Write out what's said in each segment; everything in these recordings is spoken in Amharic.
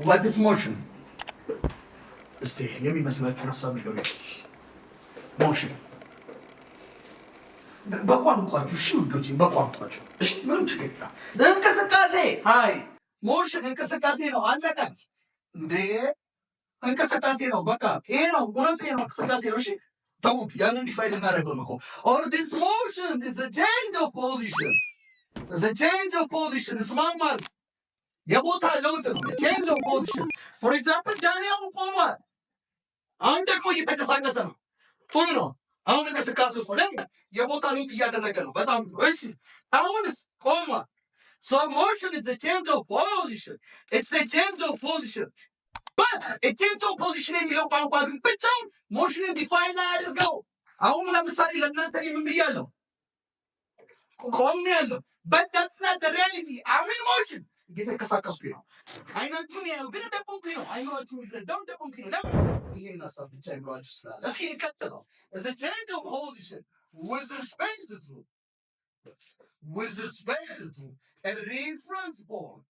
What is motion? Stay. Let me መስላችሁ ሐሳብ ነው motion. በቋንቋችሁ እሺ ውዶቼ በቋንቋችሁ እሺ ምንም ችግር የለም። እንቅስቃሴ ሃይ motion እንቅስቃሴ ነው አለቀ እንዴ እንቅስቃሴ ነው በቃ ይሄ ነው እውነቱ ይሄ ነው እንቅስቃሴ ነው እሺ ተውት ያንን ዲፋይን እናደርገው ነው or this motion is a change of position. It's a change of position. እስማማል የቦታ ለውጥ ነው change of position. For example ዳንኤል ቆሟል አሁን ደግሞ እየተንቀሳቀሰ ነው ጥሩ ነው አሁን እንቅስቃሴ ውስጥ ለምን የቦታ ለውጥ እያደረገ ነው በጣም እሺ አሁንስ ቆሟል. So motion is a change of position. It's a change of position. But a change of position የሚለው ቋንቋ ግን ብቻው motion define አያደርገው። አሁን ለምሳሌ ለእናንተ ምን ብያለሁ ቆሜያለሁ but that's not the reality. I'm in motion. እየተንቀሳቀስኩ ነው አይናችሁን ያው ግን እንደቆምኩኝ ነው አይናችሁን ይረዳው እንደቆምኩኝ ነው ለምን ይሄን ሀሳብ ብቻ ይብራችሁ ስላለ እስኪ እንቀጥለው. It's a change of position with respect to a reference point.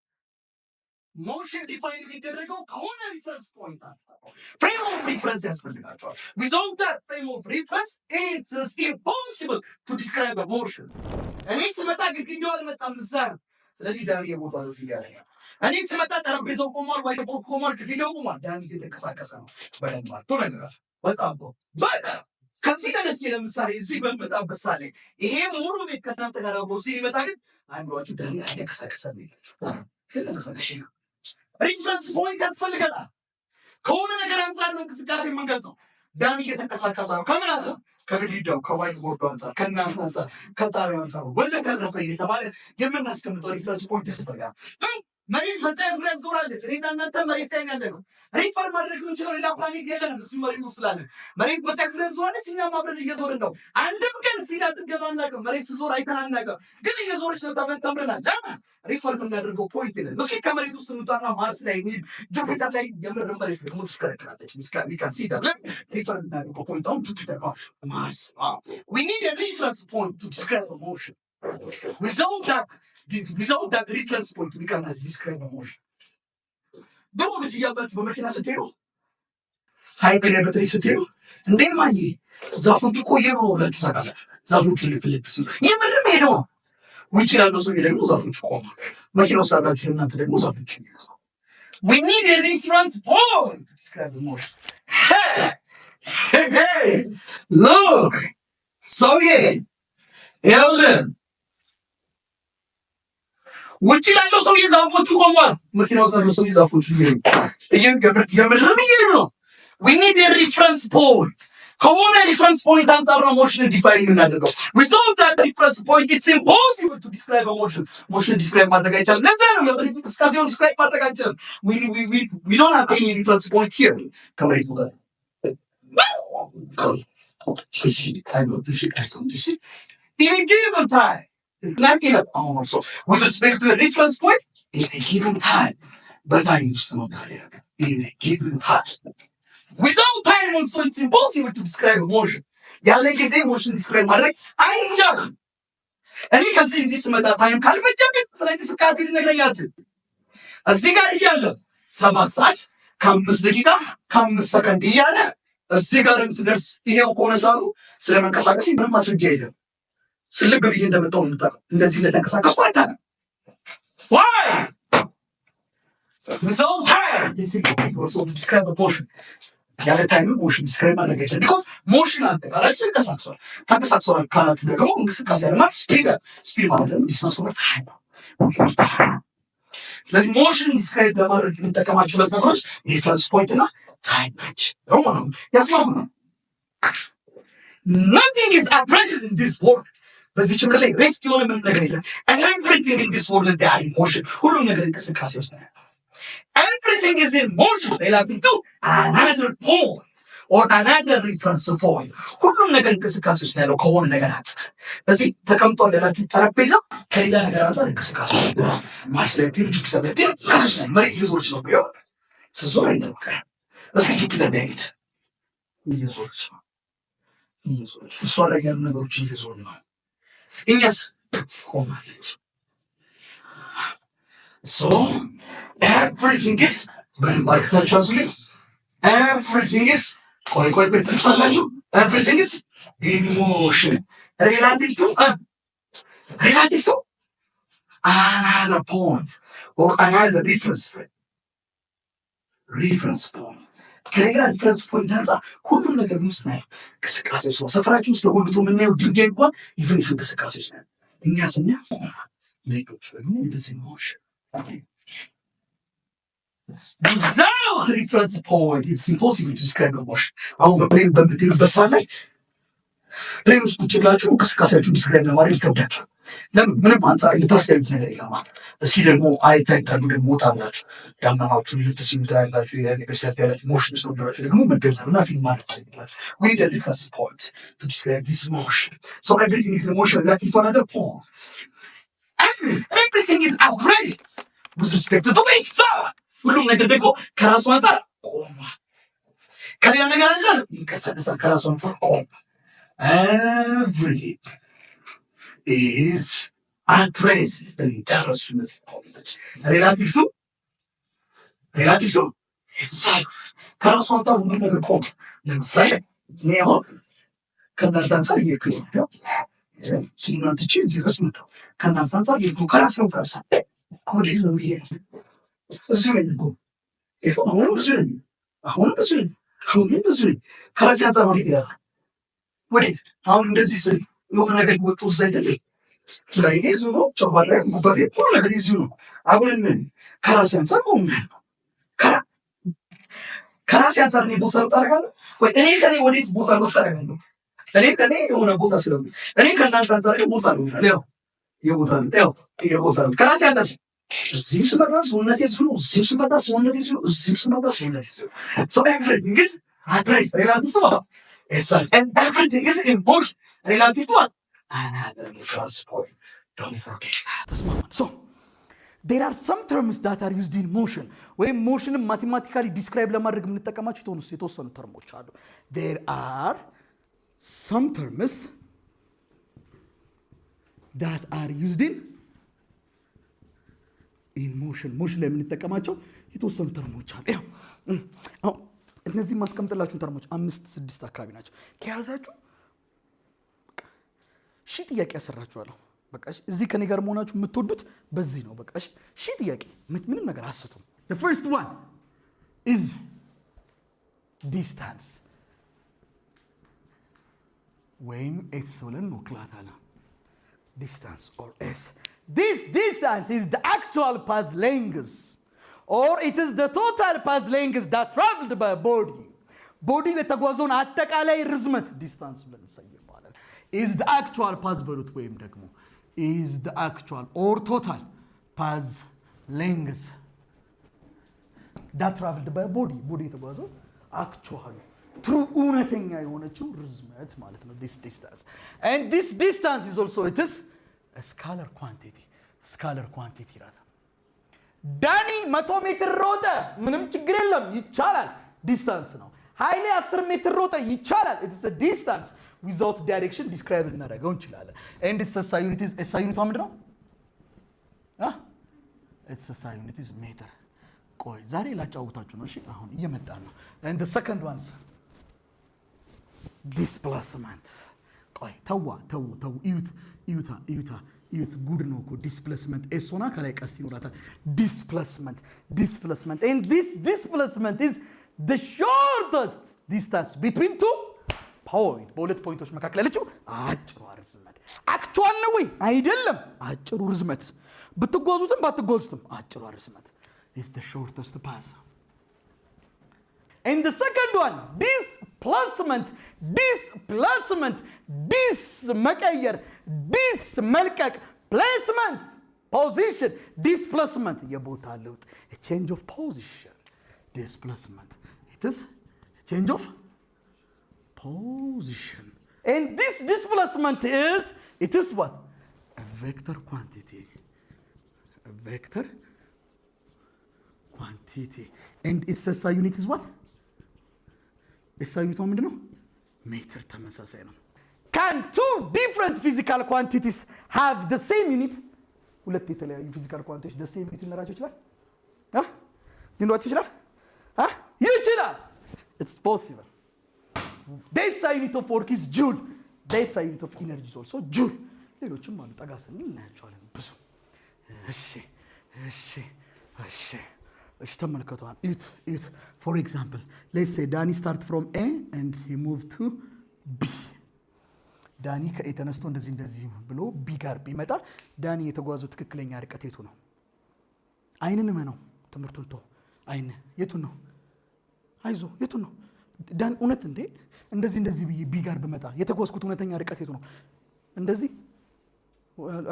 Motion define የሚደረገው ከሆነ reference point አንፃር frame of reference ያስፈልጋቸዋል. Without that frame of reference it is impossible to describe a motion. እኔ ስመጣ ግድግዳው አልመጣም እዛ ስለዚህ ዳኒ የቦታው ነው ይያለኝ እኔ ስመጣ ጠረጴዛው ቆሟል ወይ ቆሟል ግድግዳው ቆሟል ዳኒ እየተንቀሳቀሰ ነው በደንብ አትወረኛሽ በጣም በቃ ከዚህ ተነስቼ ለምሳሌ እዚህ በመጣበት ሳለ ይሄ ሙሉ ቤት ከእናንተ ጋር አብሮ እዚህ ይመጣ ግን አይምሯችሁ ዳኒ እየተንቀሳቀሰ ነው ከተንቀሳቀሽ ሪፈረንስ ፖይንት ያስፈልገናል ከሆነ ነገር አንፃር ነው እንቅስቃሴ የምንገልጸው ዳኒ እየተንቀሳቀሰ ነው ከምን አንፃር ከግድግዳው ከዋይት ቦርዱ አንፃር ከእናንተ አንፃር ከጣሪያው አንፃር ወዘተረፈ እየተባለ የምናስቀምጠው ሪፈረንስ ፖይንት ያስፈልጋል። መሬት በፀሐይ ዙሪያ ዞራለች እኔና እናንተ መሬት ላይ ያለ ነው ሪፈር ማድረግ የምንችለው ሌላ ፕላኔት የለንም እሱ መሬት ውስጥ ስላለ መሬት በፀሐይ ዙሪያ ዞራለች እኛም አብረን እየዞርን ነው አንድም ቀን ፊት አድርገን አናውቅም መሬት ስትዞር አይተን አናውቅም ግን እየዞረች ነው ተብለን ተምረናል ለምን ሪፈር የምናደርገው ፖይንት የለን እስኪ ከመሬት ውስጥ እንውጣና ማርስ ላይ እንሂድ ጁፒተር ላይ የምር መሬት ደግሞ ትሽከረከራለች ሊካን ሲደር ሪፈር የምናደርገው ፖይንት አሁን ጁፒተር ነው ማርስ we need a reference point to describe a motion without that reference point we cannot describe a motion. ድሮ ልጅ እያላችሁ በመኪና ስትሄዱ ሃይዌይ ላይ በተለይ ስትሄዱ እንዴት ማየ ዛፎቹ እኮ እየሄዱ ነው ብላችሁ ታውቃላችሁ ዛፎቹ ልፍልፍ ሲሉ የምርም ሄደው ውጭ ያለው ሰው ደግሞ ዛፎቹ ቆመው መኪና ውስጥ ያላችሁ እናንተ ደግሞ ዛፎቹ we need a reference point to describe the motion. Hey look Ellen ውጭ ያለው ሰው የዛፎቹ ቆሟል መኪና ውስጥ ያለው ሰው የዛፎቹ የምርም እየሄዱ ነው we need a reference point ከሆነ reference point አንፃር ነው motion define የምናደርገው without that reference point it's impossible to describe a motion describe ማድረግ አይቻልም ለዛ ነው ለመሬት እንቅስቃሴውን describe ማድረግ አይቻልም we don't have any reference point here ከመሬት ጋር in a given time it's not enough also with respect to the reference point in a given time but I used to know that in a given time without time also it's impossible to describe a motion ያለ ጊዜ motion describe ማድረግ አይቻልም እኔ ከዚህ እዚህ ስመጣ ታይም ካልፈጀብኝ ስለ እንቅስቃሴ ልነግረኝ አልችልም እዚህ ጋር እያለሁ 7 ሰዓት ከ5 ደቂቃ ከ5 ሰከንድ እያለ እዚህ ጋር ስደርስ ይሄው ከሆነ ሰዓቱ ስለመንቀሳቀስ ምንም ማስረጃ የለም ስልብ ብዬ እንደመጣው እንጣው እንደዚህ ለተንቀሳቀስኩ አይታለም why without time this is also to describe a motion ያለ ታይም motion describe ማድረግ አይቻልም because motion አለ ማለት ተንቀሳቅሷል ካላችሁ ደግሞ እንቅስቃሴ ማለት ስፒድ ማለት ነው ዲስታንስ ኦቨር ታይም ስለዚህ motion describe ለማድረግ የምንጠቀማቸው ነገሮች reference point እና time ናቸው ነው ያስማሙ nothing is addressed in this world በዚህ ችምር ላይ ሬስት የሆነ ምን ነገር የለም everything in this world there are motion ሁሉም ነገር እንቅስቃሴ ውስጥ ነው everything is in motion relative to another point or another reference point ሁሉም ነገር እንቅስቃሴ ውስጥ ያለው ከሆነ ነገር አንፃር በዚህ ተቀምጧል ያላችሁ ጠረጴዛ ከሌላ ነገር አንፃር እንቅስቃሴ ነው ማርስ ላይ ጁፒተር ላይ እንቅስቃሴ ነው መሬት ይዞርች ነው ቢሆን ስለዚህ እንደውቃ እስኪ ጁፒተር ላይ ሄድ ይዞርች እሷ ላይ ያሉ ነገሮች ይዞር ነው እኛስ ቆማለች so everything is በደንብ አድርጋችሁ አዙልኝ። Everything is ቆይ ትጽፋላችሁ። Everything is in motion relative to another point or another reference point. ከሌላ ሪፈረንስ ፖይንት አንጻር ሁሉም ነገር ውስጥ ነው እንቅስቃሴ ውስጥ ነው። ሰፈራችን ውስጥ ተጎልብቶ የምናየው ድንጋይ እንኳን ኢቨን እንቅስቃሴ ውስጥ ነው። እኛ ስናያ ቆማ ሌሎች ደግሞ እንደዚህ ሞሽን without reference point it's impossible to describe the motion። አሁን በፕሌን በምትሄዱበት ሰዓት ላይ ፕሌን ውስጥ ቁጭ ብላችሁ እንቅስቃሴያችሁን ዲስክራይብ ለማድረግ ይከብዳችኋል። ለምን? ምንም አንጻር ልታስተያዩት ነገር የለም። እስኪ ደግሞ አይታይታሉ ደግሞ ወጣ ብላችሁ ዳመናዎቹን ልፍ ሲሉ ታያላችሁ። ነገር ሲያስተያላችሁ ሞሽን ውስጥ ወደራችሁ ደግሞ መገንዘብና ፊልም ማለት ትችላላችሁ። we need a reference point to describe this motion, so everything is in motion relative to another point and everything is at rest with respect to itself። ሁሉም ነገር ደግሞ ከራሱ አንጻር ቆሟል። ከሌላ ነገር አንጻር ይንቀሳቀሳል። ከራሱ አንጻር ቆሟል። Everything is at rest relative to itself። ከራሱ አንጻር ሁሉም ነገር ቆሟል። ለምሳሌ እኔ አሁን ከእናንተ አንጻር እየሄድኩኝ ነው። ሲናንት ቼ እዚህ ድረስ መጣሁ። ከእናንተ አንጻር እየሄድኩ ከራሴ አንጻር ወዴት ነው የምሄደው? እዚሁ ነኝ እኮ አሁንም እዚሁ ነኝ። ከራሴ አንጻር ወዴት ይላል? ወዴት? አሁን እንደዚህ ስል የሆነ ነገር ወጥቶ እዛ አይደለም ላይ ይዙ ነው ጨዋታ ጉባቴ ሁሉ ነገር ይዙ ነው። አሁን ከራሴ አንጻር ቆሜያለሁ። ከራሴ አንጻር እኔ ቦታ ልውጣ አደርጋለሁ ወይ? እኔ ከኔ ወዴት ቦታ ልውጣ አደርጋለሁ? እኔ ከኔ የሆነ ቦታ ስለሆነ እኔ ከእናንተ አንጻር ቦታ ልውጣ ያው የቦታ ልውጣ ከራሴ አንጻር እዚህም ስመጣ ሰውነቴ እዚሁ ነው። እዚህም ስመጣ ሰውነቴ እዚሁ ነው። እዚህም ስመጣ ሰውነቴ እዚሁ ነው። So everything is at rest relative to itself and everything is in motion relative to another reference point. Don't forget that. So there are some terms that are used in motion ወይም ሞሽንን ማቴማቲካሊ ዲስክራይብ ለማድረግ የምንጠቀማቸው የተወሰኑ ተርሞች አሉ። There are some terms that are used in ሞሽን ላይ የምንጠቀማቸው የተወሰኑ ተርሞች አሉ። ያው እነዚህ ማስቀምጥላችሁ ተርሞች 5-6 አካባቢ ናቸው። ከያዛችሁ ሺህ ጥያቄ ያሰራችኋለሁ። በቃ እዚህ ከኔ ጋር መሆናችሁ የምትወዱት በዚህ ነው። በቃ ሺህ ጥያቄ ምንም ነገር አስቱም። The first one is distance ወይም ኤስ ብለን እንወክላታለን። distance or s. This distance is the actual path length or it is the total path length that traveled by body. Body የተጓዘውን አጠቃላይ ርዝመት ዲስታንስ ብለን እንሰይመዋለን። is the actual path በሉት ወይም ደግሞ is the actual or total path length that traveled by body. body የተጓዘው actual true እውነተኛ የሆነችው ርዝመት ማለት ነው this distance. And this distance is also it is a scalar quantity rather. ዳኒ 100 ሜትር ሮጠ፣ ምንም ችግር የለም ይቻላል፣ ዲስታንስ ነው። ኃይሌ 10 ሜትር ሮጠ ይቻላል፣ it is a distance without direction describe ልናደርገው እንችላለን። and its SI unit is SI unit ምንድነው? its SI unit is meter። ቆይ ዛሬ ላጫውታችሁ ነው። እሺ አሁን እየመጣ ነው። and the second one is displacement። ቆይ ተው እዩት ጉድ ነው እኮ ዲስፕሌስመንት ኤሶና ከላይ ቀስ ይኖራታል። ዲስፕሌስመንት and this displacement is the shortest distance between two point በሁለት ፖይንቶች መካከል ያለችው አጭሩ ርዝመት። አክቹዋል ነው ወይ አይደለም? አጭሩ ርዝመት ብትጓዙትም ባትጓዙትም አጭሩ ርዝመት is the shortest path. And the second one displacement መቀየር መልቀቅ placement position displacement የቦታ ለውጥ a change of position displacement it is a change of position. And this displacement is what? A vector quantity and its SI unit is what? SI unit ምንድን ነው? ሜትር ተመሳሳይ ነው። Can two different physical quantities have the same unit? ሁለት የተለያዩ ፊዚካል ኳንቲቲዎች the same unit ሊኖራቸው ይችላል? ሊኖራቸው ይችላል? ይችላል። ኢትስ ፖሲብል። ዴስ ዩኒት ኦፍ ወርክ ኢዝ ጁል። ዴስ ዩኒት ኦፍ ኢነርጂ ኢዝ ኦልሶ ጁል። ሌሎችም አሉ፣ ጠጋ ስንል እናያቸዋለን ብዙ። እሺ እሺ እሺ እሺ ተመልከቷል። ኢት ፎር ኤግዛምፕል ሌትስ ሴይ ዳኒ ስታርት ፍሮም ኤ ኤንድ ሂ ሙቭ ቱ ቢ። ዳኒ ከኤ ተነስቶ እንደዚህ ብሎ ቢ ጋር ቢመጣ ዳኒ የተጓዘው ትክክለኛ ርቀት የቱ ነው? አይንን ነው ትምህርቱን ቶ አይን የቱ ነው? አይዞ የቱ ነው? ዳን እውነት እንዴ እንደዚህ ብዬ ቢ ጋር ብመጣ የተጓዝኩት እውነተኛ ርቀት የቱ ነው? እንደዚህ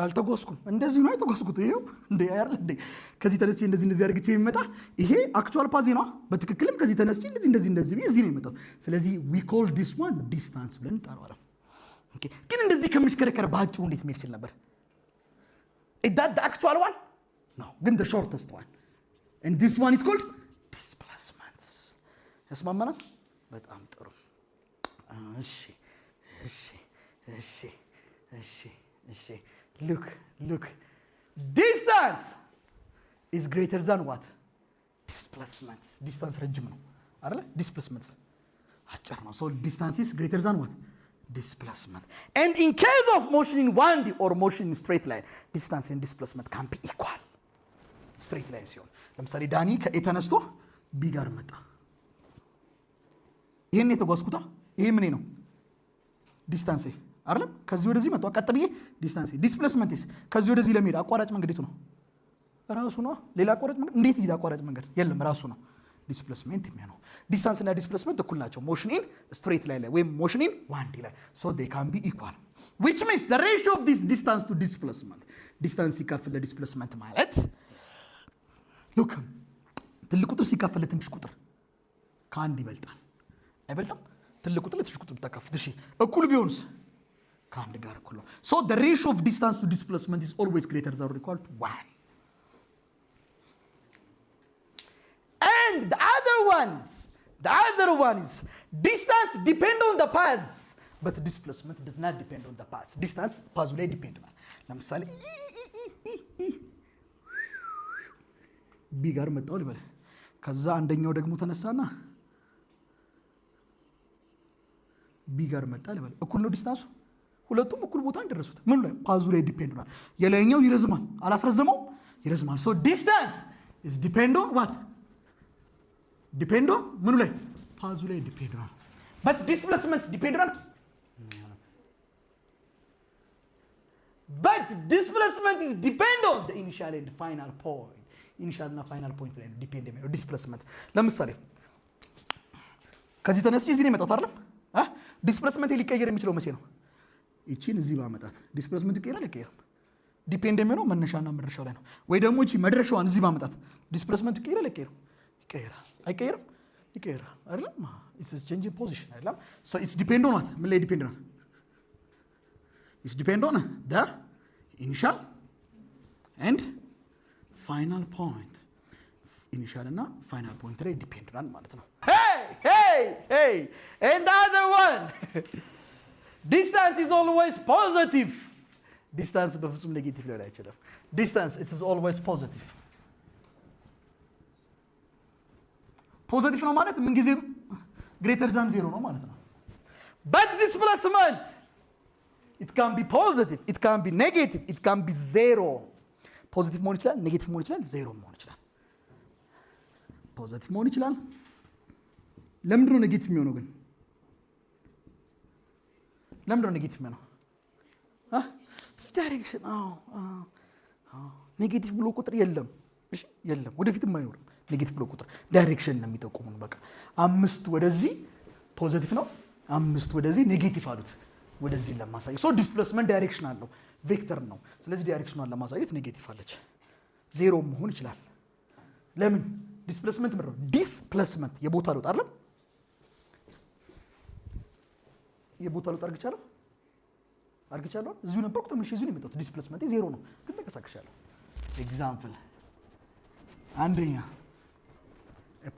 አልተጓዝኩም። እንደዚህ ነው የተጓዝኩት። ይሄው እንዴ አይደል እንዴ ከዚህ ተነስቼ እንደዚህ አድርግቼ የሚመጣ ይሄ አክቹዋል ፓዝ ነው። በትክክልም ከዚህ ተነስቼ እንደዚህ ብዬ እዚህ ነው የመጣው። ስለዚህ we call this one distance ብለን እንጠራዋለን። ኦኬ ግን እንደዚህ ከምሽከረከር ባጭሩ እንዴት መሄድ ይችላል ነበር? is that the actual one? no ግን the shortest one and this one is called displacement. ያስማማናል? በጣም ጥሩ። እሺ እሺ እሺ እሺ እሺ look distance is greater than what? displacement. distance ረጅም ነው አይደል? displacement አጭር ነው። so distance is greater than what? displacement. and in case of motion in 1D or motion in straight line, distance and displacement can be equal. straight line ሲሆን ለምሳሌ ዳኒ ከኤ ተነስቶ ቢ ጋር መጣ። ይሄን የተጓዝኩታ ይሄ ምን ነው? ዲስታንስ አይደለም? ከዚህ ወደዚህ መጣ ቀጥ ብዬ ዲስታንስ። ዲስፕሌስመንት ከዚህ ወደዚህ ለመሄድ አቋራጭ መንገድ የቱ ነው? ራሱ ነው። ሌላ አቋራጭ መንገድ እንዴት ይሄድ? አቋራጭ መንገድ የለም፣ ራሱ ነው ዲስፕሌስመንት የሚሆነው። ዲስታንስ እና ዲስፕሌስመንት እኩል ናቸው ሞሽን ኢን ስትሬት ላይ ወይም ሞሽን ኢን 1D ላይ so they can be equal, which means the ratio of this distance to displacement, ዲስታንስ ሲካፈል ለዲስፕሌስመንት ማለት look ትልቅ ቁጥር ሲካፈል ለትንሽ ቁጥር ከአንድ ይበልጣል አይበልጥም? ትልቅ ቁጥር ለትንሽ ቁጥር ተካፍል እሺ እኩል ቢሆንስ ከአንድ ጋር እኩል ነው። so the ratio of distance to displacement is always greater than or equal to 1. and the other one is distance depend on the path but displacement does not depend on the path. distance path ላይ ዲፔንድ ነው። ለምሳሌ ቢ ጋር መጣው ልበል፣ ከዛ አንደኛው ደግሞ ተነሳና ቢ ጋር መጣ ልበል፣ እኩል ነው ዲስታንሱ። ሁለቱም እኩል ቦታ እንደረሱት ምን ላይ ፓዙ ላይ ዲፔንድ ነው። የላይኛው ይረዝማል አላስረዘመው ይረዝማል። so distance is depend on what? depend on ምኑ ላይ? ፓዙ ላይ ዲፔንድ ነው። but displacement depend on but displacement is depend on the initial and final point. ኢኒሻል እና ፋይናል ፖይንት ላይ ዲፔንድ የሚሆነው ዲስፕሌስመንት። ለምሳሌ ከዚህ ተነስቼ እዚህ ነው የመጣሁት አይደለም? ዲስፕሌስመንት ሊቀየር የሚችለው መቼ ነው? እቺን እዚህ ባመጣት ዲስፕሌስመንት ይቀየራል አይቀየርም? ዲፔንድ የሚሆነው መነሻና መድረሻው ላይ ነው። ወይ ደግሞ እቺ መድረሻዋን እዚህ ባመጣት ዲስፕሌስመንት ይቀየራል አይቀየርም? ይቀየራል። አይቀየርም? ይቀየራል አይደለም? ኢትስ ቼንጂንግ ፖዚሽን አይደለም? ሶ ኢትስ ዲፔንድ ኦን ዋት? ምን ላይ ዲፔንድ ነው? ኢትስ ዲፔንድ ኦን ደ ኢኒሻል ኤንድ ፋይናል ፖይንት። ኢኒሻል እና ፋይናል ፖይንት ላይ ዲፔንድ ናል ማለት ነው። hey and the other one distance is always positive. ዲስታንስ በፍጹም ኔጌቲቭ ሊሆን አይችልም። ዲስታንስ it is always positive. ፖዚቲቭ ነው ማለት ምን ጊዜም ግሬተር ዛን ዜሮ ነው ማለት ነው። but displacement it can be positive, it can be negative, it can be zero. ፖዚቲቭ መሆን ይችላል፣ ኔጌቲቭ መሆን ይችላል፣ ዜሮ መሆን ይችላል። ፖዚቲቭ መሆን ይችላል። ለምንድን ነው ኔጌቲቭ የሚሆነው ግን? ለምንድን ነው ኔጌቲቭ የሚሆነው? ዳይሬክሽን ኔጌቲቭ ብሎ ቁጥር የለም። እሺ የለም፣ ወደፊትም አይኖርም። ኔጌቲቭ ብሎ ቁጥር ዳይሬክሽን ነው የሚጠቁሙን። በቃ 5 ወደዚህ ፖዚቲቭ ነው፣ 5 ወደዚህ ኔጌቲቭ አሉት። ወደዚህ ለማሳየት ሶ ዲስፕሌስመንት ዳይሬክሽን አለው፣ ቬክተር ነው። ስለዚህ ዳይሬክሽኗን ለማሳየት ኔጌቲቭ አለች። ዜሮ መሆን ይችላል። ለምን? ዲስፕሌስመንት ምንድን ነው? ዲስፕሌስመንት የቦታ ለውጥ አይደለም? የቦታ ለውጥ አርግቻለሁ። እዚሁ ነበርኩ ተመልሼ እዚሁ ነው የመጣሁት። ዲስፕሌስመንት ዜሮ ነው ግን ተንቀሳቅሻለሁ። ኤግዛምፕል አንደኛ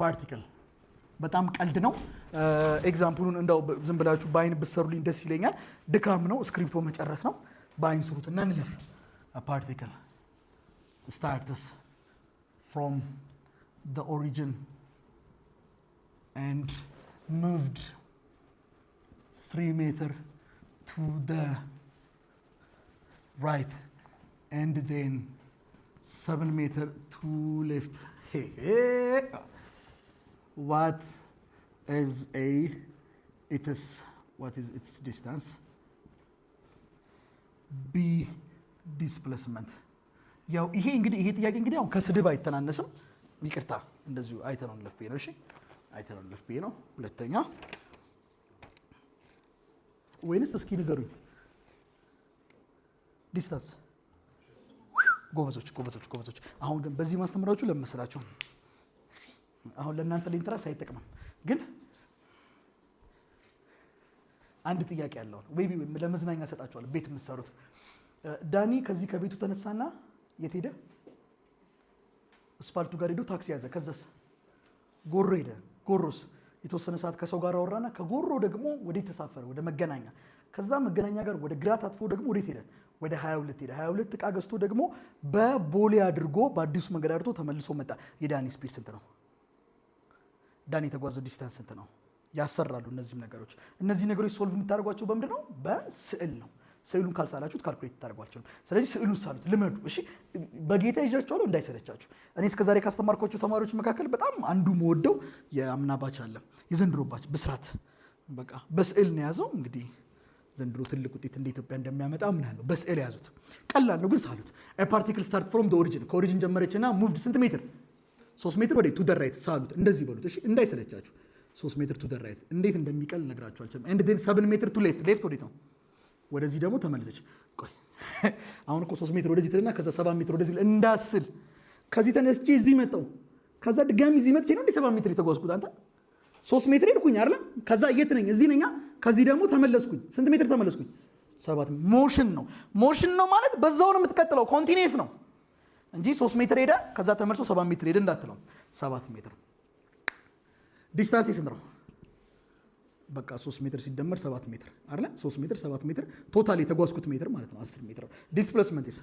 ፓርቲክል በጣም ቀልድ ነው። ኤግዛምፕሉን እንደው ዝም ብላችሁ በአይን ብትሰሩልኝ ደስ ይለኛል። ድካም ነው፣ ስክሪፕቶ መጨረስ ነው። በአይን ስሩት እና እንለፍ። ፓርቲክል ስታርትስ ፍሮም the origin and moved 3 meters to the right and then 7 meters to left. Hey. What is its distance? B displacement. ያው ይሄ ጥያቄ እንግዲህ አሁን ከስድብ አይተናነስም። ይቅርታ እንደዚሁ አይተነው ለፍ ነው። እሺ አይተነው ለፍ ነው። ሁለተኛ ወይንስ እስኪ ንገሩኝ ዲስታንስ። ጎበዞች። አሁን ግን በዚህ ማስተምራችሁ ለምመስላችሁ አሁን ለእናንተ ለኢንትራንስ አይጠቅምም፣ ግን አንድ ጥያቄ ያለው ወይ ለመዝናኛ ሰጣችኋል። ቤት የምትሰሩት ዳኒ ከዚህ ከቤቱ ተነሳና የት ሄደ? አስፋልቱ ጋር ሄዶ ታክሲ ያዘ። ከዛስ ጎሮ ሄደ። ጎሮስ የተወሰነ ሰዓት ከሰው ጋር አወራና ከጎሮ ደግሞ ወዴት ተሳፈረ? ወደ መገናኛ። ከዛ መገናኛ ጋር ወደ ግራ ታጥፎ ደግሞ ወዴት ሄደ? ወደ 22 ሄደ። 22 ዕቃ ገዝቶ ደግሞ በቦሌ አድርጎ በአዲሱ መንገድ አድርጎ ተመልሶ መጣ። የዳኒ ስፒድ ስንት ነው? ዳኒ የተጓዘው ዲስታንስ ስንት ነው? ያሰራሉ። እነዚህ ነገሮች ሶልቭ የምታደርጓቸው በምንድን ነው? በስዕል ነው። ስዕሉን ካልሳላችሁት ካልኩሌት ታደርጓቸው። ስለዚህ ስዕሉን ሳሉት ልመዱ። እሺ በጌታ ይዣችኋለሁ እንዳይሰለቻችሁ። እኔ እስከዛሬ ካስተማርኳቸው ተማሪዎች መካከል በጣም አንዱ መወደው የአምና ባች አለ፣ የዘንድሮ ባች ብስራት። በቃ በስዕል ነው የያዘው። እንግዲህ ዘንድሮ ትልቅ ውጤት እንደ ኢትዮጵያ እንደሚያመጣ አምናለሁ። በስዕል የያዙት ቀላል ነው፣ ግን ሳሉት። ፓርቲክል ስታርት ፍሮም ዘ ኦሪጂን፣ ከኦሪጂን ጀመረችና ሙቭድ ስንት ሜትር? 3 ሜትር ወደ ቱ ዘ ራይት ሳሉት። እንደዚህ በሉት እሺ፣ እንዳይሰለቻችሁ። 3 ሜትር ቱ ዘ ራይት እንዴት እንደሚቀል ነግራችሁ አልችልም። ኤንድ ዜን 7 ሜትር ቱ ሌፍት። ሌፍት ወዴት ነው? ወደዚህ ደግሞ ተመለሰች። ቆይ አሁን እኮ 3 ሜትር ወደዚህ ትልና ከዛ 7 ሜትር ወደዚህ እንዳስል። ከዚህ ተነስቼ እዚህ መጣሁ። ከዛ ድጋሚ እዚህ መጥቼ ነው እንደ 7 ሜትር የተጓዝኩት። አንተ 3 ሜትር ሄድኩኝ አይደል? ከዛ የት ነኝ? እዚህ ነኝ። ከዚህ ደግሞ ተመለስኩኝ። ስንት ሜትር ተመለስኩኝ? 7። ሞሽን ነው። ሞሽን ነው ማለት በዛው ነው የምትቀጥለው፣ ኮንቲኒየስ ነው እንጂ 3 ሜትር ሄደ ከዛ ተመልሶ 7 ሜትር ሄደ እንዳትለው። 7 ሜትር ዲስታንስ ስንት ነው? በቃ 3 ሜትር ሲደመር 7 ሜትር አይደል? 3 ሜትር 7 ሜትር ቶታል የተጓዝኩት ሜትር ማለት ነው 10 ሜትር። ዲስፕሌስመንትስ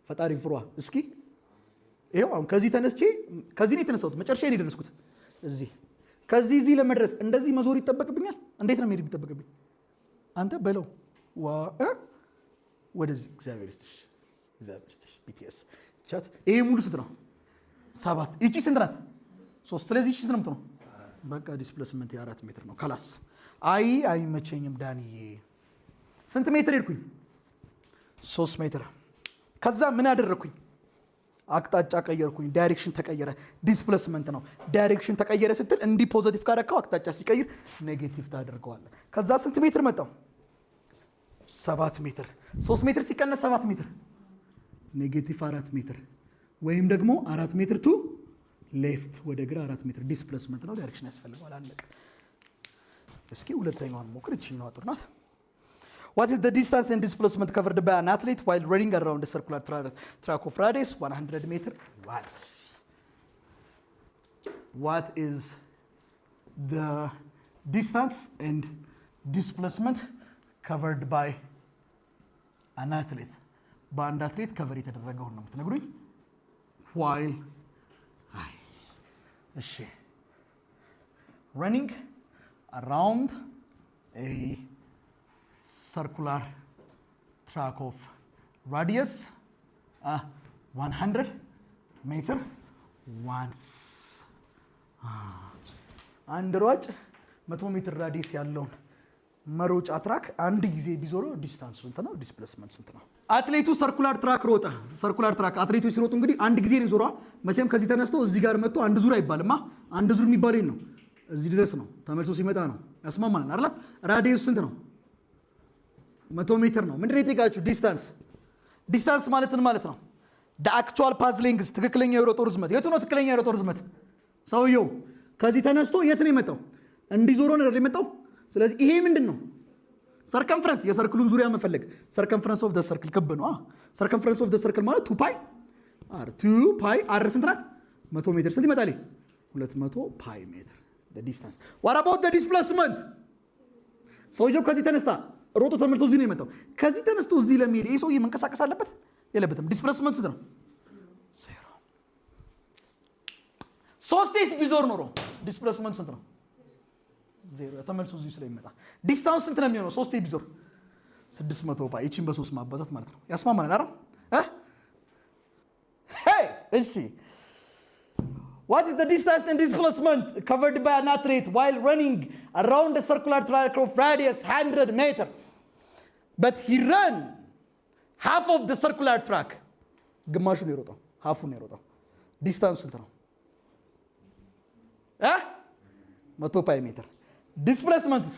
ፈጣሪ ፍሯ። እስኪ ይሄው አሁን ከዚህ ተነስቼ ከዚህ ነው የተነሳሁት፣ መጨረሻ ነው የደረስኩት እዚህ። ከዚህ እዚህ ለመድረስ እንደዚህ መዞር ይጠበቅብኛል? እንዴት ነው መሄድ የሚጠበቅብኝ? አንተ በለው ወደዚህ። እግዚአብሔር ይስጥሽ ቢቲኤስ ቻት። ይሄ ሙሉ ስንት ነው? 7። ይቺ ስንት ናት? 3። ስለዚህ ይቺ ስንት ነው? በቃ ዲስፕሌስመንት የ4 ሜትር ነው። ከላስ አይመቸኝም ዳንዬ። ስንት ሜትር ሄድኩኝ? 3 ሜትር። ከዛ ምን አደረግኩኝ? አቅጣጫ ቀየርኩኝ። ዳይሬክሽን ተቀየረ። ዲስፕሌስመንት ነው። ዳይሬክሽን ተቀየረ ስትል እንዲህ ፖዚቲቭ ካደረከው አቅጣጫ ሲቀይር ኔጌቲቭ ታደርገዋለህ። ከዛ ስንት ሜትር መጣው? 7 ሜትር። 3 ሜትር ሲቀነስ 7 ሜትር ኔጌቲቭ 4 ሜትር ወይም ደግሞ 4 ሜትር ቱ ሌፍት ወደ ግራ 4 ሜትር ዲስፕሌስመንት ነው። ዳይሬክሽን ያስፈልገዋል። አለቀ። እስኪ ሁለተኛዋን ሞክር። እቺኛዋ ጥሩ ናት። What is the distance and displacement covered by an athlete while running around a circular track of radius 100 meter once? What is the distance and displacement covered by an athlete? በአንድ አትሌት ከቨር የተደረገውን ነው የምትነግሩኝ። while እሺ running around a circular track of radius 100 meter once. አንድ ሯጭ 100 ሜትር ራዲየስ ያለውን መሮጫ ትራክ አንድ ጊዜ ቢዞረው ዲስታንስ ስንት ነው? ዲስፕሌስመንት ስንት ነው? አትሌቱ ሰርኩላር ትራክ ሮጠ። ሰርኩላር ትራክ አትሌቶች ሲሮጡ እንግዲህ አንድ ጊዜ ነው ዞሯ። መቼም ከዚህ ተነስቶ እዚህ ጋር መጥቶ አንድ ዙር አይባልማ። አንድ ዙር የሚባል ነው እዚህ ድረስ ነው፣ ተመልሶ ሲመጣ ነው። ያስማማል አይደል? ራዲየስ ስንት ነው? 100 ሜትር ነው። ምንድን ነው የጠየቃችሁ? ዲስታንስ። ዲስታንስ ማለት ምን ማለት ነው? the actual path length፣ ትክክለኛ የሮጠው ርዝመት። የቱ ነው ትክክለኛ የሮጠው ርዝመት? ሰውየው ከዚህ ተነስቶ የት ነው የመጣው? እንዲዞሮ ነው የመጣው። ስለዚህ ይሄ ምንድን ነው? ሰርከምፈረንስ፣ የሰርክሉን ዙሪያ መፈለግ። ሰርከምፈረንስ ኦፍ ዘ ሰርክል ክብ ነው። ሰርከምፈረንስ ኦፍ ዘ ሰርክል ማለት 2 ፓይ አር 2 ፓይ አር ስንት ናት? 100 ሜትር። ስንት ይመጣል? 200 ፓይ ሜትር the distance. what about the displacement? ሰውየው ከዚህ ተነስታ ሮጦ ተመልሶ እዚህ ነው የመጣው። ከዚህ ተነስቶ እዚህ ለመሄድ ይሄ ሰውዬ መንቀሳቀስ አለበት የለበትም? ዲስፕሌስመንት ስንት ነው? 0። ሶስቴስ ቢዞር ኖሮ ዲስፕሌስመንት ስንት ነው? ዜሮ። ተመልሶ እዚሁ ስለሚመጣ ዲስታንስ ስንት ነው የሚሆነው? ሶስቴ ቢዞር 600 ፓይ። እቺን በ3 ማባዛት ማለት ነው። ያስማማናል አይደል? Hey, let's see. What is the distance and displacement covered by an athlete while running around a circular track of radius 100 meters? But he ran half of the circular track. ግማሹ ነው የሮጠው፣ half ነው የሮጠው። ዲስታንስ ስንት ነው? 100 ፓይ ሜትር። ዲስፕሌስመንትስ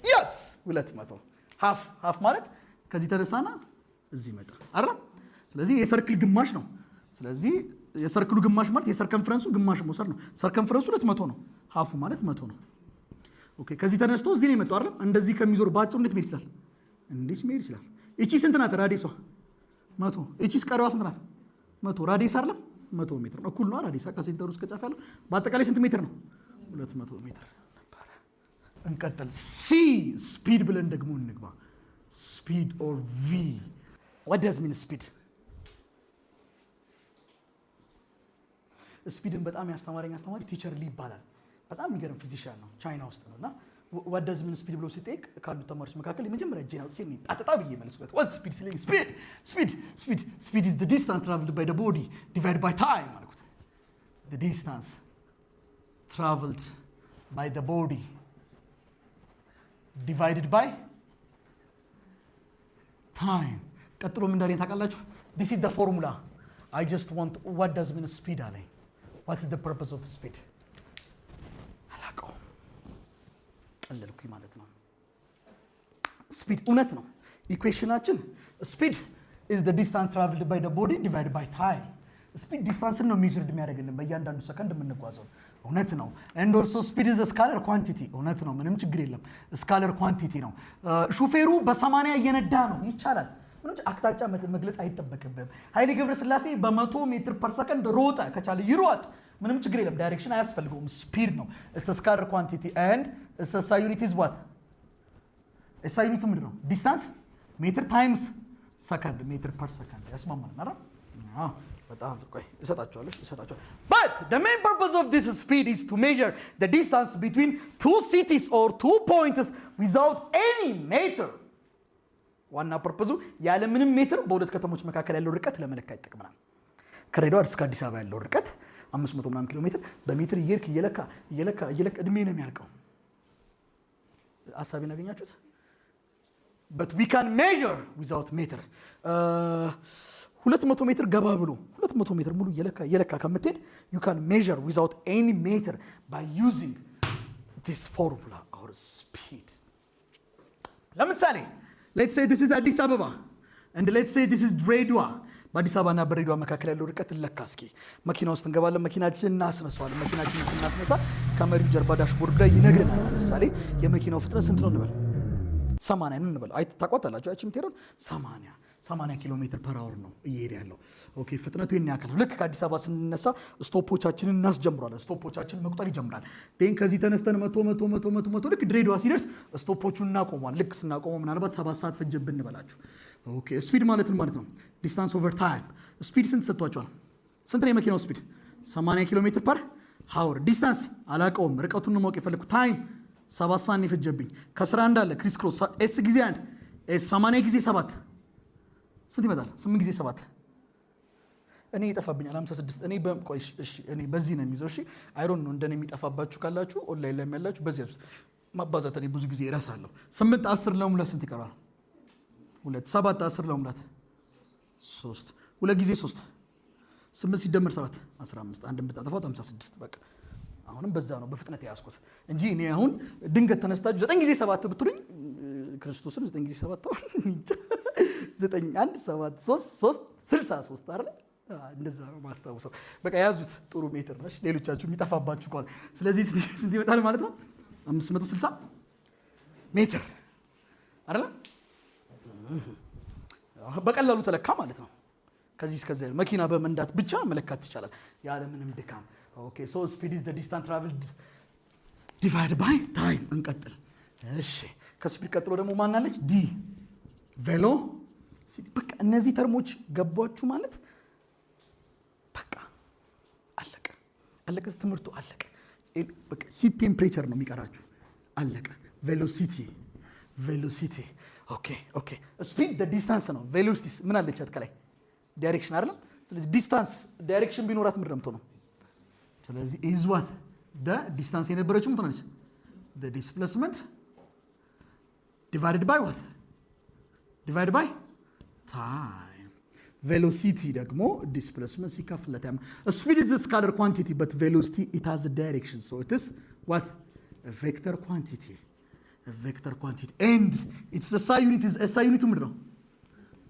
yes 200 half ማለት ከዚህ ተነሳና እዚህ መጣ አይደል? ስለዚህ የሰርክል ግማሽ ነው። ስለዚህ የሰርክሉ ግማሽ ማለት የሰርከምፈረንሱ ግማሽ መውሰድ ነው። ሰርከምፈረንሱ 200 ነው። ሃፉ ማለት 100 ነው። ኦኬ ከዚህ ተነስቶ እዚህ ነው የመጣው አይደል? እንደዚህ ከሚዞር ባጭሩ እንዴት መሄድ ይችላል? እንዴት መሄድ ይችላል? እቺ ስንት ናት? ራዲየሷ 100። እቺስ ቀሪዋ ስንት ናት? 100። ራዲየስ አይደለም 100 ሜትር ነው። እኩል ነው ራዲየስ ከሴንተሩ እስከ ጫፍ ያለው በአጠቃላይ ስንት ሜትር ነው? 200 ሜትር ነበር። እንቀጥል። ሲ ስፒድ ብለን ደግሞ እንግባ። ስፒድ ኦር ቪ what does mean speed? ስፒድን በጣም ያስተማረኝ አስተማሪ ቲቸር ሊ ይባላል። በጣም የሚገርም ፊዚሻን ነው፣ ቻይና ውስጥ ነው። እና what does mean speed ብሎ ሲጠይቅ ካሉት ተማሪዎች መካከል የመጀመሪያ እጄን አውጥቼ ጣጣ ብዬ መልስበት what speed ሲለኝ speed is the distance traveled by the body divided by time አልኩት። the distance traveled by the body divided by time ቀጥሎ ምን እንዳለኝ ታውቃላችሁ? this is the formula I just want what does mean speed አለኝ። what is the purpose of speed? አላውቀውም። ቀለልኩኝ ማለት ነው። ስፒድ እውነት ነው። ኢኩዌሽናችን ስፒድ is the distance traveled by the body divided by time። ስፒድ ዲስታንስን ነው ሜጀርድ የሚያደርግልን በእያንዳንዱ ሰከንድ የምንጓዘው። እውነት ነው። and also speed is a scalar quantity። እውነት ነው። ምንም ችግር የለም። ስካለር ኳንቲቲ ነው። ሹፌሩ በ80 እየነዳ ነው ይቻላል። ምንም አቅጣጫ መግለጽ አይጠበቅብም። ኃይሌ ገብረስላሴ በ100 ሜትር ፐር ሰከንድ ሮጠ፣ ከቻለ ይሮጥ፣ ምንም ችግር የለም። ዳይሬክሽን አያስፈልገውም። ስፒድ ነው። it's a scalar quantity and its SI unit is what? SI unit ምንድን ነው? ዲስታንስ ሜትር ታይምስ ሰከንድ፣ ሜትር ፐር ሰከንድ። ያስማማል አይደል? አዎ በጣም ቆይ እሰጣቸዋለሁ። but the main purpose of this speed is to measure the distance between two cities or two points without any meter። ዋና ፐርፐዙ ያለ ምንም ሜትር በሁለት ከተሞች መካከል ያለው ርቀት ለመለካት ይጠቅመናል። ከሬዳዋ እስከ አዲስ አበባ ያለው ርቀት 500 ምናምን ኪሎ ሜትር በሜትር እየለካ እድሜ ነው የሚያልቀው። ሀሳቤን አገኛችሁት? but we can measure without meter 200 ሜትር ገባ ብሎ 200 ሜትር ሙሉ እየለካ ከምትሄድ you can measure without any meter by using this formula or speed። ለምሳሌ let's say this is አዲስ አበባ and let's say this is ድሬዳዋ። በአዲስ አበባና በድሬዳዋ መካከል ያለው ርቀት ለካ። እስኪ መኪና ውስጥ እንገባለን፣ መኪናችን እናስነሳዋለን። መኪናችን ስናስነሳ ከመሪው ጀርባ ዳሽቦርድ ላይ ይነግረናል። ለምሳሌ የመኪናው ፍጥነት ስንት ነው እንበል፣ 80 ነው እንበል። ታውቋታላችሁ ያቺ የምትሄደውን 80 ኪሎ ሜትር ፐር አወር ነው እየሄደ ያለው። ኦኬ ፍጥነቱ ይሄን ያክል ነው። ልክ ከአዲስ አበባ ስንነሳ ስቶፖቻችንን እናስጀምራለን። ስቶፖቻችን መቁጠር ይጀምራል። ቴን ከዚህ ተነስተን መቶ ልክ ድሬዳዋ ሲደርስ ስቶፖቹን እናቆሟል። ልክ ስናቆመው ምናልባት 7 ሰዓት ፈጀብን እንበላችሁ። ኦኬ ስፒድ ማለት ምን ማለት ነው? ዲስታንስ ኦቨር ታይም። ስፒድ ስንት ሰጥቷቸዋል? ስንት ነው የመኪናው ስፒድ? 80 ኪሎ ሜትር ፐር አወር። ዲስታንስ አላውቀውም፣ ርቀቱን ነው ማወቅ የፈለኩት። ታይም 7 ሰዓት ነው የፈጀብኝ። ከስራ እንዳለ ክሪስ ክሮስ ኤስ ጊዜ 1 ኤስ 80 ጊዜ 7 ስንት ይመጣል? 8 ጊዜ 7 እኔ ይጠፋብኛል 56። እኔ በዚህ ነው የሚይዘው። እሺ አይሮን ነው እንደኔ የሚጠፋባችሁ ካላችሁ ኦንላይን ላይ ያላችሁ በዚህ ውስጥ ማባዛት እኔ ብዙ ጊዜ እረሳለሁ። 8 10 ለሙላት ስንት ይቀራል? 2 7 10 ለሙላት 3 2 ጊዜ 3 8 ሲደመር 7 15 አንድ ብታጠፋው 56። በቃ አሁንም በዛ ነው በፍጥነት ያስኩት እንጂ እኔ አሁን ድንገት ተነስታችሁ 9 ጊዜ 7 ብትሉኝ ክርስቶስን 9 ጊዜ 7 9 1 7 3 63 አይደል? እንደዛ ነው ማስታወሰው። በቃ ያዙት፣ ጥሩ ሜትር ነው። ሌሎቻችሁ የሚጠፋባችሁ ከሆነ ስለዚህ ስንት ይመጣል ማለት ነው? 560 ሜትር አይደል? በቀላሉ ተለካ ማለት ነው። ከዚህ እስከዚህ መኪና በመንዳት ብቻ መለካት ይቻላል ያለ ምንም ድካም። ኦኬ ሶ ስፒድ ኢዝ ዘ ዲስታንስ ትራቨልድ ዲቫይድ ባይ ታይም። እንቀጥል። እሺ ከስፒድ ቀጥሎ ደግሞ ማን አለች? ዲ ቬሎሲቲ። በቃ እነዚህ ተርሞች ገባችሁ ማለት በቃ አለቀ። ትምህርቱ አለቀ። በቃ ሂት ቴምፕሬቸር ነው የሚቀራችሁ። አለቀ። ቬሎሲቲ ኦኬ። ስፒድ ዲስታንስ ነው። ቬሎሲቲ ምን አለቻት ከላይ? ዳይሬክሽን አይደለም። ስለዚህ ዲስታንስ ዳይሬክሽን ቢኖራት ምን ረምቶ ነው? ስለዚህ ኢዝ ዋት ዲስታንስ የነበረችው ምን ትሆናለች? ዲስፕሌስመንት ዲቫይድድ ባይ ዋት? ዲቫይድ ባይ ታይም። ቬሎሲቲ ደግሞ ዲስፕሌስመንት ሲካፈል ታይም። ስፒድ ኢዝ ስካለር ኳንቲቲ በት ቬሎሲቲ ኢት ሃዝ ዳይሬክሽን ሶ ኢት ኢዝ ዋት? ቬክተር ኳንቲቲ ኤንድ ኢትስ ኤስአይ ዩኒት ኢዝ ኤስአይ ዩኒቱ ምንድን ነው?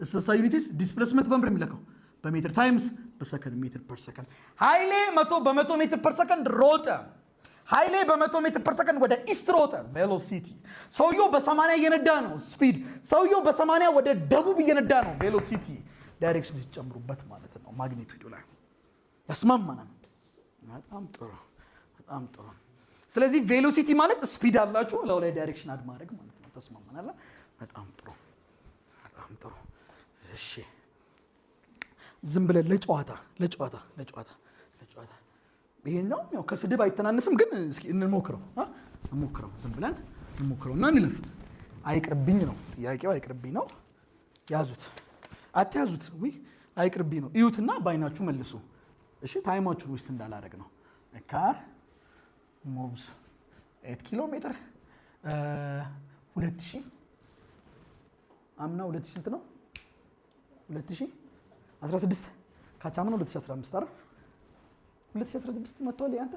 ኤስአይ ዩኒት ኢዝ ዲስፕሌስመንት በምንድን ነው የሚለካው? በሜትር ታይምስ በሰከንድ ሜትር ፐር ሰከንድ። ኃይሌ 100 ሜትር ፐር ሰከንድ ሮጠ። ኃይሌ በ100 ሜትር ፐር ሰከንድ ወደ ኢስት ሮጠ። ቬሎሲቲ። ሰውየው በ80 እየነዳ ነው። ስፒድ። ሰውየው በ80 ወደ ደቡብ እየነዳ ነው። ቬሎሲቲ። ዳይሬክሽን ሲጨምሩበት ማለት ነው ማግኒቱዱ ላይ ያስማማናል። በጣም ጥሩ። ስለዚህ ቬሎሲቲ ማለት ስፒድ አላችሁ ለው ላይ ዳይሬክሽን አድ ማድረግ ማለት ነው። ተስማማናል። በጣም ጥሩ። እሺ ዝም ብለን ለጨዋታ ይሄኛው ያው ከስድብ አይተናነስም፣ ግን እስኪ እንሞክረው። ዝም ብለን እንሞክረውና እንለፍ። አይቅርብኝ ነው ጥያቄው። አይቅርብኝ ነው። ያዙት አትያዙት? ወይ አይቅርብኝ ነው። እዩትና ባይናችሁ መልሱ። እሺ ታይማችሁን ዌስት እንዳላደርግ ነው። ካር ሙቭስ 8 ኪሎ ሜትር 2000 አምና 2000 ስንት ነው? 2016 ካቻምና 2015 አይደል? 2016 መጥቷል። ያንተ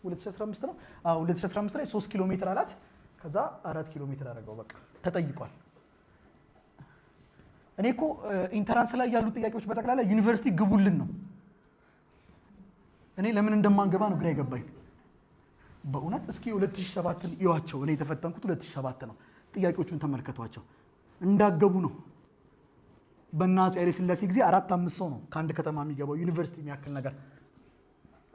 2015 ነው። 2015 ላይ 3 ኪሎ ሜትር አላት። ከዛ 4 ኪሎ ሜትር አደረገው። በቃ ተጠይቋል። እኔ እኮ ኢንተራንስ ላይ ያሉ ጥያቄዎች በጠቅላላ ዩኒቨርሲቲ ግቡልን ነው። እኔ ለምን እንደማንገባ ነው ግራ የገባኝ በእውነት። እስኪ 2007ን እዩዋቸው። እኔ የተፈተንኩት 2007 ነው። ጥያቄዎቹን ተመልከቷቸው። እንዳገቡ ነው። በእነ አፄ ኃይለ ሥላሴ ጊዜ 4-5 ሰው ነው ከአንድ ከተማ የሚገባው ዩኒቨርሲቲ የሚያክል ነገር።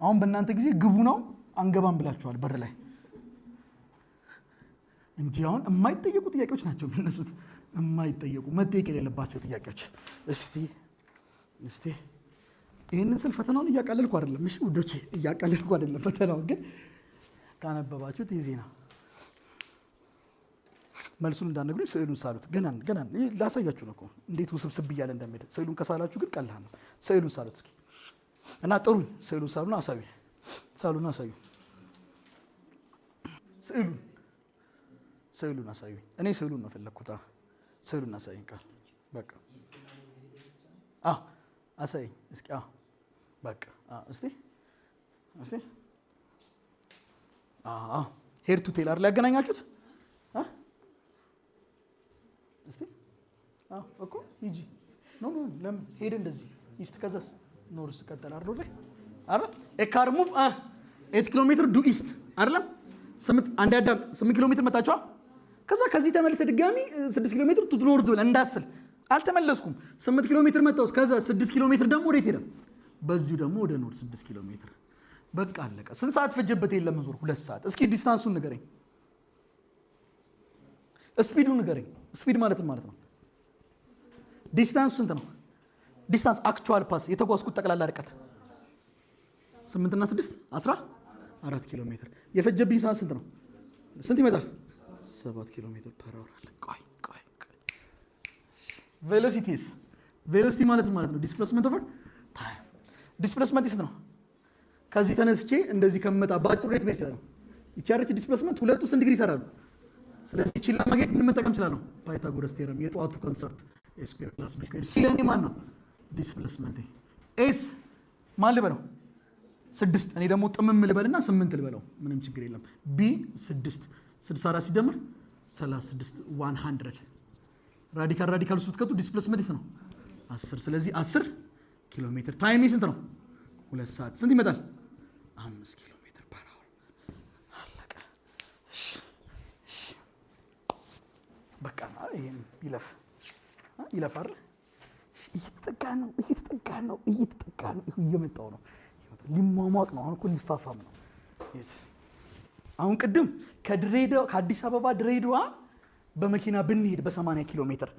አሁን በእናንተ ጊዜ ግቡ ነው አንገባም ብላችኋል በር ላይ እንጂ አሁን የማይጠየቁ ጥያቄዎች ናቸው የሚነሱት። የማይጠየቁ መጠየቅ የሌለባቸው ጥያቄዎች። እስቲ ይህንን ስል ፈተናውን እያቃለልኩ አይደለም። እሺ ውዶቼ እያቃለልኩ አይደለም። ፈተናውን ግን ካነበባችሁት ይህ ዜና መልሱን እንዳነግሩኝ ስዕሉን ሳሉት። ገና ላሳያችሁ ነው እኮ እንዴት ውስብስብ እያለ እንደሚሄድ። ስዕሉን ከሳላችሁ ግን ቀላል ነው። ስዕሉን ሳሉት እስኪ እና ጥሩኝ። ስዕሉን ሳሉና አሳዩ። ስዕሉን አሳዩ። እኔ ስዕሉን ነው ፈለግኩት። ስዕሉን አሳይኝ ቃል በቃ አሳይኝ እስኪ በቃ እስቲ ሄድ ቱ ቴል አይደል ያገናኛችሁት? እስቲ እኮ ሂጂ ነው ለምን ሄድ እንደዚህ ኢስት ከዛስ ኖርስ ቀጠል አይደል አይደል? ኤካር ሙቭ 8 ኪሎ ሜትር ዱ ኢስት አይደለም? 8 ኪሎ ሜትር መጣችኋ። ከዛ ከዚህ ተመልሰ ድጋሚ 6 ኪሎ ሜትር ቱ ኖርዝ ብለህ እንዳስል አልተመለስኩም። 8 ኪሎ ሜትር መጣሁስ። ከዛ 6 ኪሎ ሜትር ደግሞ ወዴት ሄደ? በዚሁ ደግሞ ወደ ኖርዝ 6 ኪሎ ሜትር። በቃ አለቀ። ስንት ሰዓት ፈጀበት የለም መዞር? 2 ሰዓት። እስኪ ዲስታንሱን ንገረኝ። ስፒዱን ንገረኝ። ስፒድ ማለት ነው። ዲስታንሱ ስንት ነው? ዲስታንስ አክቹዋል ፓስ የተጓዝኩት ጠቅላላ ርቀት 8 እና 6 14 ኪሎ ሜትር። የፈጀብኝ ሰዓት ስንት ነው? ስንት ይመጣል? 7 ኪሎ ሜትር ፐር አወር አለ። ቆይ ቬሎሲቲ ማለት ነው ዲስፕሌስመንት ኦቨር ታይም። ዲስፕሌስመንት ስንት ነው? ከዚህ ተነስቼ እንደዚህ ከመጣ በአጭር ሬት መሄድ ይችላል። ይቻርች ዲስፕሌስመንት ሁለቱ ስንት ዲግሪ ይሰራሉ? ስለዚህ እቺ ለማግኘት ምን መጠቀም ይችላል? ፓይታጎረስ ቴረም የጠዋቱ ኮንሰፕት a square plus b square። ሲለኔ ማን ነው? ዲስፕሌስመንት። ኤስ ማን ልበለው? 6። እኔ ደግሞ ጥምም ልበልና 8 ልበለው። ምንም ችግር የለም። ቢ 6 64 ሲደመር 36 100። ራዲካል ውስጥ ብትከቱ ዲስፕሌስመንት ነው 10። ስለዚህ 10 ኪሎ ሜትር። ታይም ስንት ነው? 2 ሰዓት። ስንት ይመጣል? 5 ኪሎ ሜትር ፐር አወር። አለቀ። እሺ በቃ ይሄን ይለፍ አይደል? እየተጠጋ ነው እየመጣው ነው። ሊሟሟቅ ነው። አሁን እኮ ሊፋፋም ነው። አሁን ቅድም ከአዲስ አበባ ድሬዳዋ በመኪና ብንሄድ በ80 ኪሎ ሜትር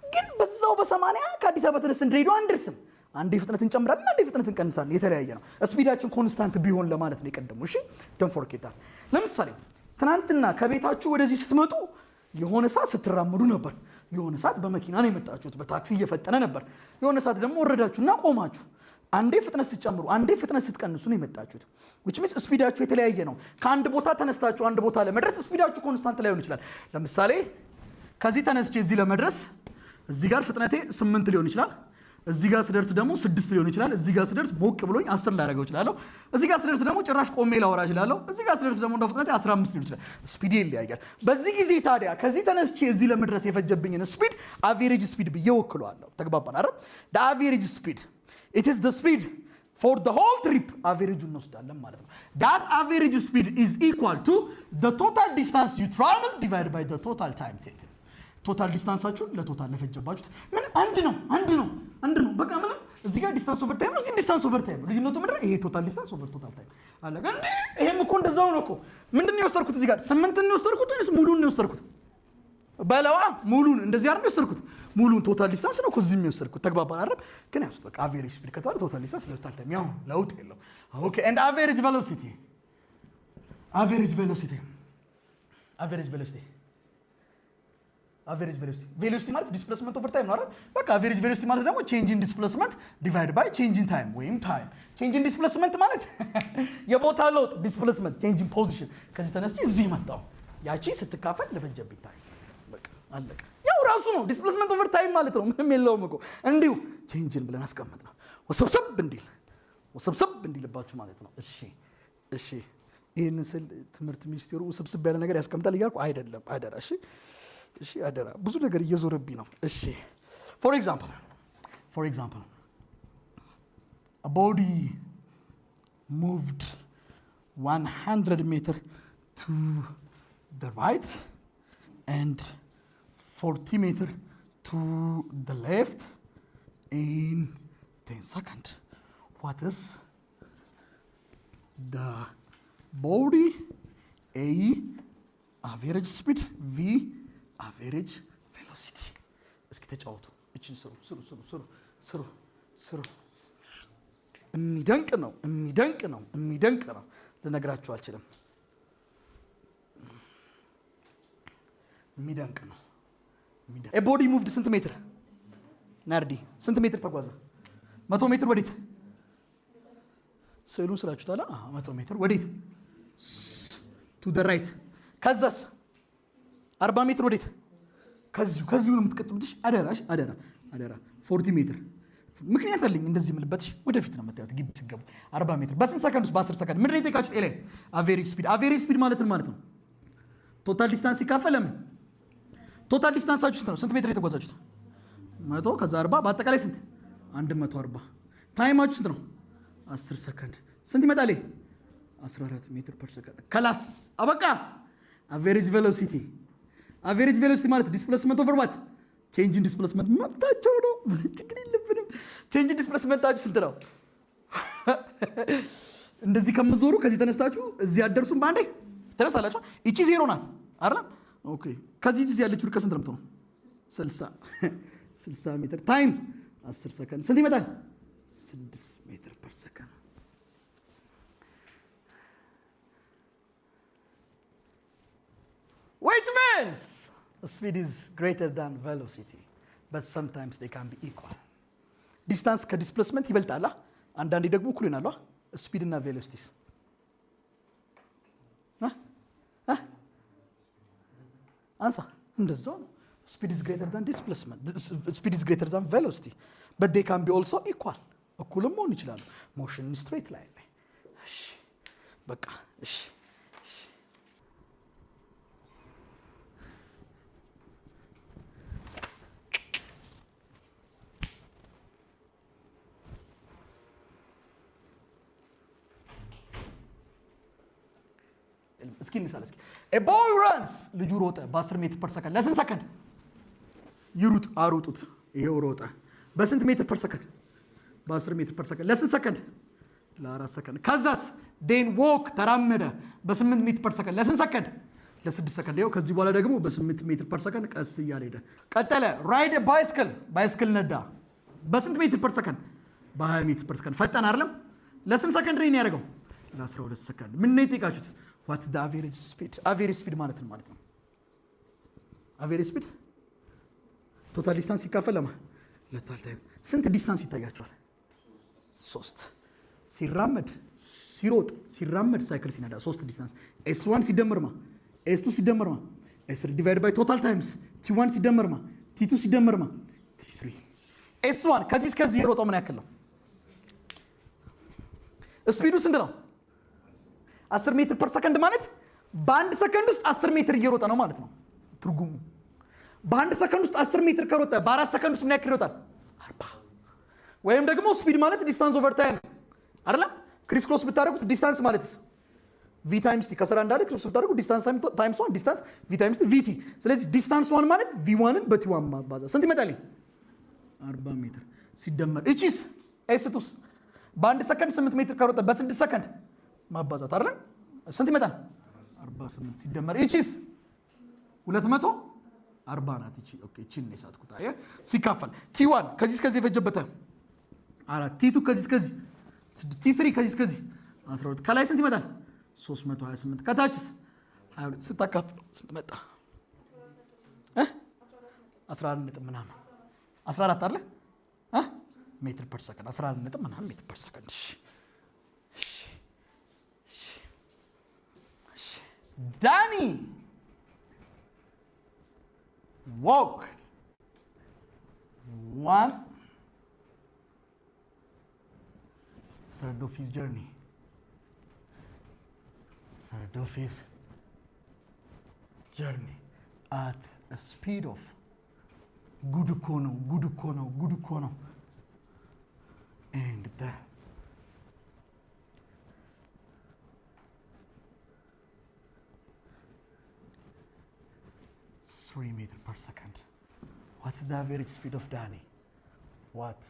ግን በዛው በ80 ከአዲስ አበባ ተነስተን ድሬዳዋ አንደርስም። አንዴ ፍጥነት እንጨምራለን፣ አንዴ ፍጥነት እንቀንሳለን። የተለያየ ነው። ስፒዳችን ኮንስታንት ቢሆን ለማለት ነው የቀደሙ። እሺ ዶንት ፎርጌት ዳት። ለምሳሌ ትናንትና ከቤታችሁ ወደዚህ ስትመጡ የሆነ ሰዓት ስትራመዱ ነበር። የሆነ ሰዓት በመኪና ነው የመጣችሁት፣ በታክሲ እየፈጠነ ነበር። የሆነ ሰዓት ደግሞ ወረዳችሁና ቆማችሁ። አንዴ ፍጥነት ስትጨምሩ፣ አንዴ ፍጥነት ስትቀንሱ ነው የመጣችሁት። which means ስፒዳችሁ የተለያየ ነው። ከአንድ ቦታ ተነስታችሁ አንድ ቦታ ለመድረስ ስፒዳችሁ ኮንስታንት ላይሆን ይችላል። ለምሳሌ ከዚህ ተነስቼ እዚህ ለመድረስ እዚህ ጋር ፍጥነቴ 8 ሊሆን ይችላል። እዚህ ጋር ስደርስ ደግሞ 6 ሊሆን ይችላል። እዚህ ጋር ስደርስ ሞቅ ብሎኝ 10 ላደርገው እችላለሁ። እዚህ ጋር ስደርስ ደግሞ ጭራሽ ቆሜ ላወራ እችላለሁ። እዚህ ጋር ስደርስ ደግሞ እንደው ፍጥነቴ 15 ሊሆን ይችላል። ስፒድ ይለያያል። በዚህ ጊዜ ታዲያ ከዚህ ተነስቼ እዚህ ለመድረስ የፈጀብኝን ስፒድ አቨሬጅ ስፒድ ብዬ ወክለዋለሁ። ተግባባን አይደል? the average speed, it is the speed for the whole trip average እንወስዳለን ማለት ነው። that average speed is equal to the total distance you travel divided by the total time taken. ቶታል ዲስታንሳችሁን ለቶታል ለፈጀባችሁት ምን አንድ ነው። በቃ ምንም እዚህ ጋር ዲስታንስ ኦቨር ታይም ነው፣ እዚህ ዲስታንስ ኦቨር ታይም ነው። ልዩነቱ ምንድን ነው? ይሄ ቶታል ዲስታንስ ኦቨር ቶታል ታይም አለ። እንዴ ይሄም እኮ እንደዛው ነው እኮ። ምንድን ነው የወሰድኩት? እዚህ ጋር 8 ነው የወሰድኩት ወይስ ሙሉን ነው የወሰድኩት? በለዋ ሙሉን እንደዚህ አይደል የወሰድኩት? ሙሉን ቶታል ዲስታንስ ነው እኮ እዚህ የወሰድኩት። ተግባባን አይደል? ግን ያው በቃ አቨሬጅ ስፒድ ከተባለ ቶታል ዲስታንስ ለቶታል ታይም ያው ለውጥ የለው። ኦኬ ኤንድ አቨሬጅ ቬሎሲቲ አቨሬጅ ቬሎሲቲ ማለት ዲስፕሌስመንት ኦቨር ታይም ነው አይደል? በቃ አቨሬጅ ቬሎሲቲ ማለት ደግሞ ቼንጅ ኢን ዲስፕሌስመንት ዲቫይድ ባይ ቼንጅ ኢን ታይም ወይም ታይም። ቼንጅ ኢን ዲስፕሌስመንት ማለት የቦታ ለውጥ፣ ዲስፕሌስመንት ቼንጅ ኢን ፖዚሽን። ከዚህ ተነስቼ እዚህ መጣሁ፣ ያቺ ስትካፈል ለፈጀብኝ ታይም። በቃ አለቀ። ያው ራሱ ነው ዲስፕሌስመንት ኦቨር ታይም ማለት ነው። ምንም የለውም እኮ። እንዲሁ ቼንጅን ብለን አስቀመጥ ነው ወሰብሰብ እንዲልባችሁ ማለት ነው። እሺ ይህንን ስል ትምህርት ሚኒስቴሩ ውስብስብ ያለ ነገር ያስቀምጣል እያልኩ አይደለም። አደራ እሺ አደራ፣ ብዙ ነገር እየዞረብኝ ነው። እሺ for example a body moved 100 meter to the right and 40 meter to the left in 10 seconds. What is the body? A average speed, V average velocity. እስኪ ተጫወቱ። እቺን ስሩ። የሚደንቅ ነው። ልነግራችሁ አልችልም። የሚደንቅ ነው። a body moved ስንት ሜትር ናርዲ? ስንት ሜትር ተጓዘ? 100 ሜትር ወዴት? ስዕሉን ስላችሁታል። 100 ሜትር ወዴት? to the right። ከዛስ 40 ሜትር ወዴት? ከዚሁ ነው የምትቀጥሉትሽ። አደራ 40 ሜትር። ምክንያት አለኝ እንደዚህ የምልበትሽ። ወደፊት ነው የምታዩት ግቢ ሲገቡ 40 ሜትር በስንት ሰከንድ ውስጥ? በ10 ሰከንድ። ምንድን ነው የጠየቃችሁት? ኤሌ አቨሬጅ ስፒድ ማለት ነው ቶታል ዲስታንስ ሲካፈል ለምን? ቶታል ዲስታንሳችሁ ስንት ነው? ስንት ሜትር የተጓዛችሁት? 100 ከዛ 40 በአጠቃላይ ስንት? 140። ታይማችሁ ስንት ነው? 10 ሰከንድ። ስንት ይመጣል? 14 ሜትር ፐር ሰከንድ። ከላስ አበቃ። አቨሬጅ ቬሎሲቲ ማለት ዲስፕሌስመንት ኦቨር ዋት? ቼንጅ ኢን ዲስፕሌስመንት መብታቸው ነው። ችግር የለብንም። ቼንጅ ኢን ዲስፕሌስመንታችሁ ስንት ነው? እንደዚህ ከምትዞሩ ከዚህ ተነስታችሁ እዚህ አትደርሱም። በአንዴ ትደርሳላችሁ። እቺ ዜሮ ናት አይደል? ኦኬ ከዚህ እዚህ ያለችው ርቀት ስንት ነው የምትሆነው? 60 ሜትር ታይም 10 ሰከንድ ስንት ይመጣል? 6 ሜትር ፐር ሰከንድ። which means speed is greater than velocity but sometimes they can be equal. ዲስታንስ ከዲስፕሌስመንት ይበልጣል። አንዳንዴ ደግሞ እኩል ይሆናሉ ስፒድ እና ቬሎሲቲስ። አንሳ እንደዛው ነው። speed is greater than displacement, speed is greater than velocity but they can be also equal. እኩልም መሆን ይችላሉ። motion in straight line ላይ እሺ በቃ እሺ እስኪ እንሳለ እስኪ a boy runs ልጁ ሮጠ በ10 ሜትር ፐር ሰከንድ። ለስንት ሰከንድ ይሩጥ? አሩጡት። ይሄው ሮጠ በስንት ሜትር ፐር ሰከንድ? በ10 ሜትር ፐር ሰከንድ። ለስንት ሰከንድ? ለ4 ሰከንድ። ከዛስ then walk ተራመደ በ8 ሜትር ፐር ሰከንድ። ለስንት ሰከንድ? ለ6 ሰከንድ። ይሄው ከዚህ በኋላ ደግሞ በ8 ሜትር ፐር ሰከንድ ቀስ እያለ ሄደ። ቀጠለ ride a bicycle ባይስክል ነዳ በስንት ሜትር ፐር ሰከንድ? በ20 ሜትር ፐር ሰከንድ ፈጠን አይደለም? ለስንት ሰከንድ ነው ያደረገው? ለ12 ሰከንድ። ምን ነው የጠየቃችሁት? ዋት ኢዝ ዘ አቨሬጅ ስፒድ? አቨሬጅ ስፒድ ማለት ነው ማለት ነው። አቨሬጅ ስፒድ ቶታል ዲስታንስ ሲካፈል ለቶታል ታይም። ስንት ዲስታንስ ይታያችኋል? 3 ሲራመድ ሲሮጥ ሲራመድ ሳይክል ሲነዳ 3 ዲስታንስ s1 ሲደመር s2 ሲደመር s3 ዲቫይድ ባይ ቶታል ታይምስ t1 ሲደመር t2 ሲደመር t3 s1 ከዚህ እስከዚህ የሮጠው ምን ያክል ነው? ስፒዱ ስንት ነው? 10 ሜትር ፐር ሰከንድ ማለት በአንድ ሰከንድ ውስጥ 10 ሜትር እየሮጠ ነው ማለት ነው ትርጉሙ። በአንድ ሰከንድ ውስጥ 10 ሜትር ከሮጠ በ4 ሰከንድ ውስጥ ምን ያክል ይሮጣል? 40። ወይም ደግሞ ስፒድ ማለት ዲስታንስ ኦቨር ታይም አይደለም? ክሪስ ክሮስ ብታደርጉት ዲስታንስ ማለት ቪ ታይምስ ቲ ከስራ እንዳለ ክሪስ ብታደርጉ ዲስታንስ ታይምስ 1 ዲስታንስ ቪ ታይምስ ቲ ቪቲ። ስለዚህ ዲስታንስ 1 ማለት ቪ1ን በቲ1 ማባዛ ስንት ይመጣል? 40 ሜትር ሲደመር እቺስ ኤስ2ስ በአንድ ሰከንድ 8 ሜትር ከሮጠ በ6 ሰከንድ ማባዛት አይደለም? ስንት ይመጣል? 48 ሲደመር እቺስ 240 ናት። እቺ ኦኬ፣ እቺን ነው የሳትኩት። አየህ፣ ሲካፈል ቲ1 ከዚህ እስከዚህ የፈጀበት 4 ቲ2 ከዚህ እስከዚህ 6 ቲ3 ከዚህ እስከዚህ 12 ከላይ ስንት ይመጣል? 328 ከታችስ 22 ስታካፍል ስንት መጣ? 11 ነጥብ ምናምን 14 አይደለ? ሜትር ፐር ሰከንድ 11 ነጥብ ምናምን ሜትር ፐር ሰከንድ። ዳኒ walk 1/3 of his journey. Third of his journey at a speed of good kono and the three meter per second. What's the average speed of Danny? What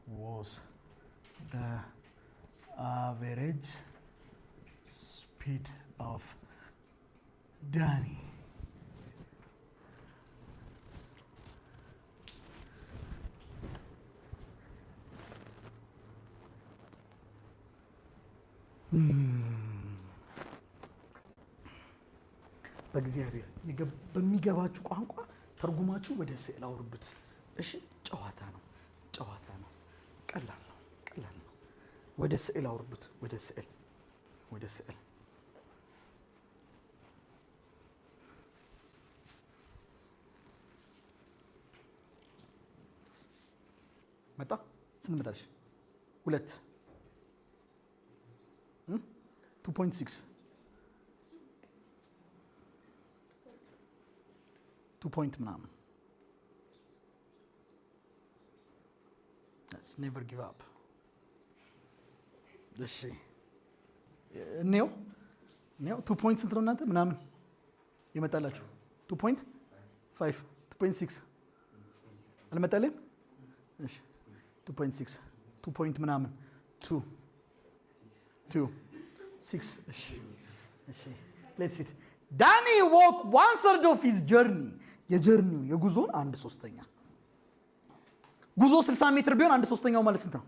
was the average speed of Danny? በእግዚአብሔር በሚገባችሁ ቋንቋ ተርጉማችሁ ወደ ስዕል አውርዱት። እሺ፣ ጨዋታ ነው፣ ቀላል ነው። ወደ ስዕል አውርዱት። ወደ ስዕል መጣ። ስንት መጣልሽ? 2.6 2 point ምናምን። let's never give up። እሺ እኔው 2 point ስንት ነው እናንተ ምናምን ይመጣላችሁ? 2.5 2.6 አልመጣልም? እሺ 2.6 2 point ምናምን 2 6 እሺ let's see ዳኒ walk 1/3 of his journey የጀርኒው የጉዞን 1/3 ጉዞ 60 ሜትር ቢሆን 1/3 ማለት ስንት ነው?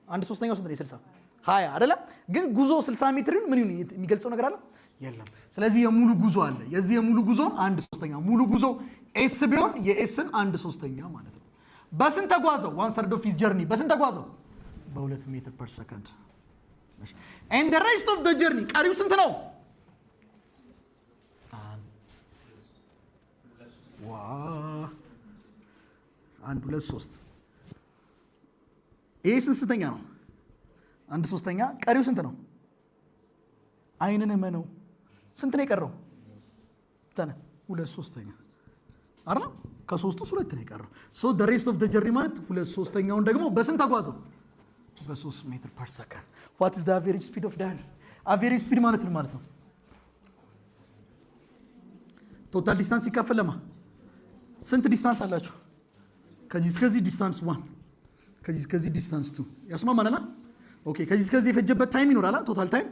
1/3 ስንት ነው? 60 20 አይደለም? ግን ጉዞ 60 ሜትር ምን ይሁን የሚገልጸው ነገር አለ የለም። ስለዚህ የሙሉ ጉዞ አለ። የዚህ የሙሉ ጉዞን 1/3 ሙሉ ጉዞ ኤስ ቢሆን የኤስን 1/3 ማለት ነው። በስንት ተጓዘው? 1/3 of his journey በስንት ተጓዘው? በ2 ሜትር ፐር ሰከንድ። and the rest of the journey ቀሪው ስንት ነው? አንድ 2 3 ይሄ ስንተኛ ነው? 1/3 ቀሪው ስንት ነው? አይንን እመነው ስንት ነው የቀረው? 2/3 አይደል? ከ3 ውስጥ 2 ነው የቀረው። so the rest of the journey ማለት 2/3ውን ደግሞ በስንት ተጓዘው? በ3 ሜትር ፐር ሰከንድ። what is the average speed of Danny? average speed ማለት ምን ማለት ነው? ቶታል ዲስታንስ ይካፈል ለማ ስንት ዲስታንስ አላችሁ? ከዚህ እስከዚህ ዲስታንስ 1 ከዚህ እስከዚህ ዲስታንስ 2 ያስማማናል። ኦኬ፣ ከዚህ እስከዚህ የፈጀበት ታይም ይኖራል። ቶታል ታይም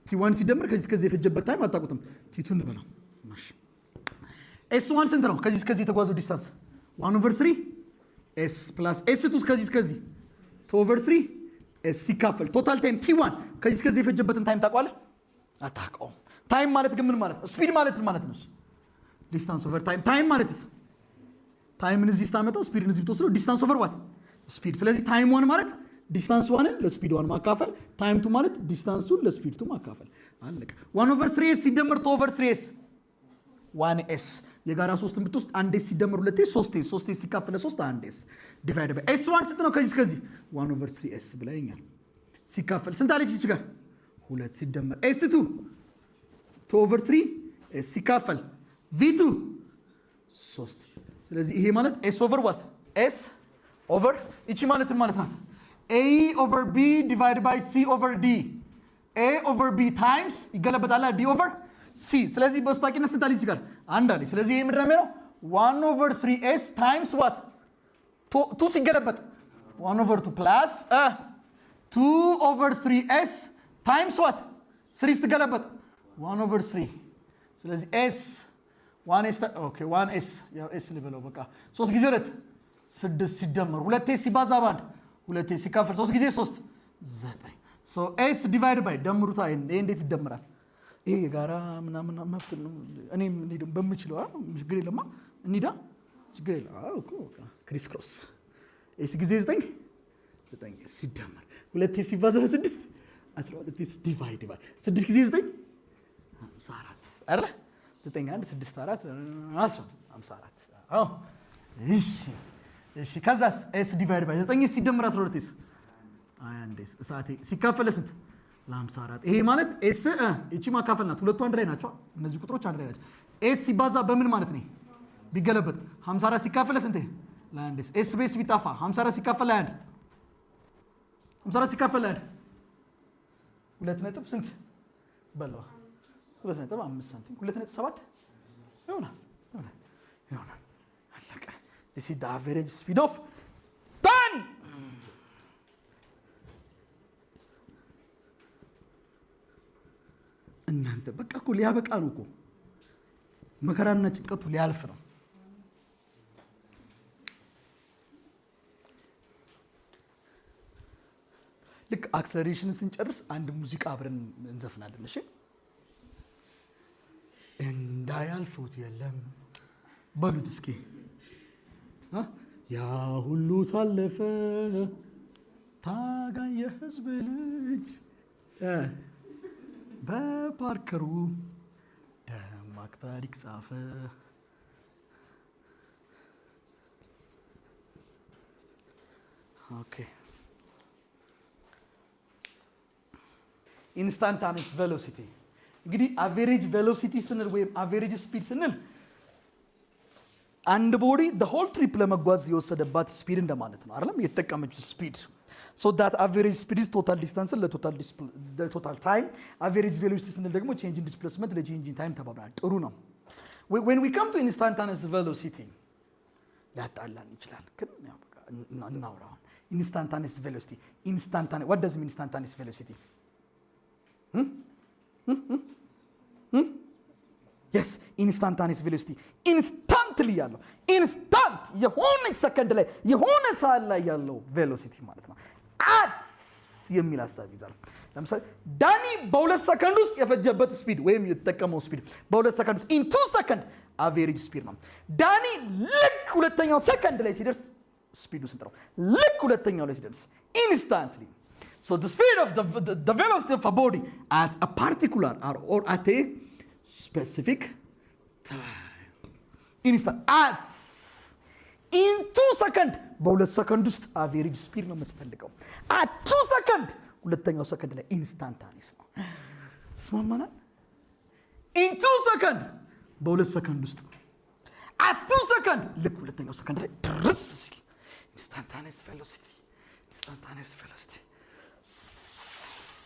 t1 ሲደመር ከዚህ እስከዚህ የፈጀበት ታይም አታውቁትም። t2 እንበለው። ማሽ s1 ስንት ነው? ከዚህ እስከዚህ የተጓዘው ዲስታንስ 1/3 ኤስ ፕላስ ኤስ ቱ እስከዚህ 2/3 ኤስ ሲካፈል ቶታል ታይም t1 ከዚህ እስከዚህ የፈጀበትን ታይም ታውቀዋለህ? አታውቀውም። ታይም ማለት ግን ምን ማለት ነው? ስፒድ ማለት ምን ማለት ነው? ዲስታንስ ኦቨር ታይም። ታይም ማለት ታይምን እዚህ ስታመጣው ስፒድን እዚህ ብትወስደው ዲስታንስ ኦቨር ዋት ስፒድ። ስለዚህ ታይም ዋን ማለት ዲስታንስ ዋንን ለስፒድ ዋን ማካፈል፣ ታይም ቱ ማለት ዲስታንስ ቱ ለስፒድ ቱ ማካፈል። አለቀ። 1/3s ሲደመር 2/3s 1s የጋራ 3ን ብትወስድ 1s ሲደመር 2s 3s 3s ሲካፈል 3 1s ዲቫይድ ባይ s1 ስንት ነው? ከዚህ እስከዚህ 1/3s ብለኛል። ሲካፈል ስንት አለች እዚህ ጋር? 2 ሲደመር s2 2/3s ሲካፈል v2 3። ስለዚህ ይሄ ማለት s ኦቨር ዋት s ኦቨር እቺ ማለት ምን ማለት ናት? a ኦቨር b ዲቫይድ ባይ c ኦቨር d a ኦቨር b ታይምስ ይገለበጣል d ኦቨር c። ስለዚህ በስታቂነት ስንት አለች ጋር? አንድ አለች። ስለዚህ ይሄ ምንድን ነው? 1/3s ታይምስ ዋት 2 ሲገለበጥ 1/2 ፕላስ 2/3s ታይምስ ዋት 3 ስትገለበጥ 1/3። ስለዚህ s 1s ኦኬ 1s ያው s ልበለው በቃ 3 ጊዜ 2 6 ሲደመር 2s ሲባዛ ባንድ 2s ሲካፈል 3 ጊዜ 3 9። ሶ s ዲቫይድ ባይ ደምሩታ። ይሄ እንዴት ይደምራል? ይሄ የጋራ ምናምን መብት ነው። እኔም እንሂድም በምችለው ችግር የለማ እንሂዳ ችግር የለም። እኮ ክሪስ ክሮስ s ጊዜ 9 9 ሲደመር 2s ሲባዛ 6 12s ዲቫይድ ባይ 6 ጊዜ 9 54 አይደል? 9 1 6 4 54 አዎ። እሺ ከዛስ s ዲቫይድ ባይ 9 ሲደመር 12s 21 ሰዓቴ ሲካፈል ስንት? ለ54። ይሄ ማለት s እቺ ማካፈል ናት። ሁለቱ አንድ ላይ ናቸው። እነዚህ ቁጥሮች አንድ ላይ ናቸው። s ሲባዛ በምን ማለት ነው? ቢገለበጥ 54 ሲካፈል ስንት? ለ1 s ቤስ ቢጣፋ 54 ሲካፈል ለ1 54 ሲካፈል ለ1 2 ነጥብ ስንት በለው? 2.5 ሳንቲም 2.7 ይሆናል። አለቀ። this is the average speed of Danny። እናንተ በቃ እኮ ሊያበቃ ነው እኮ መከራና ጭንቀቱ ሊያልፍ ነው። ልክ አክሰለሬሽንን ስንጨርስ አንድ ሙዚቃ አብረን እንዘፍናለን። እሺ እንዳያልፉት የለም በሉት እስኪ። ያ ሁሉ ታለፈ ታጋይ የህዝብ ልጅ በፓርከሩ ደማቅ ታሪክ ጻፈ። ኦኬ ኢንስታንታኒየስ ቬሎሲቲ እንግዲህ አቨሬጅ ቬሎሲቲ ስንል ወይም አቨሬጅ ስፒድ ስንል አንድ ቦዲ the whole trip ለመጓዝ የወሰደባት ስፒድ እንደማለት ነው አይደለም? የተጠቀመችው ስፒድ so that average speed is total distance ለቶታል ታይም average velocity ስንል ደግሞ change in displacement ለchange in time ተባብራል። ጥሩ ነው። when we come to instantaneous velocity ሊያጣላን ይችላል፣ ግን ያው በቃ እናውራው። instantaneous velocity what does mean instantaneous velocity? yes instantaneous velocity instantly ያለው ኢንስታንት የሆነ ሰከንድ ላይ የሆነ ሰዓት ላይ ያለው ቬሎሲቲ ማለት ነው። አት የሚል ሐሳብ ይዛል። ለምሳሌ ዳኒ በ2 ሰከንድ ውስጥ የፈጀበት ስፒድ ወይም የተጠቀመው ስፒድ በ2 ሰከንድ ውስጥ in 2 ሰከንድ አቨሬጅ ስፒድ ነው። ዳኒ ልክ ሁለተኛው ሰከንድ ላይ ሲደርስ ስፒዱ ስንት ነው? ልክ ሁለተኛው ላይ ሲደርስ instantly. So the speed of the velocity of a body at a particular or at a specific time. Instant at in 2 ሰከንድ በ2 ሰከንድ ውስጥ አቨሬጅ ስፒድ ነው የምትፈልገው። at 2 ሰከንድ ሁለተኛው ሰከንድ ላይ ኢንስታንታኒየስ ነው። ስማማናል? in 2 ሰከንድ በ2 ሰከንድ ውስጥ at 2 ሰከንድ ልክ ሁለተኛው ሰከንድ ላይ ድረስ ሲል ኢንስታንታኒየስ ቬሎሲቲ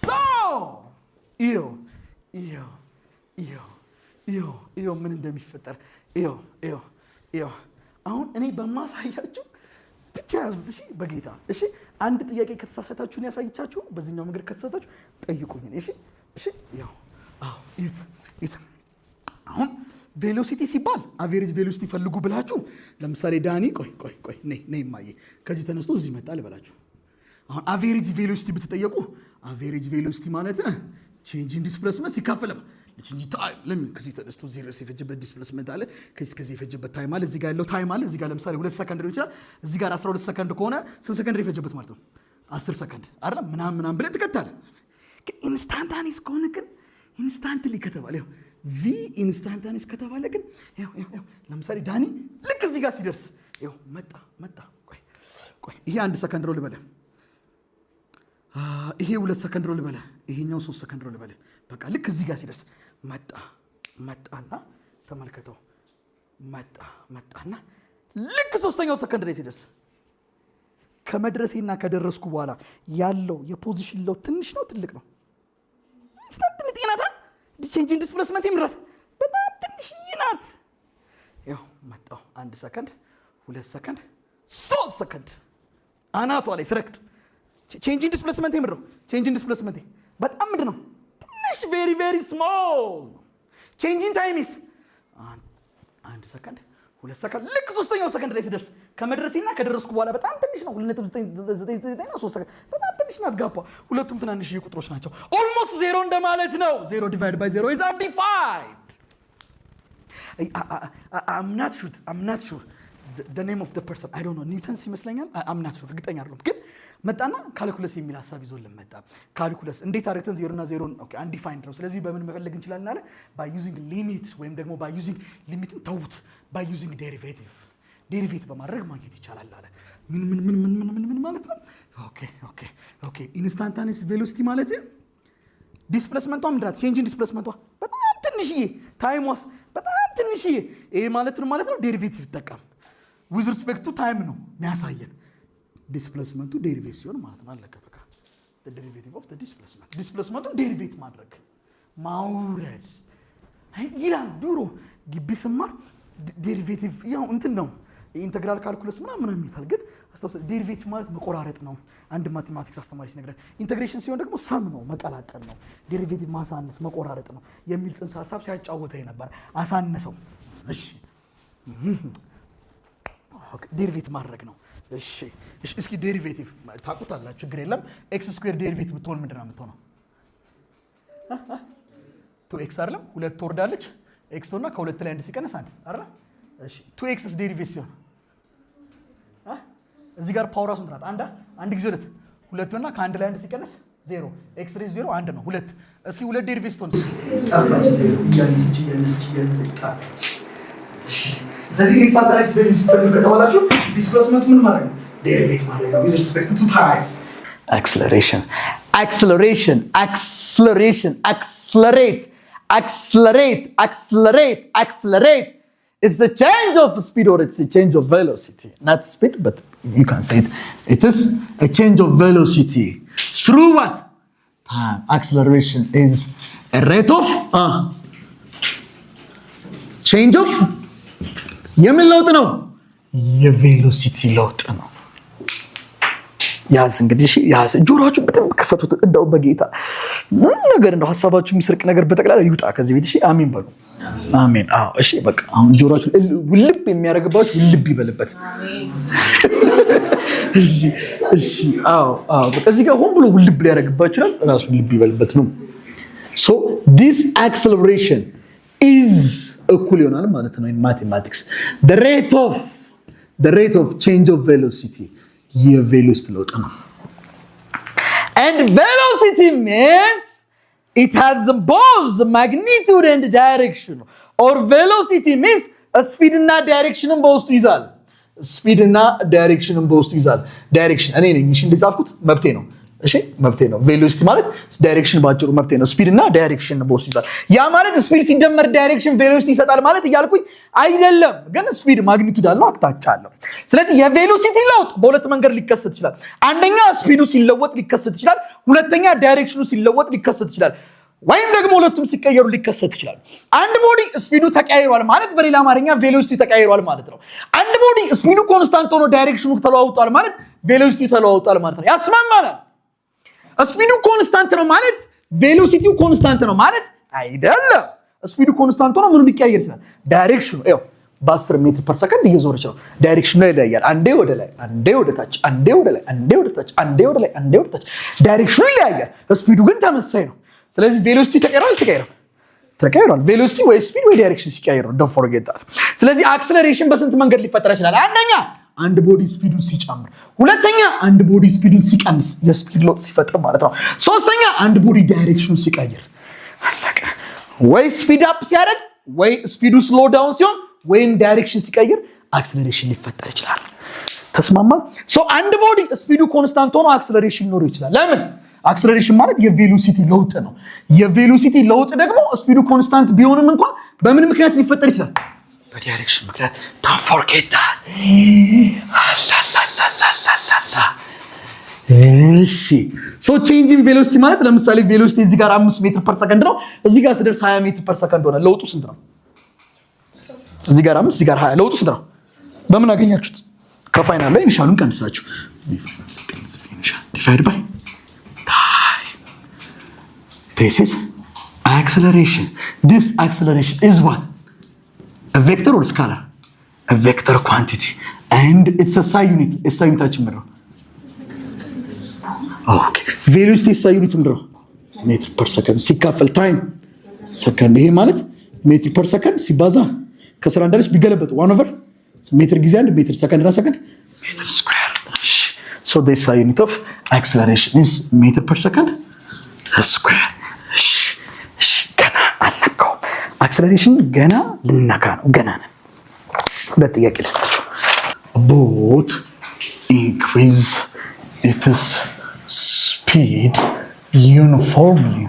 so iyo ምን እንደሚፈጠር iyo አሁን እኔ በማሳያችሁ ብቻ ያዙት። እሺ በጌታ እሺ። አንድ ጥያቄ ከተሳሳታችሁ ነው ያሳይቻችሁ። በዚህኛው መንገድ ከተሳሳታችሁ ጠይቁኝ። እሺ ያው አሁን ቬሎሲቲ ሲባል አቬሬጅ ቬሎሲቲ ፈልጉ ብላችሁ ለምሳሌ ዳኒ ቆይ ነይ ማየ ከዚህ ተነስቶ እዚህ መጣ ልበላችሁ። አሁን አቬሬጅ ቬሎሲቲ ብትጠየቁ አቬሬጅ ቬሎሲቲ ማለት ቼንጅ ኢን ዲስፕሌስመንት ሲካፈል ቼንጅ ታይም ለምን ከዚህ ተነስቶ እዚህ ድረስ የፈጀበት ዲስፕሌስመንት አለ፣ ከዚህ የፈጀበት ታይም አለ፣ እዚህ ጋር ያለው ታይም አለ። እዚህ ጋር ለምሳሌ 2 ሰከንድ ሊሆን ይችላል። እዚህ ጋር 12 ሰከንድ ከሆነ ስንት ሰከንድ የፈጀበት ማለት ነው? 10 ሰከንድ አይደል? ምናምን ብለህ ትከታለህ። ግን ኢንስታንታኒስ ከሆነ ግን ኢንስታንትሊ ከተባለ ቪ ኢንስታንታኒስ ከተባለ ግን ለምሳሌ ዳኒ ልክ እዚህ ጋር ሲደርስ መጣ። ቆይ ይሄ 1 ሰከንድ ነው ልበለ፣ ይሄ 2 ሰከንድ ነው ልበለ፣ ይሄኛው 3 ሰከንድ ነው ልበለ። በቃ ልክ እዚህ ጋር ሲደርስ መጣና ተመልከተው፣ መጣና ልክ 3ኛው ሰከንድ ላይ ሲደርስ ከመድረሴና ከደረስኩ በኋላ ያለው የፖዚሽን ለው ትንሽ ነው ትልቅ ነው? ኢንስታንት ጤናታ ቼንጅ ኢን ዲስፕሌስመንት ይምራት በጣም ትንሽ ናት። ያው መጣው 1 ሰከንድ 2 ሰከንድ 3 ሰከንድ አናቷ ላይ ስረክት ቼንጅ ኢን ዲስፕሌስመንት ይምረው። ቼንጅ ኢን ዲስፕሌስመንት በጣም ምንድን ነው? ትንሽ ቬሪ ቬሪ ስሞል። ቼንጅ ኢን ታይም ኢስ 1 ሰከንድ 2 ሰከንድ ልክ 3ኛው ሰከንድ ላይ ሲደርስ ከመድረሴና ከደረስኩ በኋላ በጣም ትንሽ ነው። 2.99 ነው 3 ሰከንድ በጣም ትንሽ ናት። ጋፓ ሁለቱም ትናንሽ ቁጥሮች ናቸው። ኦልሞስት ዜሮ እንደማለት ነው። 0 ዲቫይድ ባይ 0 is undefined. I'm not sure the name of the person. I don't know. ኒውተንስ ይመስለኛል። I'm not sure እርግጠኛ አይደለም። ግን መጣና ካልኩለስ የሚል ሐሳብ ይዞልን መጣ። ካልኩለስ እንዴት አድርገን 0 እና 0 ኦኬ undefined ነው። ስለዚህ በምን መፈለግ እንችላለን አለ? by using limit ወይም ደግሞ by using ሊሚትን ተውት by using ዴሪቬቲቭ በማድረግ ማግኘት ይቻላል አለ። ምን ማለት ነው? ኦኬ ኢንስታንታኒየስ ቬሎሲቲ ማለት ዲስፕሌስመንቷ ምንድናት? ቼንጅ ኢን ዲስፕሌስመንቷ በጣም ትንሽዬ፣ ታይምዋስ በጣም ትንሽዬ። ይሄ ማለት ነው ዴሪቬቲቭ ይጠቀም ዊዝ ሪስፔክት ቱ ታይም ነው የሚያሳየን። ዲስፕሌስመንቱ ዴሪቬት ሲሆን ማለት ነው። አለቀ በቃ። ዴሪቬቲቭ ኦፍ ዲስፕሌስመንቱ ዴሪቬት ማድረግ ማውረድ ይላል። ድሮ ግቢ ስማር ዴሪቬቲቭ ያው እንትን ነው ኢንተግራል ካልኩለስ ምናምን የሚባል ግን አስተውል። ዴሪቬቲቭ ማለት መቆራረጥ ነው። አንድ ማቴማቲክስ አስተማሪ ሲነግረን፣ ኢንተግሬሽን ሲሆን ደግሞ ሰም ነው መቀላቀል ነው። ዴሪቬቲቭ ማሳነስ መቆራረጥ ነው የሚል ጽንሰ ሐሳብ ሲያጫወተኝ ነበር። አሳነሰው። እሺ ዴሪቬቲቭ ማድረግ ነው። እሺ እስኪ ዴሪቬቲቭ ታውቁታላችሁ፣ ችግር የለም። ኤክስ ስኩዌር ዴሪቬቲቭ ብትሆን ምንድን ነው የምትሆነው? 2x አይደለም? 2 ትወርዳለች ኤክስ ሆና ከሁለት ላይ 1 ሲቀነስ 1 አይደል? እሺ 2x ዴሪቬቲቭ ሲሆን እዚህ ጋር ፓወር ራሱን ትራት አንድ ጊዜ 2 ሆና ከ1 ላይ 1 ሲቀነስ 0 ኤክስ ሬዝ 0 1 ነው 2። እስኪ 2 ዴሪቬቲቭ ስትሆን ጣፋጭ 0 እያነሰች ጣፋጭ። ስለዚህ ኢንስታንታኒየስ ቬሎሲቲ ፈልጉ ከተባላችሁ ዲስፕሌስመንቱ ምን ማድረግ ነው? ዴሪቬቲቭ ማድረግ ነው with respect to time. acceleration It's a change of speed or it's a change of velocity. Not speed, but you can say it. It is a change of velocity. Through what? Time. Acceleration is a rate of change of የምን ለውጥ ነው? የቬሎሲቲ ለውጥ ነው። ያዝ እንግዲህ ያዝ። ጆሮአችሁ በደንብ ክፈቱት። እንደው በጌታ ምን ነገር እንደው ሐሳባችሁ የሚሰርቅ ነገር በጠቅላላ ይውጣ ከዚህ ቤት። እሺ አሜን በሉ። አሜን። አዎ እሺ በቃ አሁን ጆሮአችሁ ውልብ የሚያደርግባችሁ ውልብ ይበልበት። አሜን። እሺ አዎ በቃ እዚህ ጋር ሆን ብሎ ውልብ ሊያደርግባችሁ ይችላል። ራሱ ውልብ ይበልበት ነው። So this acceleration is እኩል ይሆናል ማለት ነው in mathematics the rate of change of velocity. የቬሎሲቲ ለውጥ ነው። and velocity means it has both magnitude and direction, or velocity means speed እና directionን በውስጡ ይዛል። speed እና directionን በውስጡ ይዛል። direction እኔ ነኝ እሺ እንደጻፍኩት መብቴ ነው። እሺ መብቴ ነው። ቬሎሲቲ ማለት ዳይሬክሽን ባጭሩ መብቴ ነው። ስፒድ እና ዳይሬክሽን በውስጡ ይዛል። ያ ማለት ስፒድ ሲደመር ዳይሬክሽን ቬሎሲቲ ይሰጣል ማለት እያልኩኝ አይደለም። ግን ስፒድ ማግኒቱድ አለው፣ አቅጣጫ አለው። ስለዚህ የቬሎሲቲ ለውጥ በሁለት መንገድ ሊከሰት ይችላል። አንደኛ ስፒዱ ሲለወጥ ሊከሰት ይችላል። ሁለተኛ ዳይሬክሽኑ ሲለወጥ ሊከሰት ይችላል። ወይም ደግሞ ሁለቱም ሲቀየሩ ሊከሰት ይችላል። አንድ ቦዲ ስፒዱ ተቀያይሯል ማለት በሌላ አማርኛ ቬሎሲቲ ተቀያይሯል ማለት ነው። አንድ ቦዲ ስፒዱ ኮንስታንት ሆኖ ዳይሬክሽኑ ተለዋውጧል ማለት ቬሎሲቲ ተለዋውጧል ማለት ነው። ያስማማናል። ስፒዱ ኮንስታንት ነው ማለት ቬሎሲቲው ኮንስታንት ነው ማለት አይደለም። ስፒዱ ኮንስታንት ሆኖ ምኑ ሊቀያየር ይችላል? ዳይሬክሽኑ ይኸው በ10 ሜትር ፐር ሰከንድ እየዞረች ነው። ዳይሬክሽኑ ላይ ይለያያል። አንዴ ወደ ላይ፣ አንዴ ወደ ታች፣ አንዴ ወደ ላይ፣ አንዴ ወደ ታች፣ አንዴ ወደ ላይ፣ አንዴ ወደ ታች። ዳይሬክሽኑ ይለያያል። ስፒዱ ግን ተመሳሳይ ነው። ስለዚህ ቬሎሲቲ ተቀይሯል ተቀይሯል። ቬሎሲቲ ወይ ስፒድ ወይ ዳይሬክሽን ሲቀያየር ነው። ዶንት ፎርጌት ዳት። ስለዚህ አክሰለሬሽን በስንት መንገድ ሊፈጠር ይችላል? አንደኛ አንድ ቦዲ ስፒዱን ሲጨምር፣ ሁለተኛ አንድ ቦዲ ስፒዱን ሲቀንስ የስፒድ ለውጥ ሲፈጥር ማለት ነው። ሶስተኛ አንድ ቦዲ ዳይሬክሽኑን ሲቀይር አለቀ። ወይ ስፒድ አፕ ሲያደርግ ወይ ስፒዱ ስሎ ዳውን ሲሆን ወይም ዳይሬክሽን ሲቀይር አክሰለሬሽን ሊፈጠር ይችላል። ተስማማ? አንድ ቦዲ ስፒዱ ኮንስታንት ሆኖ አክሰለሬሽን ሊኖረው ይችላል። ለምን? አክሰለሬሽን ማለት የቬሎሲቲ ለውጥ ነው። የቬሎሲቲ ለውጥ ደግሞ ስፒዱ ኮንስታንት ቢሆንም እንኳን በምን ምክንያት ሊፈጠር ይችላል? በዳይሬክሽን ምክንያት። ዶንት ፎርጌት ዳት። እሺ ቼንጅ ኢን ቬሎሲቲ ማለት ለምሳሌ ቬሎሲቲ እዚህ ጋር 5 ሜትር ፐር ሰከንድ ነው። እዚህ ጋር ስደርስ 20 ሜትር ፐር ሰከንድ ሆነ። ለውጡ ስንት ነው? እዚህ ጋር 5 እዚህ ጋር 20። ለውጡ ስንት ነው? በምን አገኛችሁት? ከፋይናል ላይ ኢኒሻሉን ቀንሳችሁ ዲቫይድ ባይ ታይም። this is acceleration. This acceleration is what? A vector or scalar? A vector quantity, and it's a SI unit. SI unit achimro. Okay. Velocity SI unit ምንድነው? ሜትር ፐር ሰከንድ ሲካፈል ታይም ሰከንድ። ይሄ ማለት ሜትር ፐር ሰከንድ ሲባዛ ከስራ እንዳለች ቢገለበጥ 1/, ሜትር ጊዜ 1 ሜትር ሰከንድ እና ሰከንድ ሜትር ስኩዌር። So the SI unit of acceleration is meter per second square. ገና አልነካውም። አክሰለሬሽን ገና ልነካ ነው። ገና ነን። በጥያቄ ልስጣችሁ። both increase its speed uniformly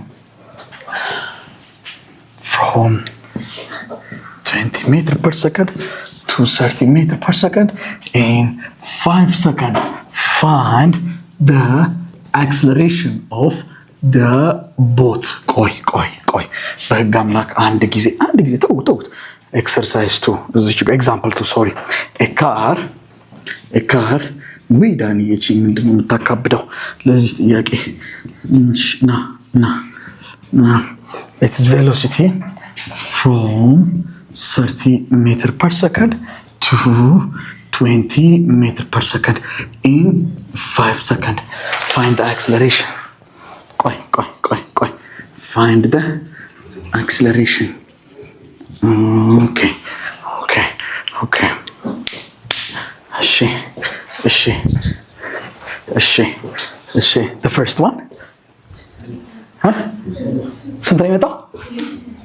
from 20 meter per second to 30 meter per second in 5 seconds. Find the acceleration of the boat. ቆይ በህግ አምላክ አንድ ጊዜ ተውት። ኤክሰርሳይዝ 2 እዚች ኤግዛምፕል 2 ሶሪ ኤካር ወይ ዳንኤች ምንድነው የምታካብደው ለዚህ ጥያቄ? ና its velocity from 30 meter per second to 20 meter per second in 5 seconds. Find the acceleration. ቆይ find the acceleration. Okay. እሺ the first one ስንት ነው የመጣው?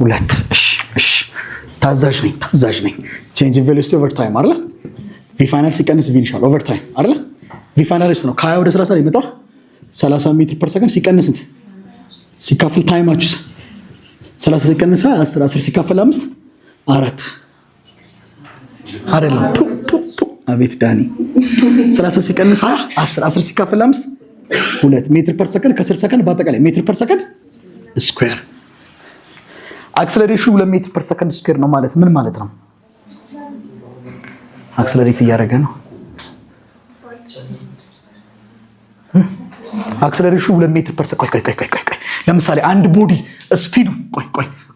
2። እሺ ታዛዥ ነኝ። change in velocity over time አይደል? v ፋይናል ሲቀንስ v ኢኒሻል over time አይደል? v ፋይናል ነው ከ20 ወደ 30 የመጣው 30 ሜትር ፐር ሰከንድ ሲቀንስ እንት ሲካፈል ታይማችሁ 30 ሲቀንስ 10 ሲካፈል 5 4 አይደለም። አቤት ዳኒ 30 ሲቀንስ 10 ሲካፈል 5 2 ሜትር ፐር ሰከንድ ከ10 ሰከንድ በአጠቃላይ ሜትር ፐር ሰከንድ ስኩዌር። አክሰለሬሽኑ 2 ሜትር ፐር ሰከንድ ስኩዌር ነው ማለት ምን ማለት ነው? አክሰለሬት እያደረገ ነው። አክሰለሬሽኑ 2 ሜትር ፐር ሰከንድ ቆይ ለምሳሌ አንድ ቦዲ ስፒዱ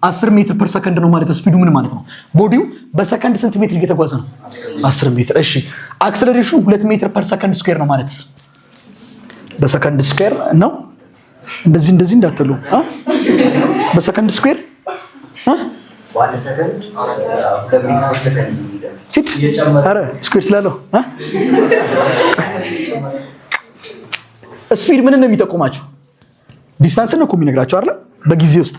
10 ሜትር ፐር ሰከንድ ነው ማለት ስፒዱ ምን ማለት ነው? ቦዲው በሰከንድ ስንት ሜትር እየተጓዘ ነው? 10 ሜትር። እሺ አክሰለሬሽኑ 2 ሜትር ፐር ሰከንድ ስኩዌር ነው ማለት በሰከንድ ስኩዌር ነው። እንደዚህ እንዳትሉ በሰከንድ ስኩዌር ዋን ሰከንድ 2 ሜትር ፐር ሰከንድ ኧረ ስኩዌር ስላለው ስፒድ ምን ነው የሚጠቁማችሁ? ዲስታንስን ነው እኮ የሚነግራችሁ አይደል? በጊዜ ውስጥ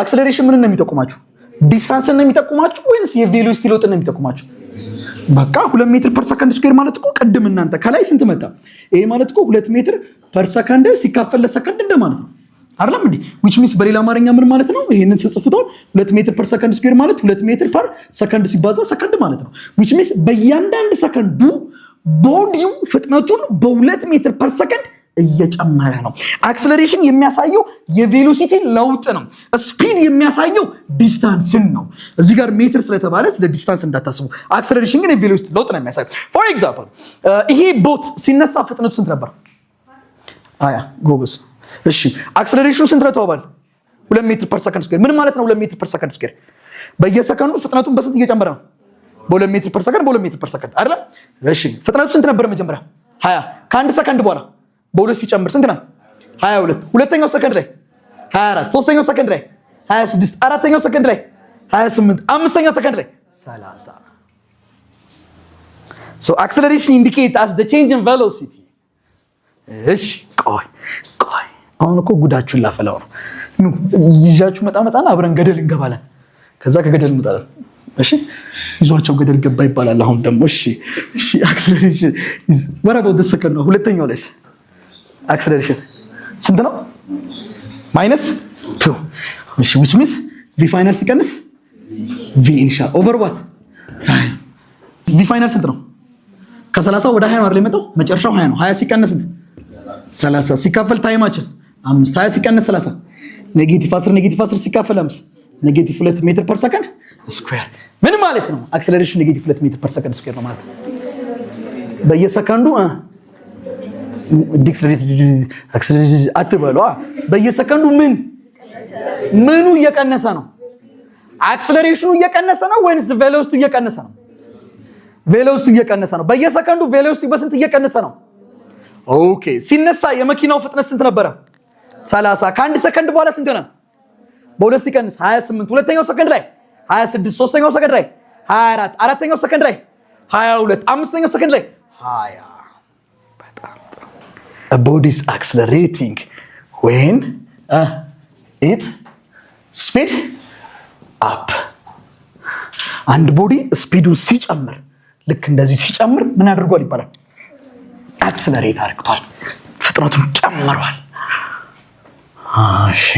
አክሰለሬሽን ምን ነው የሚጠቁማችሁ? ዲስታንስን ነው የሚጠቁማችሁ ወይስ የቬሎሲቲ ለውጥ ነው የሚጠቁማችሁ? በቃ 2 ሜትር ፐር ሰከንድ ስኩዌር ማለት እኮ ቅድም እናንተ ከላይ ስንት መጣ? ይሄ ማለት እኮ 2 ሜትር ፐር ሰከንድ ሲካፈል ለሰከንድ እንደማለት ነው አይደለም እንዴ? which means በሌላ አማርኛ ምን ማለት ነው? ይሄንን ጽጽፍተው 2 ሜትር ፐር ሰከንድ ስኩዌር ማለት 2 ሜትር ፐር ሰከንድ ሲባዛ ሰከንድ ማለት ነው። which means በእያንዳንዱ ሰከንዱ ቦዲው ፍጥነቱን በ2 ሜትር ፐር ሰከንድ እየጨመረ ነው። አክሰለሬሽን የሚያሳየው የቬሎሲቲ ለውጥ ነው። ስፒድ የሚያሳየው ዲስታንስን ነው። እዚህ ጋር ሜትር ስለተባለ ስለ ዲስታንስ እንዳታስቡ። አክሰለሬሽን ግን የቬሎሲቲ ለውጥ ነው የሚያሳየው። ፎር ኤግዛምፕል ይሄ ቦት ሲነሳ ፍጥነቱ ስንት ነበር? ጎበዝ። እሺ አክሰለሬሽኑ ስንት ነው ተባባል? 2 ሜትር ፐር ሰከንድ ስኩዌር ምን ማለት ነው? 2 ሜትር ፐር ሰከንድ ስኩዌር በየሰከንዱ ፍጥነቱን በስንት እየጨመረ ነው? በ2 ሜትር ፐር ሰከንድ በ2 ሜትር ፐር ሰከንድ አይደል? እሺ ፍጥነቱ ስንት ነበር መጀመሪያ? 20 ከአንድ ሰከንድ በኋላ በ2 ሲጨምር ስንት ነው? 22 ሁለተኛው ሰከንድ ላይ 24 ሶስተኛው ሰከንድ ላይ 26 አራተኛው ሰከንድ ላይ 28 አምስተኛው ሰከንድ ላይ 30 So acceleration indicates as the change in velocity. እሺ ቆይ አሁን እኮ ጉዳችሁን ላፈላው ነው። ይዣችሁ መጣና አብረን ገደል እንገባለን። ከዛ ከገደል እንወጣለን። እሺ ይዟቸው ገደል ገባ ይባላል። አሁን ደግሞ እሺ acceleration is what about the second ነው? ሁለተኛው ላይ acceleration ስንት ነው? -2 እሺ which means v final ሲቀንስ v initial over what time v final ስንት ነው? ከ30 ወደ 20 ነው አይደል የመጣው? መጨረሻው 20 ነው። 20 ሲቀነስ 30 ሲካፈል ታይማችን 5 20 ሲቀነስ 30 -10 ሲካፈል 5 -2 ሜትር ፐር ሰከንድ ስኩዌር ምን ማለት ነው? አክሰለሬሽን -2 ሜትር ፐር ሰከንድ ስኩዌር ነው ማለት ነው። በየሰከንዱ አክሰለሬሽን አትበሉ። በየሰከንዱ ምኑ እየቀነሰ ነው? አክሰለሬሽኑ እየቀነሰ ነው ወይስ ቬሎሲቲው እየቀነሰ ነው? ቬሎሲቲው እየቀነሰ ነው። በየሰከንዱ ቬሎሲቲው በስንት እየቀነሰ ነው? ኦኬ ሲነሳ የመኪናው ፍጥነት ስንት ነበረ? 30 ከአንድ ሰከንድ በኋላ ስንት ሆነ? በ2 ሲቀንስ 28 ሁለተኛው ሰከንድ ላይ 26 ሶስተኛው ሰከንድ ላይ 24 አራተኛው ሰከንድ ላይ 22 አምስተኛው ሰከንድ ላይ 20 በጣም ጥሩ a body is accelerating when it speed up አንድ ቦዲ ስፒዱን ሲጨምር ልክ እንደዚህ ሲጨምር ምን አድርጓል ይባላል? አክሰለሬት አድርጓል፣ ፍጥነቱን ጨምሯል። እሺ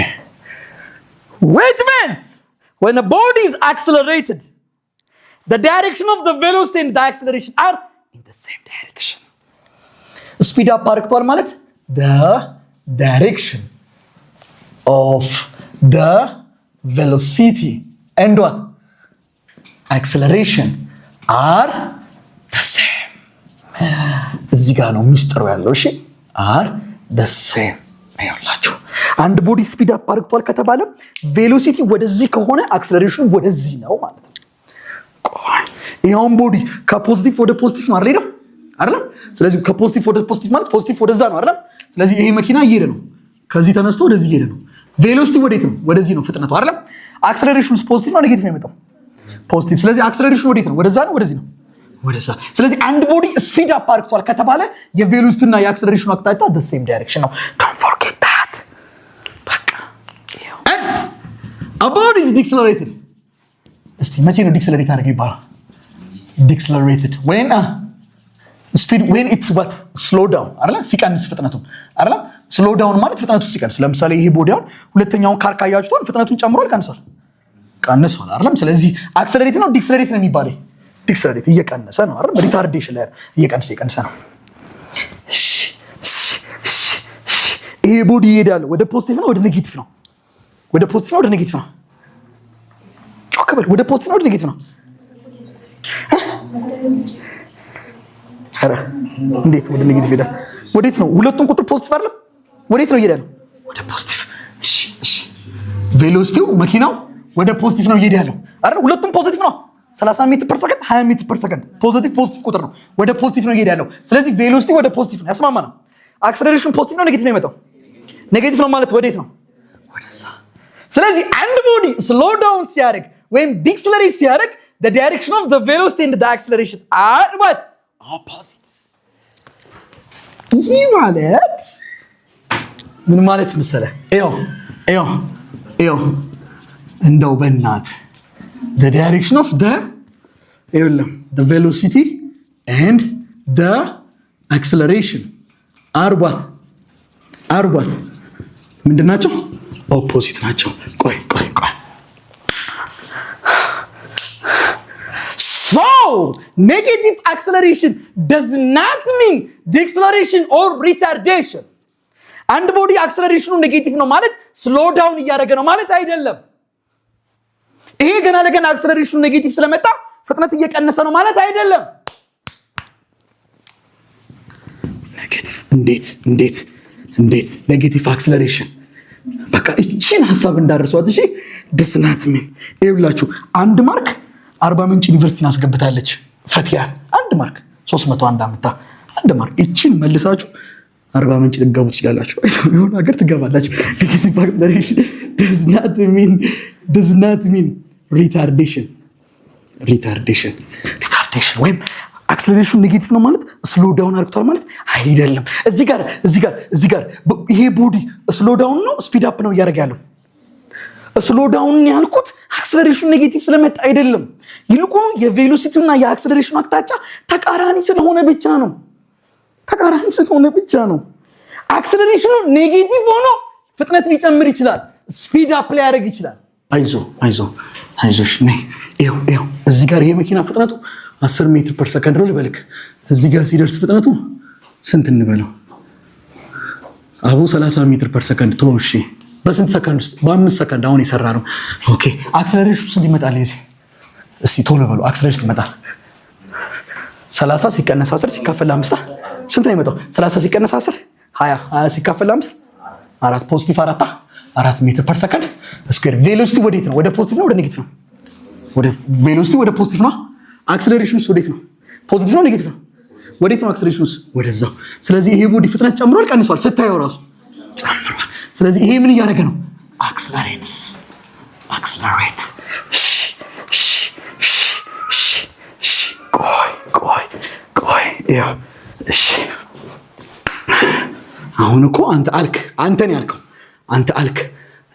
which means when a body is accelerated the direction of the velocity and the acceleration are in the same direction. Speed up አድርጓል ማለት the direction of the velocity and what acceleration are the same. እዚህ ጋር ነው ሚስጥሩ ያለው። እሺ are the same አይላችሁ። አንድ ቦዲ ስፒድ አፕ አድርጓል ከተባለ ቬሎሲቲ ወደዚህ ከሆነ አክሰለሬሽኑ ወደዚህ ነው ማለት ነው። ይሄውን ቦዲ ከፖዚቲቭ ወደ ፖዚቲቭ ነው አይደል? ስለዚህ ከፖዚቲቭ ወደ ፖዚቲቭ ማለት ፖዚቲቭ ወደዛ ነው አይደል? ስለዚህ ይሄ መኪና እየሄደ ነው፣ ከዚህ ተነስቶ ወደዚህ እየሄደ ነው። ቬሎሲቲ ወዴት ነው? ወደዚህ ነው ፍጥነቱ አይደል? አክሰለሬሽኑ ፖዚቲቭ ነው ኔጌቲቭ ነው የሚመጣው? ፖዚቲቭ። ስለዚህ አክሰለሬሽኑ ወዴት ነው? ወደዛ ነው ወደዚህ ነው? ወደዛ። ስለዚህ አንድ ቦዲ ስፒድ አፕ አድርጓል ከተባለ የቬሎሲቲና የአክሰለሬሽኑ አቅጣጫ the same direction ነው። don't forget that። በቃ and a body is decelerated። እስቲ መቼ ነው ዲክሰለሬት አድርገው ይባላል? decelerated when speed when it's what slow down አይደል? ሲቀንስ ፍጥነቱን አይደል? slow down ማለት ፍጥነቱ ሲቀንስ። ለምሳሌ ይሄ ቦዲ አሁን ሁለተኛውን ካር ካያችሁት ፍጥነቱን ጨምሯል ቀንሷል? ቀንሷል አይደል? ስለዚህ አክሰለሬት ነው ዲክሰለሬት ነው የሚባለው? ዲክሰለሬት እየቀነሰ ነው አይደል? ሪታርዴሽን ላይ እየቀነሰ ነው። ይሄ ቦዲ ይሄዳል ወደ ፖዚቲቭ ነው ወደ ኔጌቲቭ ነው? ወደ ፖዚቲቭ ነው ወደ ኔጌቲቭ ነው? ጮክ በል። ወደ ፖዚቲቭ ነው ወደ ኔጌቲቭ ነው? አረ እንዴት ወደ ኔጌቲቭ ሄዳል? ወዴት ነው? ሁለቱም ቁጥር ፖዚቲቭ አይደለም? ወዴት ነው እየሄዳል? ወደ ፖዚቲቭ። እሺ ቬሎሲቲው መኪናው ወደ ፖዚቲቭ ነው እየሄደ ያለው አይደል? ሁለቱም ፖዚቲቭ ነው። 30 ሜትር ፐር ሰከንድ 20 ሜትር ፐር ሰከንድ ፖዚቲቭ ቁጥር ነው። ወደ ፖዚቲቭ ነው እየሄደ ያለው። ስለዚህ ቬሎሲቲ ወደ ፖዚቲቭ ነው። ያስማማናል። አክሰለሬሽን ፖዚቲቭ ነው ኔጌቲቭ ነው የመጣው? ኔጌቲቭ ነው ማለት ወዴት ነው? ወደዛ። ስለዚህ አንድ ቦዲ ስሎ ዳውን ሲያደርግ ወይም ዲክሰለሬት ሲያደርግ the direction of the velocity and the acceleration are what opposites። ይህ ማለት ምን ማለት መሰለህ? ኤዮ እንደው በእናት the direction of the velocity and the acceleration are what ምንድን ናቸው? ኦፖዚት ናቸው። ቆይ so negative acceleration does not mean deceleration or retardation። አንድ ቦዲ አክሰለሬሽኑ ኔጌቲቭ ነው ማለት ስሎ ዳውን እያደረገ ነው ማለት አይደለም። ይሄ ገና ለገና አክሰለሬሽኑ ኔጌቲቭ ስለመጣ ፍጥነት እየቀነሰ ነው ማለት አይደለም። ኔጌቲቭ እንዴት ኔጌቲቭ አክሰለሬሽን በቃ እቺን ሐሳብ እንዳደረሷት እሺ ደስናት ምን ይብላችሁ። አንድ ማርክ አርባ ምንጭ ዩኒቨርሲቲን አስገብታለች ፈቲያን። አንድ ማርክ 301 አመጣ። አንድ ማርክ እቺን መልሳችሁ አርባ ምንጭ ልትገቡ ትችላላችሁ። የሆነ ሀገር ትገባላችሁ። ኔጌቲቭ አክሰለሬሽን does not mean retardation ወይም አክሰለሬሽን ኔጌቲቭ ነው ማለት ስሎ ዳውን አድርጓል ማለት አይደለም። እዚህ ጋር ይሄ ቦዲ ስሎ ዳውን ነው ስፒድ አፕ ነው እያደረገ ያለው። ስሎ ዳውን ያልኩት አክሰለሬሽን ኔጌቲቭ ስለመጣ አይደለም። ይልቁኑ የቬሎሲቲው እና የአክሰለሬሽኑ አቅጣጫ ተቃራኒ ስለሆነ ብቻ ነው። አክሰለሬሽኑ ኔጌቲቭ ሆኖ ፍጥነት ሊጨምር ይችላል፣ ስፒድ አፕ ሊያደርግ ይችላል። አይዞሽ ነይ። ይኸው እዚህ ጋር የመኪና ፍጥነቱ 10 ሜትር ፐር ሰከንድ ነው ልበልክ። እዚህ ጋር ሲደርስ ፍጥነቱ ስንት እንበለው? አቡ 30 ሜትር ፐር ሰከንድ ተወው። እሺ በስንት ሰከንድ ውስጥ? በ5 ሰከንድ አሁን የሰራ ነው። ኦኬ አክሰለሬሽኑ ስንት ይመጣል? እዚህ እስቲ ቶሎ በሉ። አክሰለሬሽን ይመጣል 30 ሲቀነስ 10 ሲካፈል 5 ስንት ነው የሚመጣው? 30 ሲቀነስ 10 20 ሲካፈል 5 4 ፖዚቲቭ 4 ሜትር ፐር ሰከንድ ስኩዌር። ቬሎሲቲ ወዴት ነው? ወደ ፖዚቲቭ ነው ወደ ኔጌቲቭ ነው? ቬሎሲቲ ወደ ፖዚቲቭ ነው። አክሰለሬሽኑስ ወዴት ነው? ፖዚቲቭ ነው ኔጌቲቭ ነው? ወዴት ነው አክሰለሬሽኑስ? ወደዛው። ስለዚህ ይሄ ቦዲ ፍጥነት ጨምሯል ቀንሷል? ስታየው ራሱ ጨምሯል። ስለዚህ ይሄ ምን እያደረገ ነው? አክሰለሬት። ቆይ እሺ አሁን እኮ አንተ አልክ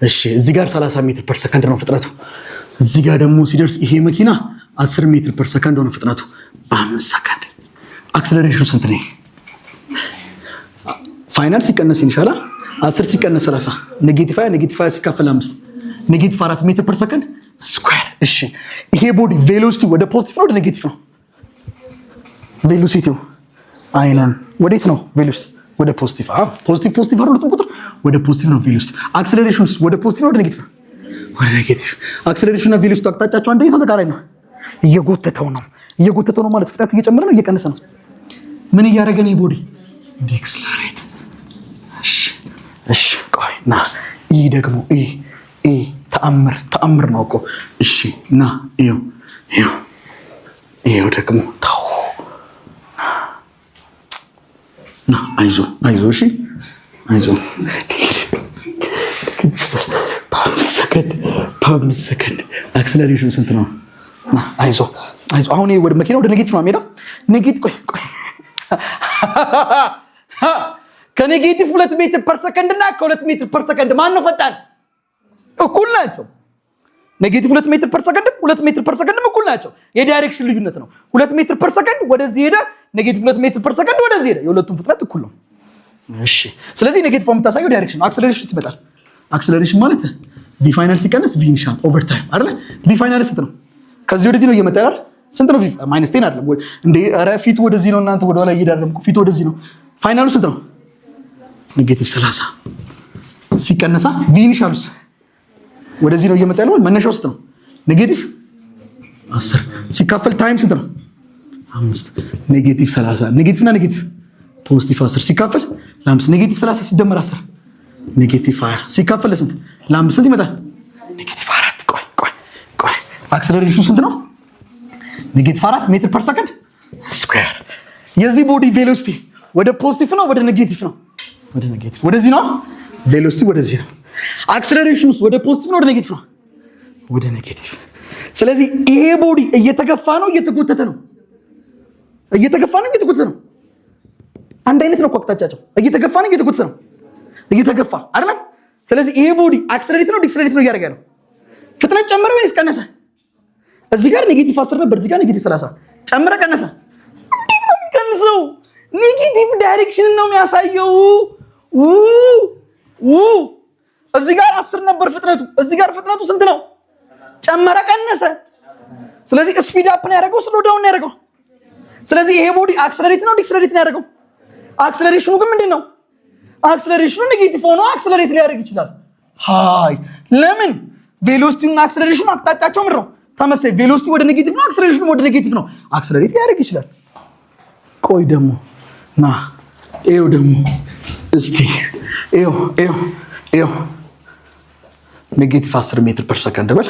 እሺ እዚህ ጋር 30 ሜትር ፐር ሰከንድ ነው ፍጥነቱ። እዚህ ጋር ደግሞ ሲደርስ ይሄ መኪና 10 ሜትር ፐር ሰከንድ ነው ፍጥነቱ በ5 ሰከንድ። አክሰለሬሽኑ ስንት ነው? ፋይናል ሲቀነስ ኢንሻአላ 10 ሲቀነስ 30 ኔጌቲቭ 20 ሲካፈል 5 ኔጌቲቭ 4 ሜትር ፐር ሰከንድ ስኩዌር። እሺ ይሄ ቦዲ ቬሎሲቲ ወደ ፖዚቲቭ ነው ወደ ኔጌቲቭ ነው? ቬሎሲቲው አይነን ወዴት ነው? ቬሎሲቲ ወደ ፖዚቲቭ። ፖዚቲቭ ሁለቱም ቁጥር ወደ ፖዚቲቭ ነው ቬሎሲቲ። አክሰለሬሽንስ ወደ ፖዚቲቭ ነው ወደ ኔጌቲቭ? ወደ ኔጌቲቭ። አክሰለሬሽን እና ቬሎሲቲ አቅጣጫቸው አንድ ነው ተቃራኒ ነው? እየጎተተው ነው ማለት ፍጥነት እየጨመረ ነው እየቀነሰ ነው? ምን እያደረገ ነው? ቦዲ ዲክስለሬት። እሺ ቆይ ና ይህ ደግሞ ተአምር ነው እኮ። እሺ ና ይኸው ደግሞ ታው ና አይዞ እሺ አይዞ በአምስት ሰከንድ አክሰለሬሽኑ ስንት ነው? ና አይዞ አሁን ወደ መኪና ወደ ኔጌቲቭ ነው የሚሄደው። ኔጌቲቭ ቆይ ከኔጌቲቭ 2 ሜትር ፐር ሰከንድ እና ከ2 ሜትር ፐር ሰከንድ ማን ነው ፈጣን? እኩል ናቸው። ኔጌቲቭ 2 ሜትር ፐር ሰከንድ 2 ሜትር ፐር ሰከንድ እኩል ናቸው። የዳይሬክሽን ልዩነት ነው። 2 ሜትር ፐር ሰከንድ ወደዚህ ሄደ፣ ኔጌቲቭ 2 ሜትር ፐር ሰከንድ ወደዚህ ሄደ። የሁለቱም ፍጥነት እኩል ነው። እሺ ስለዚህ ኔጌቲቭ የምታሳየው ዳይሬክሽን ነው። አክሰለሬሽን ትመጣል። አክሰለሬሽን ማለት ቪ ፋይናል ሲቀነስ ቪ ኢኒሻል ኦቨር ታይም አይደል? ቪ ፋይናል ስንት ነው? ከዚህ ወደዚህ ነው እየመጣ አይደል? ስንት ነው? ቪ ማይነስ 10 አይደለም እንዴ? ኧረ ፊቱ ወደዚህ ነው። እናንተ ወደ ኋላ እየዳረምኩ ፊቱ ወደዚህ ነው። ፋይናሉ ስንት ነው? ኔጌቲቭ 30 ሲቀነሳ ቪ ኢኒሻሉስ ወደዚህ ነው እየመጣ ያለው። መነሻው ስንት ነው? ኔጌቲቭ 10 ሲካፈል ታይም ስንት ነው? 5 ኔጌቲቭ 30 ኔጌቲቭ እና ኔጌቲቭ ፖዚቲቭ 10 ሲካፈል ለ5 ኔጌቲቭ 30 ሲደመር 10 ኔጌቲቭ 20 ሲካፈል ለስንት? ለ5 ስንት ይመጣል? ኔጌቲቭ 4 ቆይ አክሰለሬሽኑ ስንት ነው? ኔጌቲቭ 4 ሜትር ፐር ሰከንድ ስኩዌር። የዚህ ቦዲ ቬሎሲቲ ወደ ፖዚቲቭ ነው ወደ ኔጌቲቭ ነው? ወደ ኔጌቲቭ። ወደዚህ ነው ቬሎሲቲ ወደዚህ ነው። አክሰለሬሽኑ ወደ ፖዚቲቭ ነው ወደ ኔጌቲቭ ነው? ወደ ኔጌቲቭ። ስለዚህ ይሄ ቦዲ እየተገፋ ነው እየተጎተተ ነው? እየተገፋ ነው እየተጎተተ ነው? አንድ አይነት ነው አቅጣጫቸው። እየተገፋ ነው እየተጎተተ ነው? እየተገፋ አይደለም? ስለዚህ ይሄ ቦዲ አክሰለሬት ነው ዲክሰለሬት ነው እያደረገ ነው? ፍጥነት ጨመረ ወይስ ቀነሰ? እዚህ ጋር ኔጌቲቭ 10 ነበር፣ እዚህ ጋር ኔጌቲቭ 30 ጨመረ ቀነሰ? እንዴት ነው የሚቀንሰው? ኔጌቲቭ ዳይሬክሽን ነው የሚያሳየው። እዚህ ጋር 10 ነበር ፍጥነቱ፣ እዚህ ጋር ፍጥነቱ ስንት ነው? ጨመረ ቀነሰ? ስለዚህ ስፒድ አፕ ነው ያደረገው ስሎ ዳውን ነው ያደረገው? ስለዚህ ይሄ ቦዲ አክሰለሬት ነው ዲክሰለሬት ነው ያደረገው? አክሰለሬሽኑ ግን ምንድነው? አክሰለሬሽኑ ኔጌቲቭ ሆኖ አክሰለሬት ሊያደርግ ይችላል። ሃይ ለምን? ቬሎሲቲው እና አክሰለሬሽኑ አቅጣጫቸው ምንድነው? ተመሳሳይ። ቬሎሲቲ ወደ ኔጌቲቭ ነው፣ አክሰለሬሽኑ ወደ ኔጌቲቭ ነው። አክሰለሬት ሊያደርግ ይችላል። ቆይ ደግሞ ና ይኸው ደግሞ እስቲ ይኸው ኔጌቲቭ 10 ሜትር ፐር ሰከንድ በል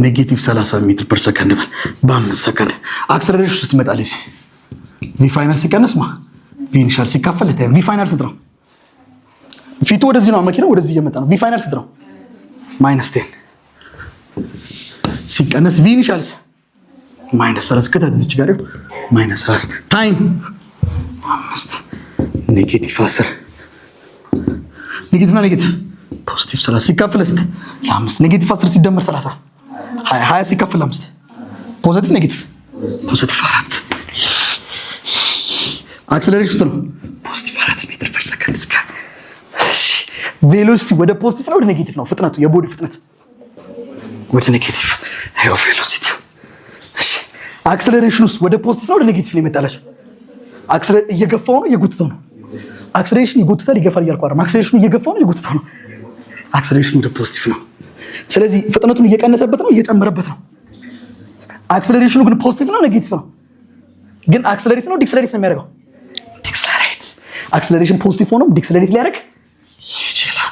ኔጌቲቭ 30 ሜትር ፐር ሰከንድ በል በ5 ሰከንድ አክሰለሬሽን ውስጥ ትመጣለች። ቪ ፋይናል ሲቀነስ ቪ ኢኒሻል ሲካፈል ቪ ፋይናል ስንት ነው? ፊቱ ወደዚህ ነው፣ መኪናው ወደዚህ እየመጣ ነው። ቪ ፋይናል ስንት ነው? -10 ሲቀነስ ቪ ኢኒሻልስ -30 ከታች እዚህ ጋር -30 ታይም 5 ኔጌቲቭ 10 ኔጌቲቭ ኔጌቲቭ ፖዚቲቭ 30 ሲካፈል ስንት? 5 ኔጌቲቭ 10 ሲደመር 30 20 ሲካፈል 5 ፖዚቲቭ ኔጌቲቭ ፖዚቲቭ 4 አክሰለሬሽን ነው ፖዚቲቭ 4 ሜትር ፐር ሰከንድ እስከ ቬሎሲቲ ወደ ፖዚቲቭ ነው ወደ ኔጌቲቭ ነው ፍጥነቱ የቦዲ ፍጥነት ወደ ኔጌቲቭ አይ ቬሎሲቲ እሺ አክሰለሬሽን ውስጥ ወደ ፖዚቲቭ ነው ወደ ኔጌቲቭ ነው የመጣላችሁ አክሰለሬሽን እየገፋው ነው እየጎተተው ነው አክሰለሬሽን ይጎተታል ይገፋል እያልኩ አይደል አክሰለሬሽኑ እየገፋው ነው እየጎተተው ነው አክሰለሬሽኑ ወደ ፖዚቲቭ ነው ስለዚህ ፍጥነቱን እየቀነሰበት ነው እየጨመረበት ነው አክሰለሬሽኑ ግን ፖዚቲቭ ነው ኔጌቲቭ ነው ግን አክሰለሬት ነው ዲክሰለሬት ነው የሚያደርገው ዲክሰለሬት አክሰለሬሽን ፖዚቲቭ ሆኖ ዲክሰለሬት ሊያደርግ ይችላል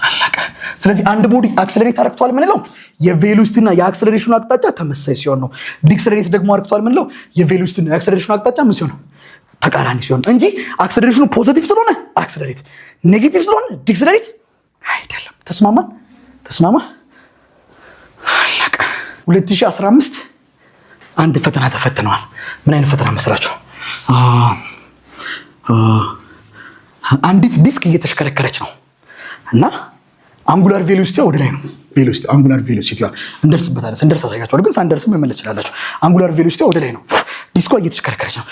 አለቀ ስለዚህ አንድ ቦዲ አክሰለሬት አድርጓል ምንለው የቬሎሲቲ እና የአክሰለሬሽኑ አቅጣጫ ተመሳሳይ ሲሆን ነው ዲክሰለሬት ደግሞ አድርጓል ምንለው የቬሎሲቲ እና የአክሰለሬሽኑ አቅጣጫ ምን ሲሆን ነው ተቃራኒ ሲሆን እንጂ አክሰለሬሽኑ ፖዚቲቭ ስለሆነ አክሰለሬት ኔጌቲቭ ስለሆነ ዲክሰለሬት አይደለም ተስማማ አለቀ 2015 አንድ ፈተና ተፈትነዋል ምን አይነት ፈተና መስራችሁ አንዲት ዲስክ እየተሽከረከረች ነው እና አንጉላር ቬሎሲቲ ወደ ላይ ነው ቬሎሲቲ አንጉላር ቬሎሲቲ እንደርስበታለን እንደርስ አሳያችኋለሁ ግን ሳንደርስም መመለስ ይችላልላችሁ አንጉላር ቬሎሲቲ ወደ ላይ ነው ዲስኳ እየተሽከረከረች ነው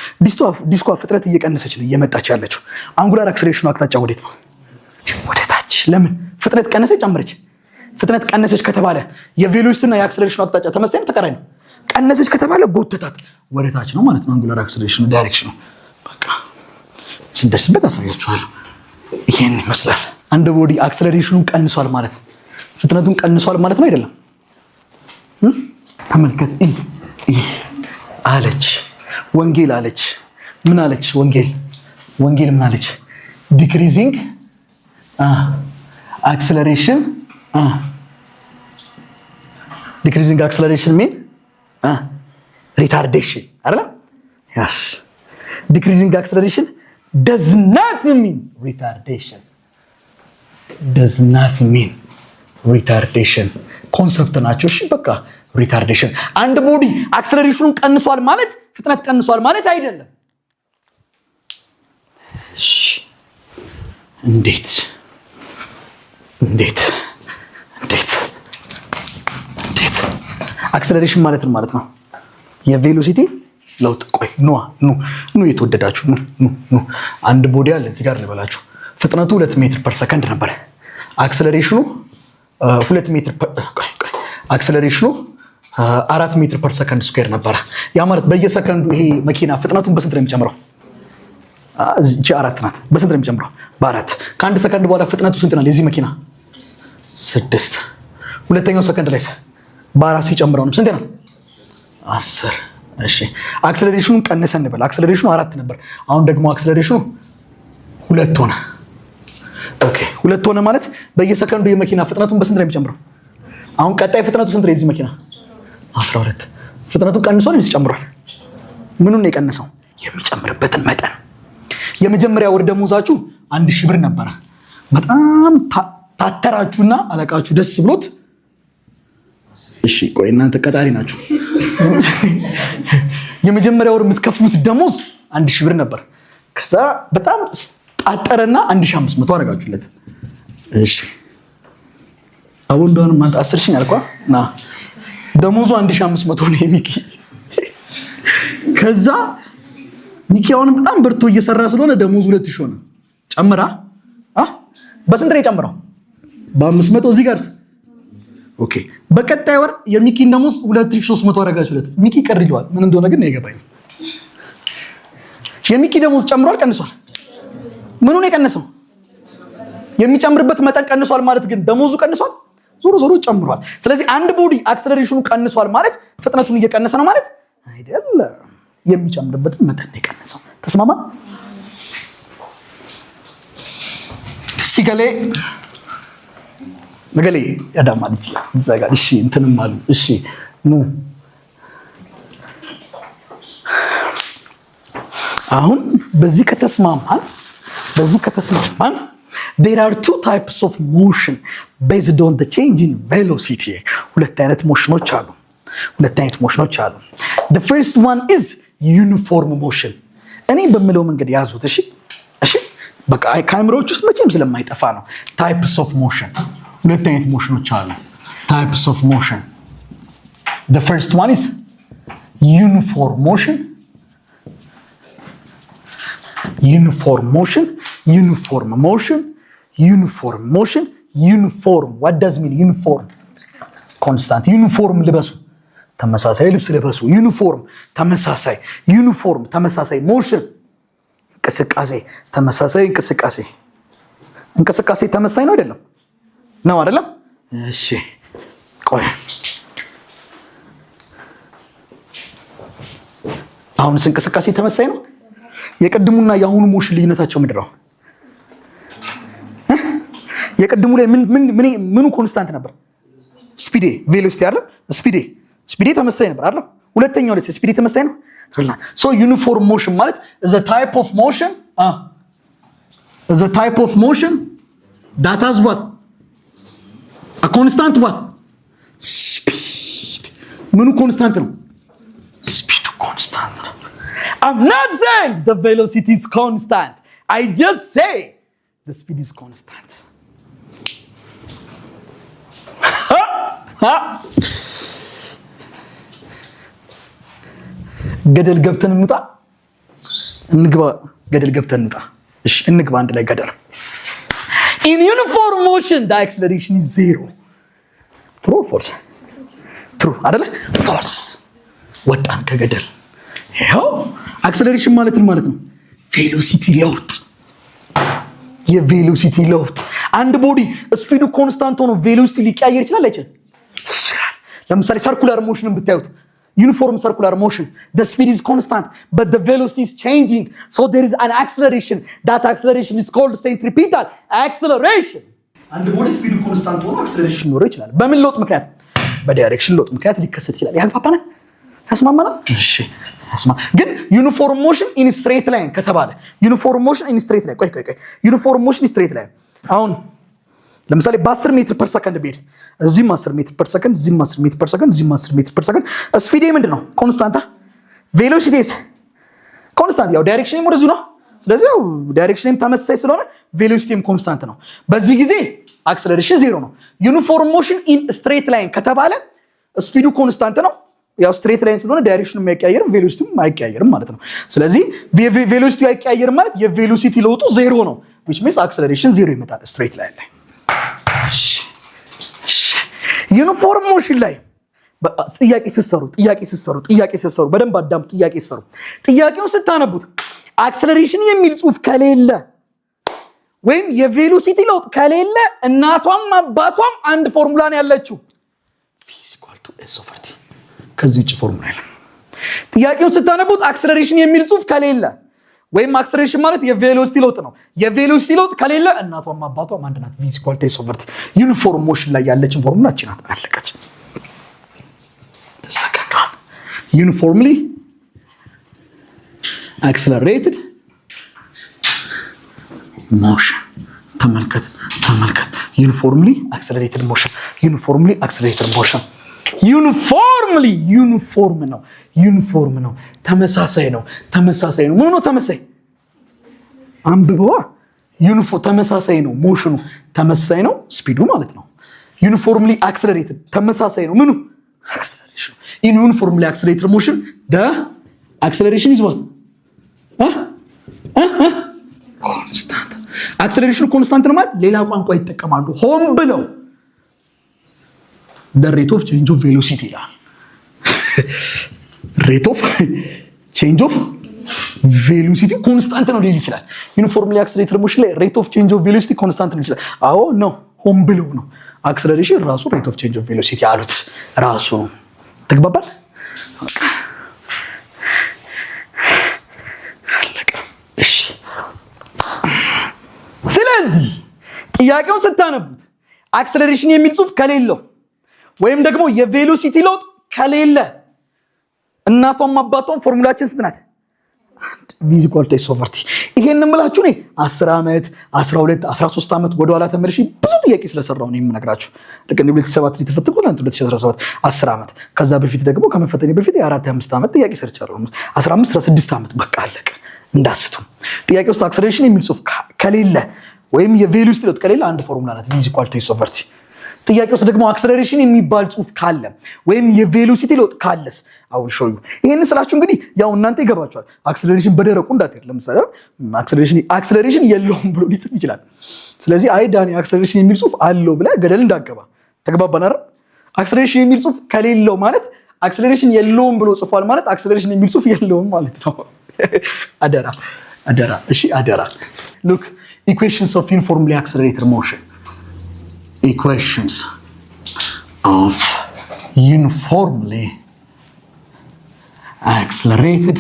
ዲስኳ ፍጥነት እየቀነሰች ነው እየመጣች ያለችው አንጉላር አክሰለሬሽኑ አቅጣጫ ወዴት ነው ወደ ታች ለምን ፍጥነት ቀነሰች ጨመረች ፍጥነት ቀነሰች ከተባለ የቬሎሲቲ እና የአክሰለሬሽኑ አቅጣጫ ተመሳሳይ ነው ተቃራኒ ነው ቀነሰች ከተባለ ጎተታት ወደ ታች ነው ማለት ነው አንጉላር አክሰለሬሽኑ ዳይሬክሽኑ በቃ ስንደርስበት አሳያችኋለሁ ይሄን ይመስላል አንድ ቦዲ አክሰለሬሽኑ ቀንሷል ማለት ፍጥነቱን ቀንሷል ማለት ነው አይደለም ተመልከት አለች ወንጌል አለች ምን አለች ወንጌል ምን አለች ዲክሪዚንግ acceleration decreasing acceleration mean retardation አይደል yes decreasing acceleration does not mean retardation ኮንሰፕት ናቸው እሺ በቃ retardation አንድ ቦዲ አክሰለሬሽኑን ቀንሷል ማለት ፍጥነት ቀንሷል ማለት አይደለም እሺ እንዴት አክሰለሬሽን ማለት ነው የቬሎሲቲ ለውጥ ቆይ ኑ የተወደዳችሁ ኑ አንድ ቦዲ አለ እዚህ ጋር ልበላችሁ ፍጥነቱ 2 ሜትር ፐር ሰከንድ ነበር አክሰለሬሽኑ 2 ሜትር አክሰለሬሽኑ 4 ሜትር ፐር ሰከንድ ስኩዌር ነበር ያ ማለት በየሰከንዱ ይሄ መኪና ፍጥነቱን በስንት ነው የሚጨምረው እቺ 4 ናት በስንት ነው የሚጨምረው በ4 ከአንድ ሰከንድ በኋላ ፍጥነቱ ስንት ነው ለዚህ መኪና 6 ሁለተኛው ሰከንድ ላይ በ4 ሲጨምረው ነው ስንት ነው 10 እሺ አክሰለሬሽኑን ቀነሰ እንበል አክሰለሬሽኑ 4 ነበር አሁን ደግሞ አክሰለሬሽኑ 2 ሆነ ኦኬ 2 ሆነ ማለት በየሰከንዱ የመኪና ፍጥነቱን በስንት ነው የሚጨምረው አሁን ቀጣይ ፍጥነቱ ስንት ነው የዚህ መኪና 12 ፍጥነቱን ቀንሷል ወይስ ጨምሯል ምኑን ነው የቀነሰው የሚጨምርበትን መጠን የመጀመሪያ ወር ደሞዛችሁ 1000 ብር ነበር በጣም ታተራችሁና አለቃችሁ ደስ ብሎት እሺ ቆይ እናንተ ቀጣሪ ናችሁ የመጀመሪያ ወር የምትከፍሉት ደሞዝ 1000 ብር ነበር ከዛ በጣም ጣጠረና 1500 አረጋችሁለት እሺ አሁን እንደሆነ ማንተ 10000 ያልኳ ና ደሞዙ 1500 ነው የሚኪ ከዛ ሚኪያውን በጣም በርቶ እየሰራ ስለሆነ ደሞዙ 2000 ሆነ ጨምራ በስንት ነው የጨምረው በ500 እዚህ ጋር ኦኬ በቀጣይ ወር የሚኪን ደሞዝ 2300 አረጋችሁለት ሚኪ ቀር ይሏል ምን እንደሆነ ግን አይገባኝ የሚኪ ደሞዝ ጨምሯል ቀንሷል ምኑ ነው የቀነሰው የሚጨምርበት መጠን ቀንሷል ማለት ግን ደሞዙ ቀንሷል ዞሮ ጨምሯል ስለዚህ አንድ ቦዲ አክሰለሬሽኑ ቀንሷል ማለት ፍጥነቱን እየቀነሰ ነው ማለት አይደለም የሚጨምርበት መጠን ነው የቀነሰው ተስማማ ሲገሌ ነገሌ ያዳማ ልጅ ዘጋ እሺ እንትንም አሉ እሺ ኑ አሁን በዚህ ከተስማማን there are two types of motion based on the change in velocity ሁለት አይነት ሞሽኖች አሉ the first one is uniform motion እኔ በሚለው መንገድ ያዙት እሺ በቃ ካሜራዎች ውስጥ መቼም ስለማይጠፋ ነው types of motion ሁለት አይነት ሞሽኖች አሉ types of motion the first one is uniform motion uniform what does mean uniform constant uniform ልበሱ ተመሳሳይ ልብስ ልበሱ uniform ተመሳሳይ motion እንቅስቃሴ ተመሳሳይ ነው አይደለም እሺ ቆይ አሁን እንቅስቃሴ ተመሳሳይ ነው የቀድሙና የአሁኑ ሞሽን ልዩነታቸው ምንድነው የቀድሙ ላይ ምኑ ኮንስታንት ነበር ስፒድ ቬሎሲቲ አይደል ስፒድ ተመሳሳይ ነበር አይደል ሁለተኛው ላይ ስፒድ ተመሳሳይ ነው so uniform motion ማለት is a type of motion that has what a constant what speed ምኑ ኮንስታንት ነው speed constant ነው I'm not saying the velocity is constant. I just say the speed is constant. ገደል ገብተን እንውጣ እሺ እንግባ አንድ ላይ ገደል In uniform motion the acceleration is zero. True or false? True አይደለ? False. ወጣን ከገደል ይሄው አክሰለሬሽን ማለት ነው ቬሎሲቲ ለውጥ የቬሎሲቲ ለውጥ አንድ ቦዲ ስፒዱ ኮንስታንት ሆኖ ቬሎሲቲ ሊቀያየር ይችላል ለምሳሌ ሰርኩላር ሞሽንን ብታዩት uniform circular motion the speed is constant but the velocity is changing so there is an acceleration that acceleration is called centripetal acceleration አንድ ቦዲ ስፒዱ ኮንስታንት ሆኖ አክሰለሬሽን ኖሮ ይችላል በምን ለውጥ ምክንያት በዳይሬክሽን ለውጥ ምክንያት ሊከሰት ይችላል ያልፋፋና ያስማማና እሺ ግን ዩኒፎርም ሞሽን ኢን ስትሬት ላይን ከተባለ ዩኒፎርም ሞሽን ኢን ስትሬት ላይን ቆይ ዩኒፎርም ሞሽን ኢን ስትሬት ላይን አሁን ለምሳሌ በ10 ሜትር ፐር ሰከንድ ቢሄድ እዚህም 10 ሜትር ፐር ሰከንድ እዚህም 10 ሜትር ፐር ሰከንድ እዚህም 10 ሜትር ፐር ሰከንድ ስፒድ ምንድነው ኮንስታንት ቬሎሲቲስ ኮንስታንት ያው ዳይሬክሽንም ወደዚህ ነው ስለዚህ ያው ዳይሬክሽንም ተመሳሳይ ስለሆነ ቬሎሲቲም ኮንስታንት ነው በዚህ ጊዜ አክሰለሬሽን ዜሮ ነው ዩኒፎርም ሞሽን ኢን ስትሬት ላይን ከተባለ ስፒዱ ኮንስታንት ነው ያው ስትሬት ላይን ስለሆነ ዳይሬክሽኑም አይቀያየርም ቬሎሲቲውም አይቀያየርም ማለት ነው ስለዚህ ቬሎሲቲው አይቀያየርም ማለት የቬሎሲቲ ለውጡ ዜሮ ነው which means acceleration ዜሮ ይመጣል ስትሬት ላይን ላይ ዩኒፎርም ሞሽን ላይ ጥያቄ ሲሰሩ በደንብ አዳምጡ ጥያቄ ሲሰሩ ጥያቄውን ስታነቡት አክሰለሬሽን የሚል ጽሁፍ ከሌለ ወይም የቬሎሲቲ ለውጥ ከሌለ እናቷም አባቷም አንድ ፎርሙላ ነው ያለችው v = s/t ከዚህ ውጭ ፎርሙላ የለም ጥያቄውን ስታነቡት አክሰለሬሽን የሚል ጽሁፍ ከሌለ ወይም አክሰለሬሽን ማለት የቬሎሲቲ ለውጥ ነው የቬሎሲቲ ለውጥ ከሌለ እናቷም አባቷም አንድ ናት v = s/t ዩኒፎርም ሞሽን ላይ ያለችን ፎርሙላ እቺ ናት አለቀች ተሰከንዷ ዩኒፎርምሊ accelerated motion ተመልከት uniformly accelerated motion ዩኒፎርም ነው ተመሳሳይ ነው ምን ነው ተመሳሳይ አንብበዋ ተመሳሳይ ነው ሞሽኑ ተመሳሳይ ነው ስፒዱ ማለት ነው uniformly accelerated ተመሳሳይ ነው ምኑ acceleration in uniformly accelerated motion the acceleration is what constant acceleration constant ነው ማለት ሌላ ቋንቋ ይጠቀማሉ ሆን ብለው the rate of change of velocity ይላል rate of change of velocity constant ነው ሊል ይችላል uniformly accelerated motion ላይ rate of change of velocity constant ነው ይችላል አዎ ነው ሆን ብለው ነው acceleration ራሱ rate of change of velocity አሉት ራሱ ተግባባል እሺ ስለዚህ ጥያቄውን ስታነቡት አክሰለሬሽን የሚል ጽሁፍ ከሌለው ወይም ደግሞ የቬሎሲቲ ለውጥ ከሌለ እናቷም አባቷም ፎርሙላችን ስንት ናት? v = s / t። ይሄንን ብላችሁ እኔ 10 ዓመት 12 13 ዓመት ወደ ኋላ ተመልሼ ብዙ ጥያቄ ስለሰራው ነው የምነግራችሁ። ልክ እንደ 2007 ላይ ተፈትኩ ለአንተ 2017 10 ዓመት ከዛ በፊት ደግሞ ከመፈተኔ በፊት የ4 5 ዓመት ጥያቄ ሰርቻለሁ። 15 16 ዓመት በቃ አለቀ። እንዳስቱ ጥያቄ ውስጥ አክሰለሬሽን የሚል ጽሁፍ ከሌለ ወይም የቬሎሲቲ ለውጥ ከሌለ አንድ ፎርሙላ ናት v = s / t። ጥያቄ ውስጥ ደግሞ አክሰለሬሽን የሚባል ጽሁፍ ካለ ወይም የቬሎሲቲ ለውጥ ካለስ አው ሾው ዩ። ይሄን ስላችሁ እንግዲህ ያው እናንተ ይገባችኋል። አክሰለሬሽን በደረቁ እንዳትሄድ። ለምሳሌ አክሰለሬሽን የለውም ብሎ ሊጽፍ ይችላል። ስለዚህ አይ ዳኒ አክሰለሬሽን የሚል ጽሁፍ አለው ብለህ ገደል እንዳገባ። ተግባባን አይደል? አክሰለሬሽን የሚል ጽሁፍ ከሌለው ማለት አክሰለሬሽን የለውም ብሎ ጽፏል ማለት አክሰለሬሽን የሚል ጽሁፍ የለውም ማለት ነው። አደራ እሺ አደራ። ሉክ ኢኩዌሽንስ ኦፍ ዩኒፎርምሊ አክሰለሬትድ ሞሽን equations of uniformly accelerated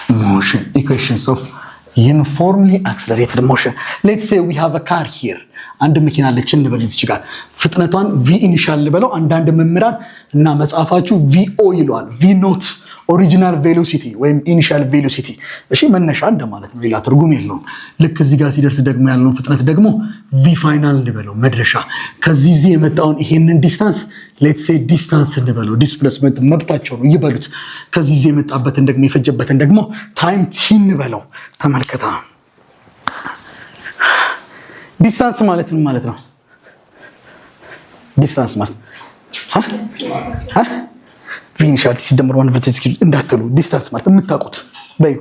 motion. Equations of uniformly accelerated motion. Let's say we have a car here. አንድ መኪና አለች እንበል እዚህ ጋር ፍጥነቷን v ኢኒሻል ልበለው። አንዳንድ መምህራን እና መጻፋችሁ vo ይሏል። v ኖት ኦሪጂናል ቬሎሲቲ ወይም ኢኒሻል ቬሎሲቲ። እሺ መነሻ እንደማለት ነው፣ ሌላ ትርጉም የለውም። ልክ እዚህ ጋር ሲደርስ ደግሞ ያለውን ፍጥነት ደግሞ v ፋይናል እንበለው መድረሻ። ከዚህ እዚህ የመጣውን ይሄንን ዲስታንስ ሌትስ ሴ ዲስታንስ እንበለው። ዲስፕሌስመንት መብታቸው ነው ይበሉት። ከዚህ እዚህ የመጣበትን ደግሞ የፈጀበትን ደግሞ ታይም ቲ እንበለው። ተመልከታ ዲስታንስ ማለት ምን ማለት ነው? ዲስታንስ ማለት v ኢኒሻል ሲደመር 1 ቨርቲሲቲ እንዳትሉ። ዲስታንስ ማለት የምታውቁት በዩ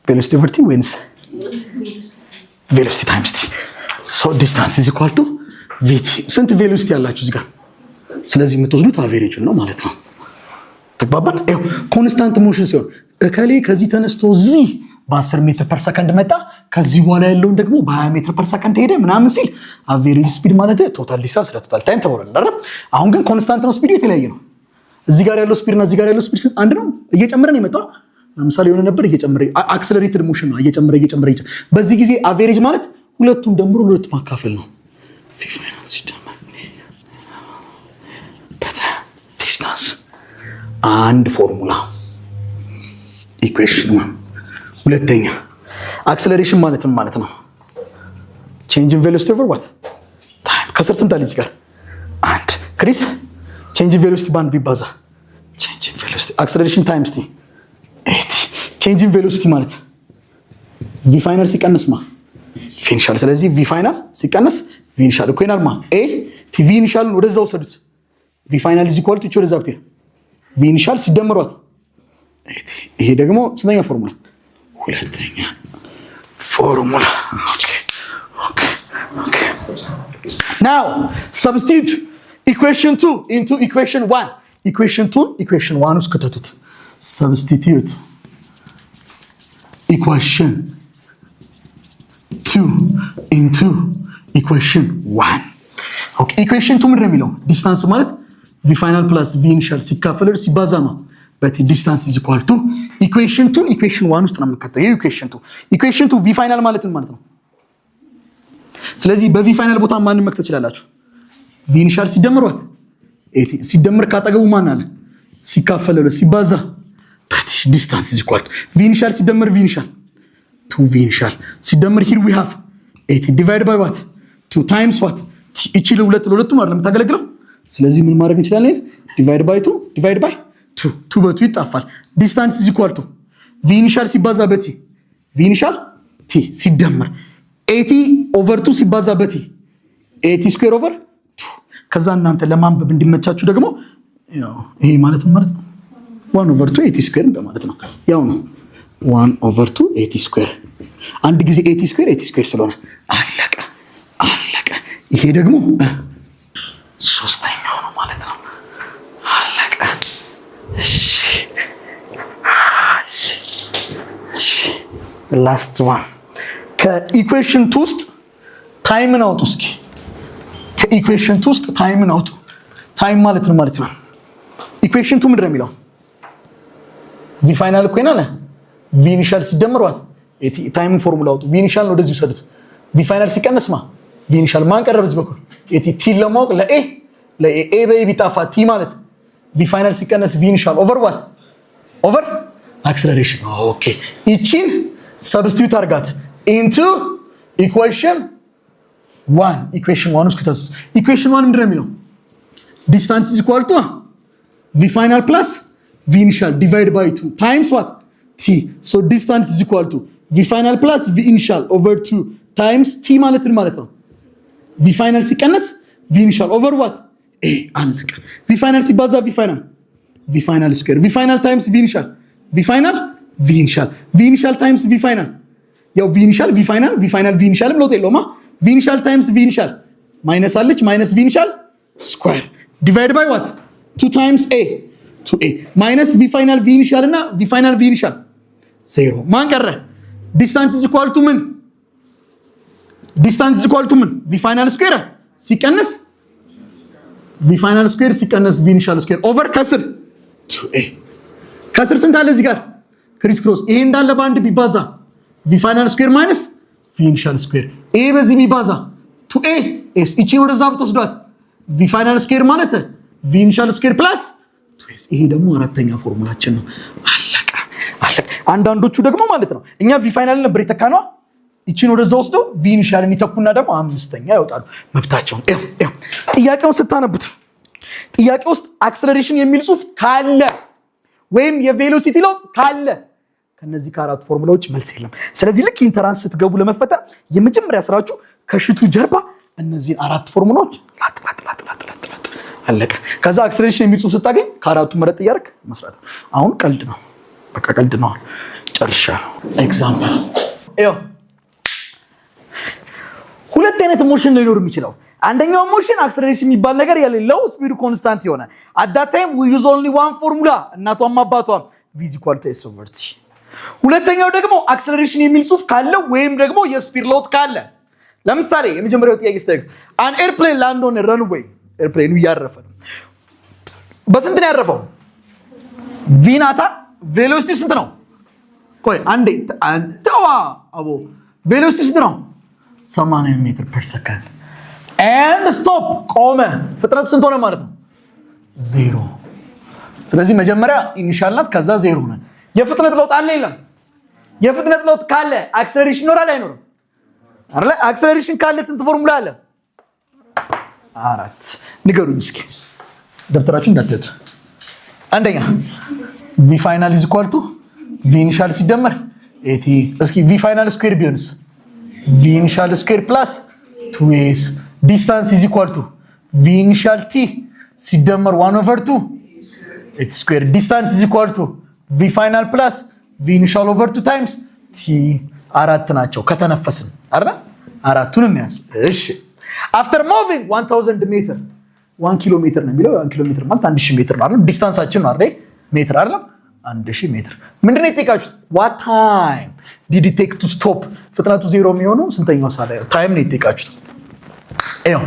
ቬሎሲቲ ኦቨር ቲ ወይንስ ቬሎሲቲ ታይምስ ቲ። ሶ ዲስታንስ ኢዝ ኢኳል ቱ ቪቲ። ስንት ቬሎሲቲ ያላችሁ እዚህ ጋር? ስለዚህ የምትወስዱት አቬሬጁን ነው ማለት ነው። ተግባባን? ይኸው ኮንስታንት ሞሽን ሲሆን እከሌ ከዚህ ተነስቶ እዚህ በ10 ሜትር ፐር ሰከንድ መጣ፣ ከዚህ በኋላ ያለውን ደግሞ በ20 ሜትር ፐር ሰከንድ ሄደ ምናምን ሲል አቬሬጅ ስፒድ ማለት ቶታል ዲስታንስ ለቶታል ታይም ተባለ አይደል? አሁን ግን ኮንስታንት ነው፣ ስፒዱ የተለያየ ነው። እዚህ ጋር ያለው ስፒድ እና እዚህ ጋር ያለው ስፒድ አንድ ነው፣ እየጨመረ ነው የመጣው። ለምሳሌ የሆነ ነበር እየጨመረ አክሰለሬትድ ሞሽን ነው፣ እየጨመረ በዚህ ጊዜ አቬሬጅ ማለት ሁለቱን ደምሮ ለሁለት ማካፈል ነው። ዲስታንስ አንድ ፎርሙላ ኢኩዌሽን። ሁለተኛ አክሰለሬሽን ማለት ምን ማለት ነው? ቼንጅ ኢን ቬሎሲቲ ኦቨር ዋት ታይም። ከስር ስንት አለ እዚህ ጋር? አንድ ክሪስ ቼንጅ ኢን ቬሎሲቲ ባንድ ቢባዛ ቼንጅ ኢን ቬሎሲቲ አክሰለሬሽን ታይምስ ቲ 80። ቼንጅ ኢን ቬሎሲቲ ማለት ቪ ፋይናል ሲቀነስ ማ ቪ ኢኒሻል። ስለዚህ ቪ ፋይናል ሲቀነስ ቪ ኢኒሻል እኮ ይናል ማ ኤ ቲ ቪ ኢኒሻልን ወደዛ ወሰዱት። ቪ ፋይናል ኢዝ ኢኳል ቱ እቺ ወደዛ ብትሄድ ቪ ኢኒሻል ሲደመሯት 80። ይሄ ደግሞ ስንተኛ ፎርሙላ? ሁለተኛ ፎርሙላ። ኦኬ ናው ሰብስቲቱት ኢኩዌሽን 2 ኢንቱ ኢኩዌሽን 1። ኢኩዌሽን 2 ኢኩዌሽን 1 ውስጥ ከተቱት። ሰብስቲቱት ኢኩዌሽን 2 ኢንቱ ኢኩዌሽን 1። ኦኬ ኢኩዌሽን 2 ምንድን ነው የሚለው? ዲስታንስ ማለት ቪ ፋይናል ፕላስ ቪ ኢኒሻል ሲካፈል ሲባዛ ነው። በት ዲስታንስ ኢዝ ኢኳል ቱ ኢኩዌሽን 2 ኢኩዌሽን 1 ውስጥ ነው የምከተው። ይሄ ኢኩዌሽን 2 ቪ ፋይናል ማለት ምን ማለት ነው? ስለዚህ በቪ ፋይናል ቦታ ማንን መክተት ትችላላችሁ? ቪ ኢኒሻል ሲደመሯት 80 ሲደመር ካጠገቡ ማን አለ? ሲካፈል ሲባዛ በት ዲስታንስ ኢዝ ኢኳል ቱ ቪ ኢኒሻል ሲደመር ቪ ኢኒሻል 2 ቪ ኢኒሻል ሲደመር ሂር ዊ ሃቭ 80 ዲቫይድ ባይ ዋት 2 ታይምስ ዋት እቺ ለሁለቱም አይደለም የምታገለግለው። ስለዚህ ምን ማድረግ እንችላለን? ዲቫይድ ባይ 2 ዲቫይድ ባይ 2 በቱ ይጣፋል። ዲስታንስ ኢዝ ኢኳል ቱ ቪ ኢኒሻል ሲባዛ በቲ ቪ ኢኒሻል ቲ ሲደመር 80 ኦቨር 2 ሲባዛ በቲ 80 ስኩዌር ኦቨር 2። ከዛ እናንተ ለማንበብ እንዲመቻችሁ ደግሞ ያው ይሄ ማለት ነው 1 ኦቨር 2 80 ስኩዌር እንደማለት ነው። ያው ነው 1 ኦቨር 2 80 ስኩዌር። አንድ ጊዜ 80 ስኩዌር ስለሆነ አለቀ። ይሄ ደግሞ ሶስተኛው ነው ማለት ነው። አለቀ። ላስት ዋን ከኢኩዌሽን 2 ውስጥ ታይምን አውጡ እስኪ። ከኢኩዌሽን 2 ውስጥ ታይምን አውጡ። ታይም ማለት ነው ማለት ነው። ኢኩዌሽን 2 ምንድን ነው የሚለው? ቪ ፋይናል እኮ ይናለ ቪ ኢኒሻል ሲደመሯት ታይም ፎርሙላ አውጡ። ቪ ኢኒሻል ነው ወደዚህ ውሰዱት። ቪ ፋይናል ሲቀነስማ ቪ ኢኒሻል ማን ቀረ በዚህ በኩል ቲ ለማወቅ ለኤ በኤ ቢጣፋ ቲ ማለት ቪ ፋይናል ሲቀነስ ቪ ኢኒሻል ኦቨር ዋት ኦቨር አክሰለሬሽን። ኦኬ እቺን ሰብስቲዩት አርጋት ኢንቱ ኢኩዌሽን 1 ኢኩዌሽን 1 ውስጥ ከተቱት። ኢኩዌሽን 1 ምንድነው የሚለው ዲስታንስ ኢዝ ኢኳል ቱ ቪ ፋይናል ፕላስ ቪ ኢኒሻል ዲቫይድ ባይ 2 ታይምስ ዋት ቲ። ሶ ዲስታንስ ኢዝ ኢኳል ቱ ቪ ፋይናል ፕላስ ቪ ኢኒሻል ኦቨር 2 ታይምስ ቲ ማለት ነው ቪ ፋይናል ሲቀነስ ቪ ኢኒሻል ኦቨር ዋት ኤ አለቀ። ቪ ፋይናል ሲባዛ ቪ ፋይናል ስኩዌር ቪ ፋይናል ታይምስ ቪ ኢኒሻል ቪ ኢኒሻል ታይምስ ቪ ፋይናል ያው ቪ ኢኒሻል ቪ ፋይናል ቪ ኢኒሻልም ለውጥ የለውማ ቪ ኢኒሻል ታይምስ ቪ ኢኒሻል ማይነስ አለች ማይነስ ቪ ኢኒሻል ስኩዌር ዲቫይድ ባይ ዋት 2 ታይምስ ኤ 2a ማይነስ ቪ ፋይናል ቪ ኢኒሻል እና ቪ ፋይናል ቪ ኢኒሻል ዜሮ ማን ቀረ? ዲስታንስ ኢዝ ኢኳል ቱ ምን ዲስታንስ ኢዝ ኢኳል ቱ ምን ቪ ፋይናል ስኩዌር ሲቀነስ ቪ ፋይናል ስኩዌር ሲቀነስ ቪ ኢኒሻል ስኩዌር ኦቨር ከስር 2a ከስር ስንት አለ እዚህ ጋር ክሪስ ክሮስ ይሄ እንዳለ በአንድ ቢባዛ ቪ ፋይናል ስኩዌር ማይነስ ቪ ኢኒሻል ስኩዌር ኤ በዚህ ቢባዛ 2a ኤስ እቺ ወደዛ ብትወስዷት ቪ ፋይናል ስኩዌር ማለት ቪ ኢኒሻል ስኩዌር ፕላስ 2s ይሄ ደግሞ አራተኛ ፎርሙላችን ነው። አለቀ። አንዳንዶቹ ደግሞ ማለት ነው እኛ ቪ ፋይናል ነበር የተካነው እቺን ወደዛ ወስደው ቪ ኢኒሻልን ይተኩና ደግሞ አምስተኛ ያወጣሉ። መብታቸውን ጥያቄውን ስታነቡት ጥያቄ ውስጥ አክሰለሬሽን የሚል ጽሁፍ ካለ ወይም የቬሎሲቲ ለውጥ ካለ ከነዚህ ከአራቱ ፎርሙላዎች መልስ የለም። ስለዚህ ልክ ኢንተራንስ ስትገቡ ለመፈተን የመጀመሪያ ስራችሁ ከሽቱ ጀርባ እነዚህን አራት ፎርሙላዎች ላጥ አለቀ። ከዛ አክሰለሬሽን የሚል ጽሁፍ ስታገኝ ከአራቱ መረጥ እያደረግ መስራት። አሁን ቀልድ ነው፣ በቃ ቀልድ ነው። ጨርሻለሁ። ኤግዛምፕል ሁለት አይነት ሞሽን ሊኖር የሚችለው አንደኛው ሞሽን አክሰለሬሽን የሚባል ነገር የሌለው ስፒዱ ኮንስታንት የሆነ at that time we use only one formula እናቷም አባቷም v = s over t። ሁለተኛው ደግሞ አክሰለሬሽን የሚል ጽሁፍ ካለው ወይም ደግሞ የስፒድ ለውጥ ካለ ለምሳሌ የመጀመሪያው ጥያቄ ስታዩት an airplane land on a runway ኤርፕሌኑ እያረፈ ነው። በስንት ነው ያረፈው? v ናታ ቬሎሲቲ ስንት ነው? ቆይ አንዴ አንተዋ አቦ ቬሎሲቲ ስንት ነው? 80 ሜትር ፐር ሰከንድ and stop ቆመ። ፍጥነቱ ስንት ሆነ ማለት ነው? 0። ስለዚህ መጀመሪያ ኢኒሻል ናት ከዛ 0 ነው። የፍጥነት ለውጥ አለ የለም? የፍጥነት ለውጥ ካለ አክሰለሬሽን ይኖራል አይኖርም? አይደል? አክሰለሬሽን ካለ ስንት ፎርሙላ አለ? 4 ንገሩኝ እስኪ ደብተራችሁ እንዳትዩት። አንደኛ v final is equal to v initial ሲደመር at እስኪ v final ስኩዌር ቢሆንስ v initial ስኩዌር plus 2s distance is equal to v initial t ሲደመር 1/2 x square distance is equal to v final plus v initial over 2 times t አራት ናቸው ከተነፈስን አይደል? አራቱን እንያዝ። እሺ after moving 1000 meter 1 ኪሎ ሜትር ነው የሚለው 1 ኪሎ ሜትር ማለት 1000 ሜትር ነው አይደል? ዲስታንሳችን ነው አይደል? ሜትር አይደል? 1000 ሜትር ምንድነው የጠየቃችሁት? what time did it take to stop? ፍጥነቱ 0 የሚሆነው ስንተኛው ሰዓት ላይ ታይም ነው የጠየቃችሁት? ይሄው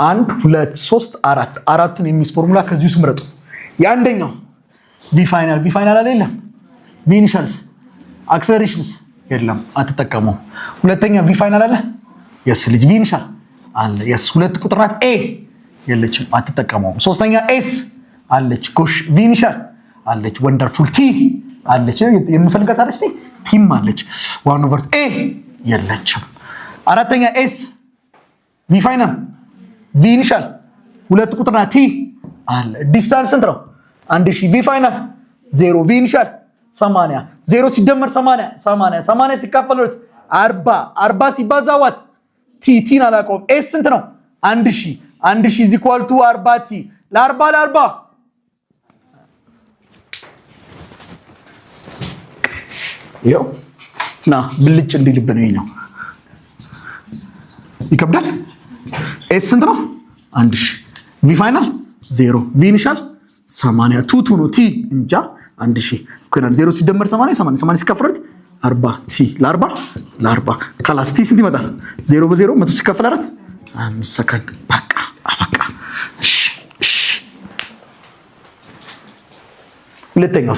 1 2 3 4 አራቱን የሚስ ፎርሙላ ከዚህ ውስጥ ምረጡ። የአንደኛው v final አይደለም v initials accelerations የለም አትጠቀሙ። ሁለተኛ v final አለ yes ልጅ v initial አለ yes ሁለት ቁጥር ናት a የለችም አትጠቀሙ። ሶስተኛ s አለች ጎሽ v initial አለች ወንደርፉል t አለች የምፈልጋት አለች ቲም አለች 1/a የለችም። አራተኛ s v final v initial ሁለት ቁጥር ናት t አለ ዲስታንስ ስንት ነው? 1000 v final 0 v initial 80 0 ሲደመር 80 ሲካፈል 40 ሲባዛ ዋት ቲ አላውቀውም s ስንት ነው? 1000 is equal to 40 t ለ40 ይኸው ና ብልጭ እንዲልብን ነው። ይከብዳል። s ስንት ነው? 1000 v final 0 v initial 80 ቱቱ ነው ቲ እንጃ 1000 ኮናል 0 ሲደመር 80 ሲካፈል 40 ቲ ለ40 ካላስ ቲ ስንት ይመጣል? 0 በ0 100 ሲካፈል 4 5 ሰከንድ በቃ አበቃ። እሺ ሁለተኛው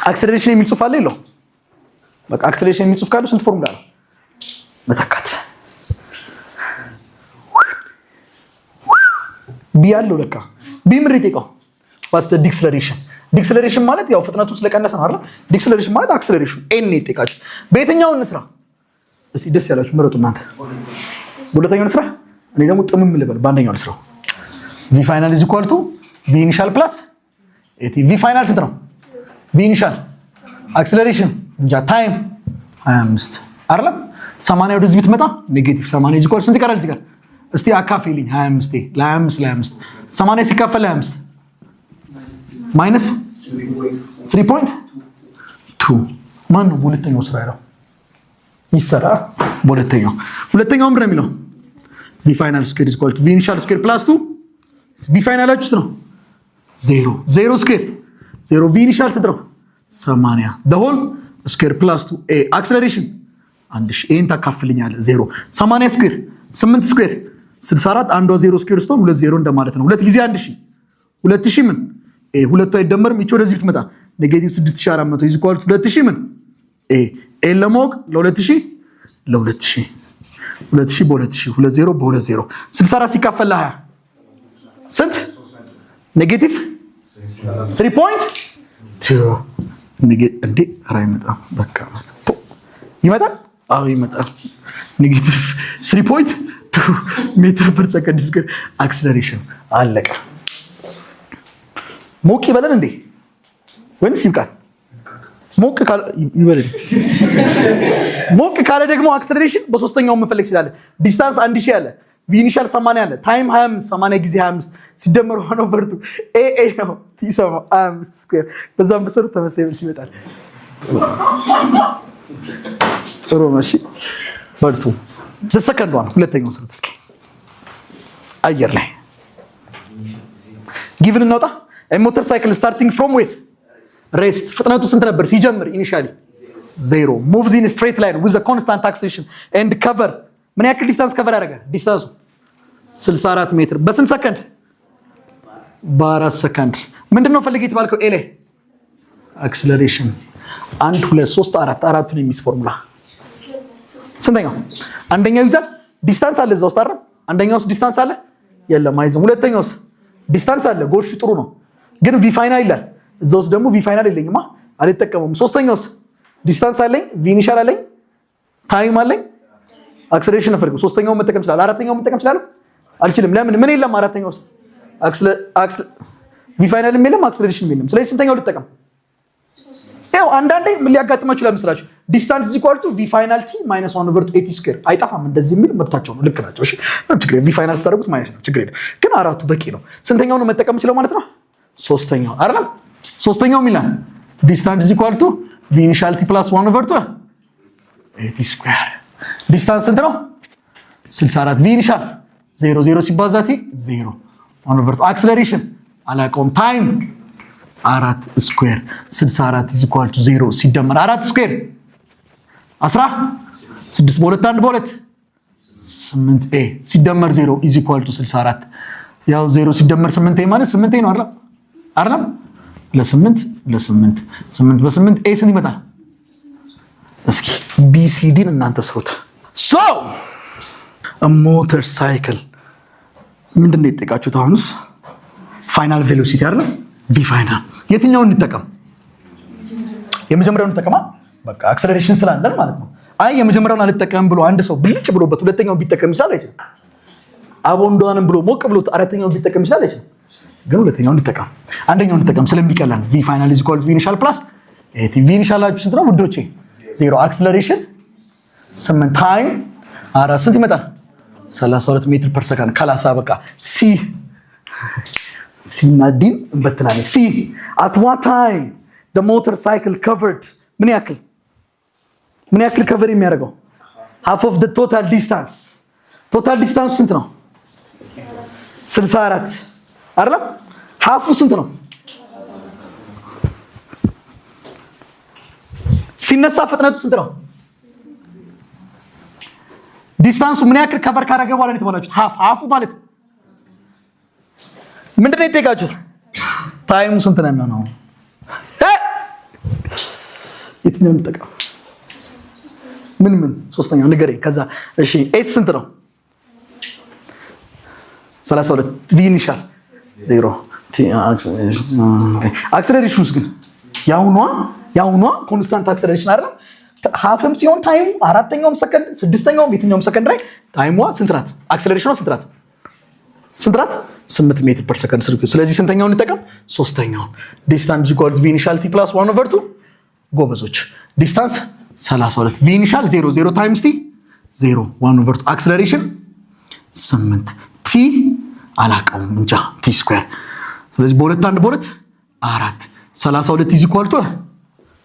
አክሰለሬሽን የሚል ጽሑፍ አለ የለው? በቃ አክሰለሬሽን የሚጽፍ ካለው ስንት ፎርሙላ ነው መተካት ቢ ያለው ለካ ቢ ምን ይጠይቀው what's the ዲክስለሬሽን ማለት ያው ፍጥነቱ ስለቀነሰ ነው አይደል ዲክስለሬሽን ማለት አክሰለሬሽን ኤን ይጠይቃችሁ በየትኛው እንስራ እስቲ ደስ ያላችሁ ምረጡ እናንተ በሁለተኛው እንስራ እኔ ደግሞ ጥምም ልበል በአንደኛው እንስራው v final is equal to v initial plus at v final ስንት ነው v initial acceleration እንጃ ታይም 25 አይደል 80 ወደዚህ ብትመጣ ኔጌቲቭ 80 is equal ስንት ይቀራል እዚህ ጋር እስቲ አካፍልኝ 25 ለ25 80 ሲካፈል 25 ማይነስ 3.2 ማን ነው ሁለተኛው ስራ ያለው ይሰራ ሁለተኛው ምንድን ነው የሚለው v final square is equal to v initial square plus 2 v final ውስጥ ነው 0 square 0 v initial ስንት ነው 80 the whole square plus 2 a acceleration አንድ ሺ ኤን ታካፍልኛለህ 0 80 ስኩዌር 8 ስኩዌር 64 አንዷ 0 ስኩዌር ስትሆን 2 0 እንደማለት ነው ሁለት ጊዜ 1000 2000 ምን ኤ ሁለቱ አይደመርም እቺ ወደዚህ ብትመጣ ኔጌቲቭ 6400 is equal to 2000 ምን ኤ ለማወቅ ለ2000 ለ2000 2000 በ2000 20 በ20 64 ሲካፈል ለ20 ስንት ኔጌቲቭ 3.2 እንዴ ራይ መጣ በቃ ይመጣል አው ይመጣል ኔጌቲቭ 3.2 ሜትር ፐር ሰከንድ ስኩዌር አክሰለሬሽን አለቀ ሞቅ ይበለን እንዴ ወንስ ይብቃል ሞቅ ካለ ይበለን ሞቅ ካለ ደግሞ አክሰለሬሽን በሶስተኛው መፈለግ ይችላል ዲስታንስ 1000 አለ v initial 80 አለ ታይም 25 80 ጊዜ 25 ሲደመር ሆኖ በርቱ ኤ ነው ቲ 25 ስኩዌር በዛም በሰሩ ተመሳሳይ ይመጣል ጥሩ ማሺ በርቱ ለሰከንድ ዋን ሁለተኛው ስሩት እስኪ አየር ላይ ጊቭን እናውጣ ሞተር ሳይክል ስታርቲንግ ፍሮም ዌር ሬስት ፍጥነቱ ስንት ነበር ሲጀምር ኢኒሺያሊ 0 moves in straight line with a constant acceleration and cover ምን ያክል ዲስታንስ ከቨር ያደረገ ዲስታንሱ 64 ሜትር በስንት ሰከንድ በ4 ሰከንድ ምንድነው ፈልጌ የተባልከው ኤ ላይ አክሰለሬሽን 1 2 3 4 አራቱን የሚስ ፎርሙላ ስንተኛው አንደኛው ይዛል ዲስታንስ አለ እዛው ስታረም አንደኛውስ ዲስታንስ አለ የለም አይዘም ሁለተኛውስ ዲስታንስ አለ ጎሽ ጥሩ ነው ግን ቪ ፋይናል ይላል እዛውስ ደግሞ ቪ ፋይናል የለኝማ አልተጠቀመም ሶስተኛውስ ዲስታንስ አለኝ ቪ ኢኒሻል አለኝ ታይም አለኝ አክሰለሬሽን አፈርኩ ሶስተኛው መጠቀም ይችላል አራተኛው መጠቀም ይችላል አልችልም ለምን ምን የለም አራተኛውስ ቪ ፋይናል የለም አክሰለሬሽን የለም ስለዚህ ስንተኛው ልጠቀም ያው አንዳንዴ ምን ሊያጋጥማችሁ ለምስራችሁ ዲስታንስ is equal to v final t minus 1 over 80 square አይጣፋም እንደዚህ የሚል መብታቸው ነው ልክ ናቸው እሺ ችግር v final ስታደርጉት ማይነስ ነው ችግር የለም ግን አራቱ በቂ ነው ስንተኛው ነው መጠቀም ይችላል ማለት ነው ሶስተኛው አይደል ሶስተኛው ሚላን ዲስታንስ is equal to v initial t plus 1 over 80 square ዲስታንስ ስንት ነው 64 v initial 0 ሲባዛ t 0 1 over 2 አክሰለሬሽን አላቆም ታይም 4 ስኩዌር 64 is equal to 0 ሲደመር 4 ስኩዌር 16 በሁለት አንድ በሁለት 8 a ሲደመር 0 is equal to 64 ያው 0 ሲደመር 8 a ማለት 8 a ነው አይደል ለ8 8 በ8 a ስንት ይመጣል እስኪ bcd እናንተ ስሩት so a motorcycle ምንድነው የጠቃችሁት አሁንስ ፋይናል ቬሎሲቲ አይደል v final የትኛውን እንጠቀም የመጀመሪያውን እንጠቀማ በቃ አክሰለሬሽን ስላለን ማለት ነው አይ የመጀመሪያውን አልተጠቀም ብሎ አንድ ሰው ብልጭ ብሎበት ሁለተኛውን ቢጠቀም ይችላል አይችልም አቦንዶንም ብሎ ሞቅ ብሎት አራተኛውን ቢጠቀም ይችላል አይችልም ግን ሁለተኛውን እንጠቀም አንደኛውን እንጠቀም ስለሚቀላል v final is equal to v initial plus v initial አችሁ ስንት ነው ውዶቼ 0 አክሰለሬሽን 8 ታይም አራ ስንት ይመጣል 32 ሜትር ፐር ሰከንድ ከላሳ በቃ ሲ ሲናዲን እንበትናለን ሲ at what time the motorcycle covered ምን ያክል ከቨር የሚያደርገው half of the total distance ስንት ነው 64 አይደል half ስንት ነው ሲነሳ ፍጥነቱ ስንት ነው ዲስታንሱ ምን ያክል ከቨር ካደረገ በኋላ ነው የተባላችሁት half ማለት ምንድነው የጠየቃችሁት ታይሙ ስንት ነው የሚሆነው የትኛውን እንጠቀም ምን ሶስተኛው ንገረኝ። ከዛ እሺ ኤስ ስንት ነው? 32 ቪ ኢኒሻል 0 አክሰለሬሽንስ ግን ያውኗ ኮንስታንት አክሰለሬሽን አይደለም። ሃፍም ሲሆን ታይሙ አራተኛውም ሰከንድ ስድስተኛውም የትኛውም ሰከንድ ላይ ታይሟ ስንት ናት? አክሰለሬሽኗ ስንት ናት? 8 ሜትር ፐር ሰከንድ ስርኩ። ስለዚህ ስንተኛውን እንጠቀም? ሶስተኛውን። ዲስታንስ ኢኳል ቪ ኢኒሻል ቲ ፕላስ 1/2 ጎበዞች። ዲስታንስ 32 ቪ ኢኒሻል 0 ታይምስ ቲ 0 1/2 አክሰለሬሽን 8 ቲ አላቀውም እንጃ ቲ ስኩዌር። ስለዚህ በሁለት አንድ በሁለት 4 32 ኢዝ ኢኳል ቱ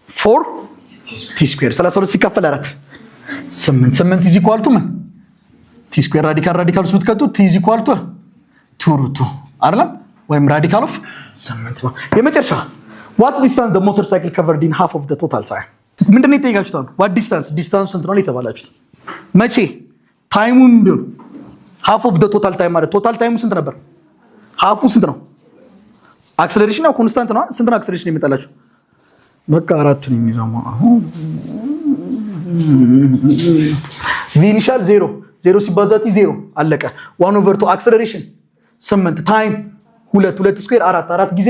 4 ቲ ስኩዌር 32 ሲካፈል 4 8 ኢዝ ኢኳል ቱ ቲ ስኩዌር ራዲካል ውስጥ ብትከቱ ቲ ኢዝ ኢኳል ቱ 2 አይደለም ወይም ራዲካል ኦፍ 8 የመጨረሻ what distance the motorcycle covered in half of the total time ምንድነው የጠየቃችሁት? what distance ስንት ነው የተባላችሁት? መቼ ታይሙን ቢሆን half of the total time ማለት ቶታል ታይሙ ስንት ነበር? half ስንት ነው? አክሰለሬሽን ነው ኮንስታንት ነው። ስንት ነው አክሰለሬሽን የሚመጣላችሁ? በቃ አራቱን የሚዛማ v ኢኒሻል 0 ሲባዛ ቲ 0 አለቀ። 1/2 አክሰለሬሽን 8 ታይም 2 ስኩዌር 4 ጊዜ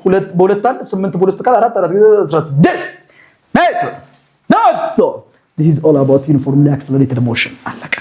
2 በሁለት አንድ 8 በሁለት ቃል 4 ጊዜ 16 ሜትር። that's all this is all about uniformly accelerated motion አለቀ።